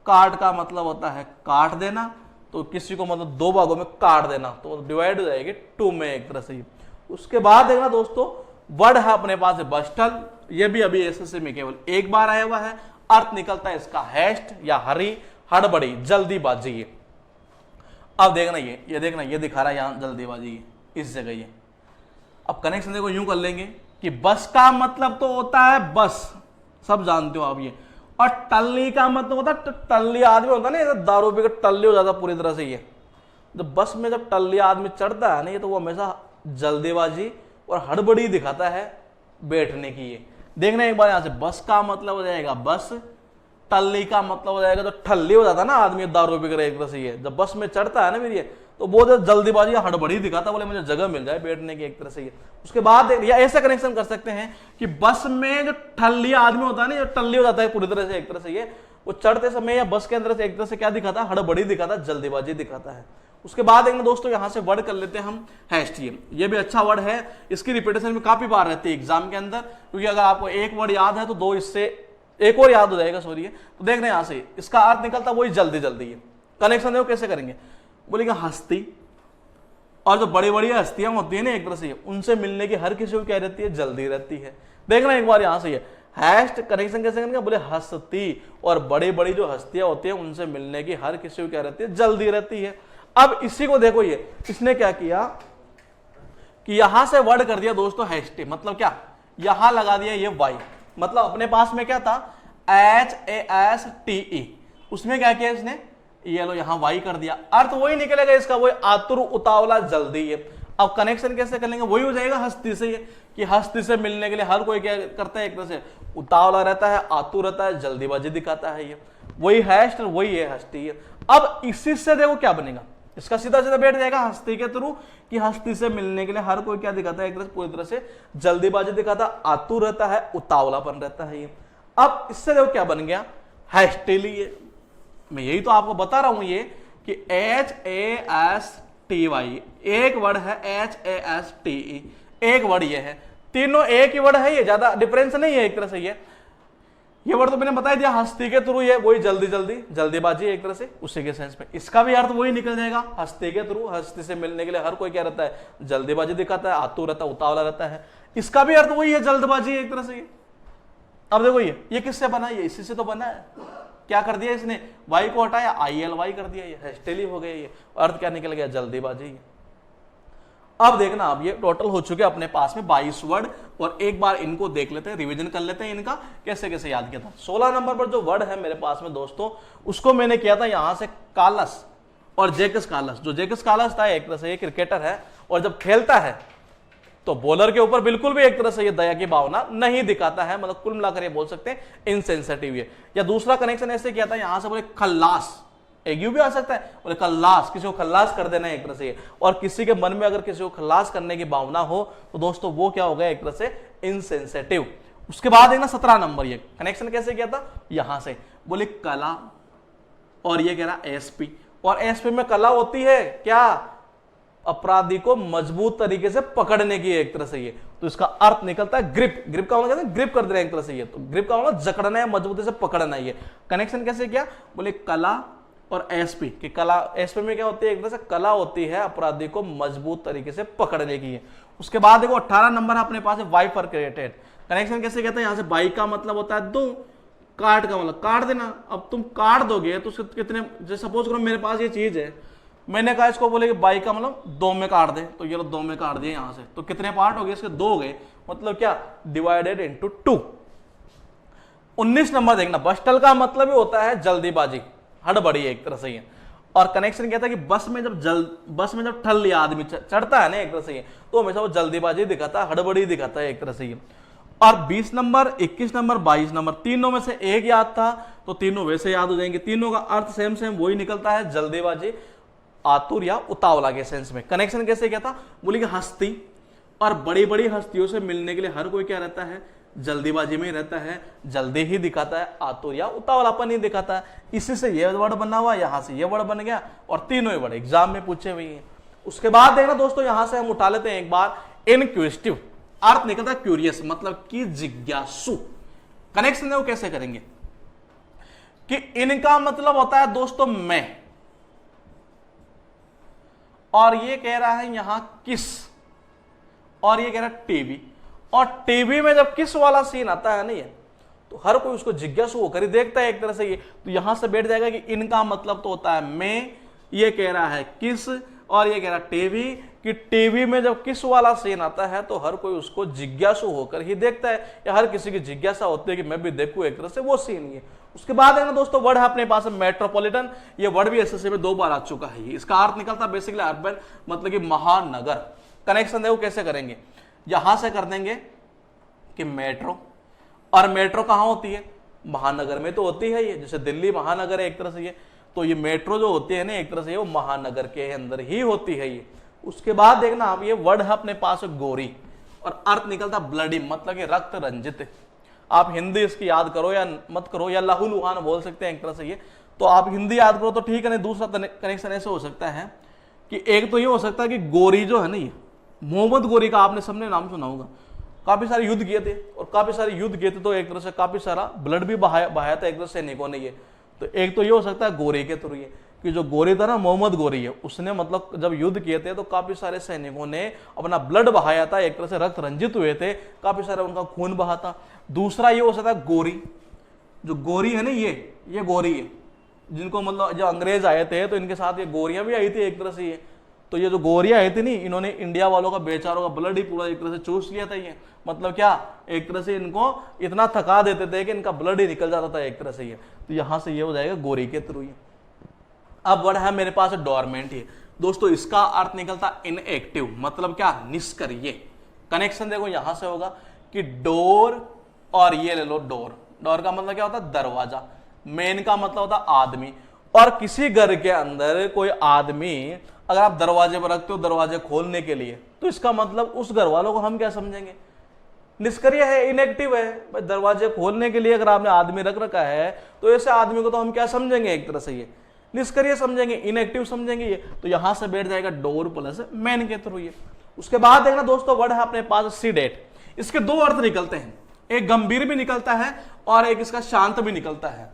काट का मतलब होता है काट देना, तो किसी को मतलब दो भागों में काट देना, तो डिवाइड हो जाएगी टू में एक तरह से। उसके बाद देखना दोस्तों वर्ड है अपने पास है बस्टल, ये भी अभी एसएससी में केवल एक बार आया हुआ है। अर्थ निकलता है इसका हैस्ट या हरी, हड़बड़ी, जल्दीबाजी। अब देखना ये देखना ये दिखा रहा है यहां जल्दीबाजी इस जगह ये। अब कनेक्शन देखो यूं कर लेंगे कि बस का मतलब तो होता है बस, सब जानते हो आप ये, और टल्ली का मतलब होता है टल्ली आदमी होता है ना, दारू पी कर टल्ली हो जाता पूरी तरह से। ये जब बस में जब टल्ली आदमी चढ़ता है ना, ये तो वो हमेशा जल्दीबाजी और हड़बड़ी दिखाता है बैठने की। ये देखना एक बार यहां से, बस का मतलब हो जाएगा बस, टल्ली का मतलब हो जाएगा तो ठल्ली हो जाता है ना आदमी दारू पी कर एक तरह से। ये जब बस में चढ़ता है ना फिर ये तो बहुत जल्दीबाजी हड़बड़ी दिखाता, बोले मुझे जगह मिल जाए बैठने की एक तरह से ये। उसके बाद या ऐसा कनेक्शन कर सकते हैं कि बस में जो ठल्ली आदमी होता है ना, जो टल्ली हो जाता है पूरी तरह से एक तरह से, ये वो चढ़ते समय या बस के अंदर से एक तरह से क्या दिखाता है, हड़बड़ी दिखाता है, जल्दीबाजी दिखाता है। उसके बाद एक दोस्तों यहां से वर्ड कर लेते हैं हम हैस्ट। ये भी अच्छा वर्ड है, इसकी रिपीटेशन में काफी बार रहती है एग्जाम के अंदर, क्योंकि अगर आपको एक वर्ड याद है तो दो इससे एक और याद हो जाएगा, सॉरी। तो देख रहे हैं यहां से इसका अर्थ निकलता वही जल्दी जल्दी है। कनेक्शन देखो कैसे करेंगे, बोलेगा हस्ती, और जो बड़ी बड़ी हस्तियां होती है ना एक तरह से, उनसे मिलने की हर किसी को क्या रहती है, जल्दी रहती है। देखना एक बार यहां से ये हैस्ट कनेक्शन कैसे करेंगे, बोले हस्ती, और बड़ी बड़ी जो हस्तियां होती है उनसे मिलने की हर किसी को क्या रहती है, जल्दी रहती है। अब इसी को देखो ये इसने क्या किया कि यहां से वर्ड कर दिया दोस्तों हैस्टी, मतलब क्या, यहां लगा दिया ये वाई, मतलब अपने पास में क्या था HASTE, उसमें क्या किया इसने, ये लो यहां वाई कर दिया, अर्थ वही निकलेगा इसका, वही आतुर उतावला जल्दी है। अब कनेक्शन कैसे कर लेंगे, वही हो जाएगा हस्ती से, ये कि हस्ती से मिलने के लिए हर कोई क्या करता है, एक तरह से उतावला रहता है, आतुर रहता है, जल्दीबाजी दिखाता है, ये वही हैस्ट वही है हस्ती है। अब इसी से देखो क्या बनेगा, इसका सीधा सीधा बैठ जाएगा हस्ती के थ्रू, कि हस्ती से मिलने के लिए हर कोई क्या दिखाता है, एक तरह से पूरी तरह से जल्दीबाजी दिखाता है, आतुर रहता है, उतावलापन रहता है ये। अब इससे देखो क्या बन गया, हैस्टेली। मैं यही तो आपको बता रहा हूं ये कि HASTY एक वर्ड है, HASTE एक वर्ड ये है, तीनों एक ही वर्ड है, ये ज्यादा डिफरेंस नहीं है एक तरह से। ये वर्ड तो मैंने बता दिया हस्ती के थ्रू, ये वही जल्दी जल्दी जल्दीबाजी एक तरह से, उसी के सेंस में इसका भी अर्थ वही निकल जाएगा, हस्ती के थ्रू, हस्ती से मिलने के लिए हर कोई क्या रहता है, जल्दीबाजी दिखाता है, आतुर रहता है, उतावला रहता है, इसका भी अर्थ वही है, जल्दबाजी एक तरह से। अब देखो ये किससे बना, ये इसी से तो बना है। क्या कर दिया इसने, वाई को हटाया, ILY कर दिया, ये हैस्टेली हो गया, ये अर्थ क्या निकल गया, जल्दीबाजी। अब देखना, अब ये टोटल हो चुके अपने पास में 22 वर्ड, और एक बार इनको देख लेते हैं, रिवीजन कर लेते हैं इनका कैसे कैसे याद किया था। 16 नंबर पर जो वर्ड है मेरे पास में दोस्तों, उसको मैंने किया था यहां से कालस और जैकस कालस। जो जैकस कालस था एक तरह से ये क्रिकेटर है, और जब खेलता है तो बॉलर के ऊपर बिल्कुल भी एक तरह से ये दया की भावना नहीं दिखाता है, मतलब कुल मिलाकर ये बोल सकते हैं इनसेंसिटिव है। या दूसरा कनेक्शन ऐसे किया था यहां से, बोले खल्लास, एक यू भी आ सकता है, बोले खल्लास, किसी को खल्लास कर देना है एक तरह से, और किसी के मन में अगर किसी को खल्लास करने की भावना हो तो दोस्तों वो क्या हो गया, एक तरह से इनसेंसिटिव। उसके बाद एक ना 17 नंबर, ये कनेक्शन कैसे किया था, यहां से बोले कला, और ये कह रहा एसपी, और एसपी में कला होती है क्या, अपराधी को मजबूत तरीके से पकड़ने की एक तरह से ये, तो इसका अर्थ निकलता है ग्रिप। ग्रिप का मतलब ग्रिप कर देना एक तरह से ये, तो ग्रिप का मतलब जकड़ना है, मजबूती से पकड़ना है। ये कनेक्शन कैसे किया, बोले कला और एसपी की, कला एसपी में क्या होती है, एक तरह से कला होती है अपराधी को मजबूत तरीके से पकड़ने की है। उसके बाद देखो 18 नंबर अपने पास है बाइफरकेटेड। कनेक्शन कैसे कहते हैं, यहां से बाई का मतलब होता है दो, काट का मतलब काट देना। अब तुम काट दोगे तो कितने, जैसे सपोज करो मेरे पास ये चीज है, मैंने कहा इसको बोले कि बाई का मतलब दो में काट दे, तो ये दो में काट दिए यहां से, तो कितने पार्ट हो गए इसके, दो हो गए, मतलब क्या, डिवाइडेड इनटू 2। 19 नंबर देखना, बस्टल का मतलब ही होता है जल्दीबाजी, हड़बड़ी एक तरह से। और कनेक्शन क्या था कि बस में जब ठल्ली आदमी चढ़ता है ना एक तरह से, तो हमेशा वो जल्दीबाजी दिखाता है, हड़बड़ी दिखाता है एक तरह से। और 20 नंबर, 21 नंबर, 22 नंबर, तीनों में से एक याद था तो तीनों वैसे याद हो जाएंगे। तीनों का अर्थ सेम सेम वही निकलता है, जल्दीबाजी, आतुर या उतावला के सेंस में। कनेक्शन कैसे क्या था, बोली कि हस्ती और बड़ी बड़ी हस्तियों से मिलने के लिए हर कोई क्या रहता है, जल्दीबाजी में रहता है, जल्दी ही दिखाता है, आतुर या उतावलापन ही दिखाता है। इसी से ये वर्ड बना हुआ, यहां से ये वर्ड बन गया और तीनों ही वर्ड एग्जाम में पूछे हुए हैं। उसके बाद देखना दोस्तों, यहां से हम उठा लेते हैं एक बार इनक्विजिटिव, अर्थ निकलता है क्यूरियस, मतलब कि जिज्ञासु। कनेक्शन है वो कैसे करेंगे कि इनका मतलब होता है दोस्तों मैं, और ये कह रहा है यहां किस, और ये कह रहा है टीवी। और टीवी में जब किस वाला सीन आता है नहीं है तो हर कोई उसको जिज्ञासु होकर ही देखता है एक तरह से। ये तो यहां से बैठ जाएगा कि इनका मतलब तो होता है मैं, ये कह रहा है किस, और ये कह रहा है टीवी, कि टीवी में जब किस वाला सीन आता है तो हर कोई उसको जिज्ञासु होकर ही देखता है, या हर किसी की जिज्ञासा होती है कि मैं भी देखूं एक तरह से वो सीन। ये उसके बाद है ना दोस्तों, वर्ड है अपने पास मेट्रोपॉलिटन। ये वर्ड भी एसएससी में 2 बार आ चुका है। इसका अर्थ निकलता है बेसिकली अर्बन, मतलब कि महानगर। कनेक्शन है वो कैसे करेंगे, यहां से कर देंगे कि मेट्रो, और मेट्रो कहां होती है, महानगर में तो होती है ये, जैसे दिल्ली महानगर है एक तरह से ये, तो ये मेट्रो जो होती है ना एक तरह से वो महानगर के अंदर ही होती है ये। उसके बाद देखना आप, ये वर्ड है अपने पास गोरी, और अर्थ निकलता ब्लडी, मतलब कि रक्त रंजित। आप हिंदी इसकी याद करो या मत करो, या लहूलुहान बोल सकते हैं एक तरह से ये, तो आप हिंदी याद करो तो ठीक है। नहीं, दूसरा कनेक्शन ऐसे हो सकता है कि एक तो ये हो सकता है कि गोरी जो है ना, ये मोहम्मद गोरी का आपने सबने नाम सुना होगा, काफी सारे युद्ध किए थे, और काफी सारे युद्ध किए थे तो एक तरह से काफी सारा ब्लड भी बहाया था एक तरह से सैनिकों ने ये। तो एक तो ये हो सकता है गोरी के थ्रू ये, कि जो गोरी था ना, मोहम्मद गोरी है, उसने मतलब जब युद्ध किए थे तो काफी सारे सैनिकों ने अपना ब्लड बहाया था, एक तरह से रक्त रंजित हुए थे, काफी सारा उनका खून बहा था। दूसरा ये हो सकता है गोरी, जो गोरी है ना ये गोरी है, जिनको मतलब जब अंग्रेज आए थे तो इनके साथ ये गोरियां भी आई थी एक तरह से ये। तो ये जो गोरियां आई थी नहीं, इन्होंने इंडिया वालों का बेचारों का ब्लड ही पूरा एक तरह से चूस लिया था ये। मतलब क्या, एक तरह से इनको इतना थका देते थे कि इनका ब्लड ही निकल जाता था एक तरह से ये। तो यहां से ये हो जाएगा गोरी के थ्रू ये। अब वर्ड है मेरे पास डोरमेंट ही दोस्तों, इसका अर्थ निकलता इनएक्टिव, मतलब क्या, निष्क्रिय। कनेक्शन देखो यहां से होगा कि डोर, और ये ले लो डोर। डोर का मतलब क्या होता है, दरवाजा। मेन का मतलब होता है आदमी, और किसी घर के अंदर कोई आदमी अगर आप दरवाजे पर रखते हो दरवाजे खोलने के लिए, तो इसका मतलब उस घर वालों को हम क्या समझेंगे, निष्क्रिय है, इनएक्टिव है। दरवाजे खोलने के लिए अगर आपने आदमी रख रखा है तो ऐसे आदमी को तो हम क्या समझेंगे, एक तरह से ये निष्क्रिय समझेंगे, इनएक्टिव समझेंगे ये। तो यहां से बैठ जाएगा डोर प्लस मैन के थ्रू ये। उसके बाद देखना दोस्तों, वर्ड है अपने पास सीडेट। इसके 2 अर्थ निकलते हैं, एक गंभीर भी निकलता है और एक इसका शांत भी निकलता है,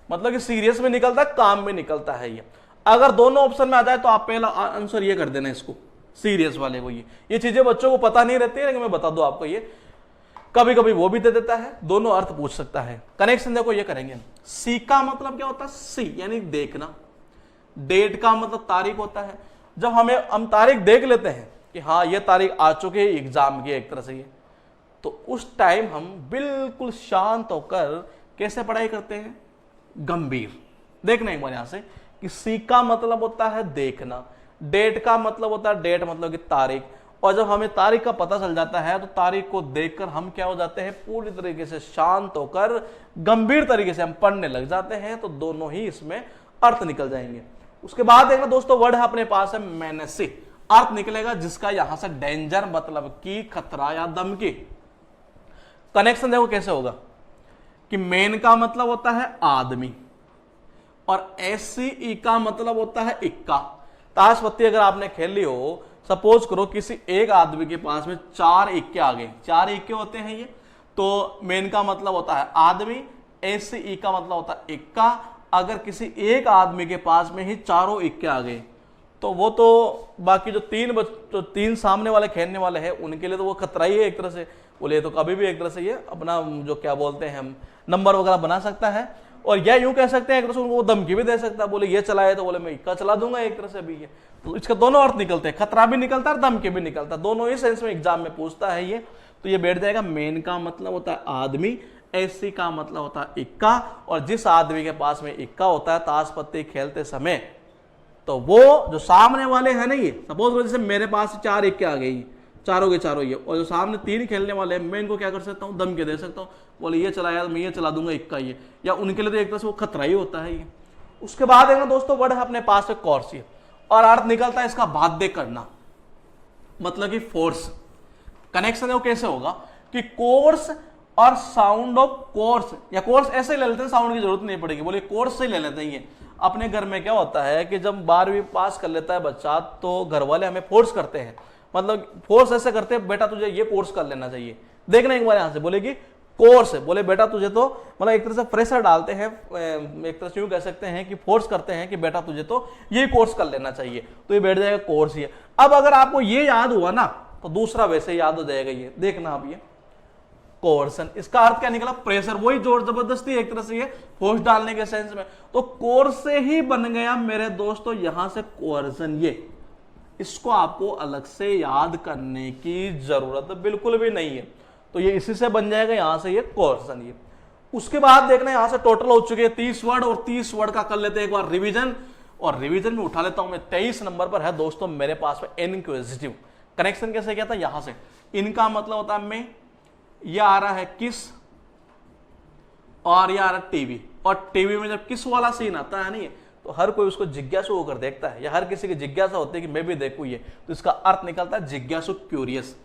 मतलब कि सीरियस भी निकलता है, काम भी निकलता है ये। अगर दोनों ऑप्शन में आ जाए तो आप पहला आंसर ये कर देना इसको, सीरियस वाले को। ये चीजें बच्चों को पता नहीं रहती है, लेकिन मैं बता दूं आपको, ये कभी कभी वो भी दे देता है, दोनों अर्थ पूछ सकता है। कनेक्शन देखो ये करेंगे। सी का मतलब क्या होता है, सी यानी देखना। डेट का मतलब तारीख होता है। जब हम तारीख देख लेते हैं कि हाँ ये तारीख आ चुकी है एग्जाम की एक तरह से ये, तो उस टाइम हम बिल्कुल शांत होकर कैसे पढ़ाई करते हैं, गंभीर। देखना एक बार यहां से कि सी का मतलब होता है देखना, डेट का मतलब होता है, डेट मतलब कि तारीख। और जब हमें तारीख का पता चल जाता है तो तारीख को देखकर हम क्या हो जाते हैं, पूरी तरीके से शांत होकर गंभीर तरीके से हम पढ़ने लग जाते हैं। तो दोनों ही इसमें अर्थ निकल जाएंगे। उसके बाद देखना दोस्तों, वर्ड है अपने पास है मेनेसी। अर्थ निकलेगा जिसका यहां से डेंजर मतलब कि खतरा या धमकी। कनेक्शन देखो कैसे होगा कि मेन का मतलब होता है आदमी, और एससीई का मतलब होता है इक्का। ताश पत्ती अगर आपने खेल ली हो, सपोज करो किसी एक आदमी के पास में 4 इक्के आ गए, 4 इक्के होते हैं ये, तो मेन का मतलब होता है आदमी, एससीई का मतलब होता है इक्का। अगर किसी एक आदमी के पास में ही चारों इक्के आ गए तो वो तो बाकी जो 3 सामने वाले खेलने वाले हैं उनके लिए तो वो खतरा ही है एक तरह से। बोले तो कभी भी एक तरह से ये अपना जो क्या बोलते हैं हम नंबर वगैरह बना सकता है, और यह यूं कह सकते हैं एक तरह से उनको धमकी भी दे सकता है। बोले ये चलाए तो बोले मैं इक्का चला दूंगा एक तरह से भी ये। तो इसका दोनों अर्थ निकलते हैं, खतरा भी निकलता है और धमकी भी निकलता है, दोनों ही सेंस में एग्जाम में पूछता है ये। तो ये बैठ जाएगा, मेन का मतलब होता है आदमी, एससी का मतलब होता है इक्का, और जिस आदमी के पास में इक्का होता है ताश पत्ती खेलते समय, तो वो जो सामने वाले हैं ना, ये सपोज जैसे मेरे पास 4 इक्के आ गई, चारों के चारों ये, और जो सामने 3 खेलने वाले हैं मैं इनको क्या कर सकता हूँ, दम के दे सकता हूँ, बोले ये चलाया मैं ये चला दूंगा इक्का ये, या उनके लिए तो एक तरह से वो खतरा ही होता है ये। उसके बाद है ना दोस्तों वर्ड है अपने पास में कोर्स, ये और अर्थ निकलता है इसका बाध्य करना, मतलब कि फोर्स। कनेक्शन है वो कैसे होगा कि कोर्स और साउंड ऑफ कोर्स, या कोर्स ऐसे ही ले लेते हैं, साउंड की जरूरत नहीं पड़ेगी, बोले कोर्स से ही ले लेते हैं। ये अपने घर में क्या होता है कि जब 12वीं पास कर लेता है बच्चा तो घर वाले हमें फोर्स करते हैं, मतलब फोर्स ऐसे करते हैं बेटा तुझे ये कोर्स कर लेना चाहिए। देखना एक बार यहां से बोलेगी कोर्स, बोले बेटा तुझे तो, मतलब एक तरह से प्रेशर डालते हैं, एक तरह से यूं कह सकते हैं कि फोर्स करते हैं कि बेटा तुझे तो ये कोर्स कर लेना चाहिए, तो ये बैठ जाएगा कोर्स ये। अब अगर आपको ये याद हुआ ना तो दूसरा वैसे याद हो जाएगा, ये देखना आप, ये कोर्सन, इसका अर्थ क्या निकला, प्रेशर, वही जोर जबरदस्ती एक तरह से ये फोर्स डालने के सेंस में, तो कोर्स से ही बन गया मेरे दोस्तों यहां से कोर्सन। ये इसको आपको अलग से याद करने की जरूरत बिल्कुल भी नहीं है, तो ये इसी से बन जाएगा यहां से ये कोर्सन। ये उसके बाद देखना यहां से टोटल हो चुके हैं 30 वर्ड, और 30 वर्ड का कर लेते हैं एक बार रिवीजन, और रिवीजन में उठा लेता हूं मैं 23 नंबर पर है दोस्तों मेरे पास में इनक्विजिटिव। कनेक्शन कैसे किया था, यहां से इनका मतलब होता है मैं, यह आ रहा है किस, और यह आ रहा है टीवी, और टीवी में जब किस वाला सीन आता है नहीं तो हर कोई उसको जिज्ञासु होकर देखता है, या हर किसी की जिज्ञासा होती है कि मैं भी देखूं ये, तो इसका अर्थ निकलता है जिज्ञासु, क्यूरियस।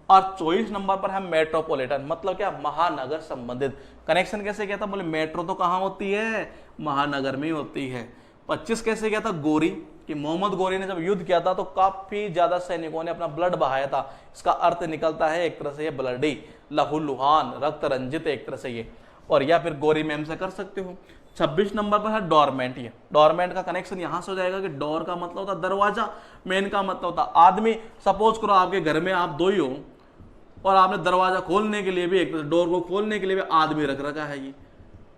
और 24 नंबर पर है मेट्रोपॉलिटन, मतलब क्या, महानगर संबंधित। कनेक्शन कैसे किया था, बोले मेट्रो तो कहां होती है, महानगर में होती है। 25 कैसे किया था, गोरी, कि मोहम्मद गोरी ने जब युद्ध किया था तो काफी ज्यादा सैनिकों ने अपना ब्लड बहाया था, इसका अर्थ निकलता है एक तरह से ये ब्लडी, लहूलुहान, रक्त रंजित एक तरह से ये, और या फिर गोरी मैम से कर सकते हो। 26 नंबर पर है डोरमेंट, ये डोरमेंट का कनेक्शन यहां से हो जाएगा कि डोर का मतलब होता दरवाजा, मेन का मतलब होता आदमी। सपोज करो आपके घर में आप दो ही हो और आपने दरवाजा खोलने के लिए भी, एक डोर को खोलने के लिए भी आदमी रख रखा है ये,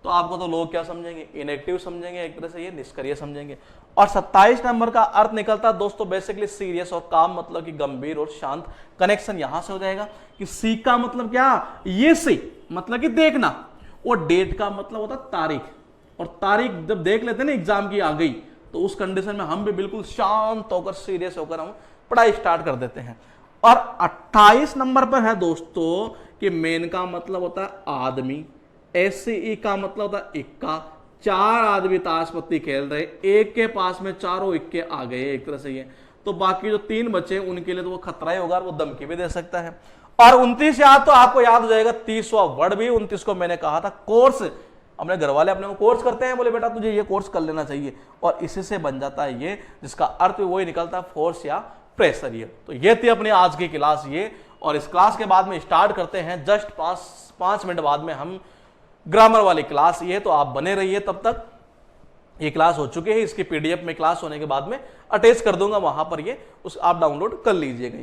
तो आपको तो लोग क्या समझेंगे, इनएक्टिव समझेंगे, एक तरह से ये निष्क्रिय समझेंगे। और 27 नंबर का अर्थ निकलता है दोस्तों बेसिकली सीरियस और काम, मतलब कि गंभीर और शांत। कनेक्शन यहां से हो जाएगा कि सी का मतलब क्या, ये सी मतलब कि देखना, और डेट का मतलब होता तारीख, और तारीख जब देख लेते हैं ना एग्जाम की आ गई तो उस कंडीशन में हम भी बिल्कुल शांत होकर सीरियस होकर हम पढ़ाई स्टार्ट कर देते हैं। और 28 नंबर पर है दोस्तों कि मेन का मतलब होता है आदमी, एसई का मतलब होता है इक्का, 4 आदमी ताश पत्ती खेल रहे, एक के पास में चारों इक्के आ गए एक तरह से ये, तो बाकी जो 3 बचे उनके लिए तो वो खतरा ही होगा, वो धमकी भी दे सकता है। और 29 याद तो आपको याद हो जाएगा, 30वां वर्ड भी 29 को मैंने कहा था कोर्स, अपने घर वाले अपने को कोर्स करते हैं, बोले बेटा तुझे ये कोर्स कर लेना चाहिए, और इसी से बन जाता है ये, जिसका अर्थ वही निकलता है फोर्स या प्रेशर। ये तो ये थी अपनी आज की क्लास ये, और इस क्लास के बाद में स्टार्ट करते हैं जस्ट 5 मिनट बाद में हम ग्रामर वाली क्लास, ये तो आप बने रहिए तब तक। ये क्लास हो चुकी है, इसकी पीडीएफ में क्लास होने के बाद में अटैच कर दूंगा वहां पर, ये उस आप डाउनलोड कर लीजिएगा।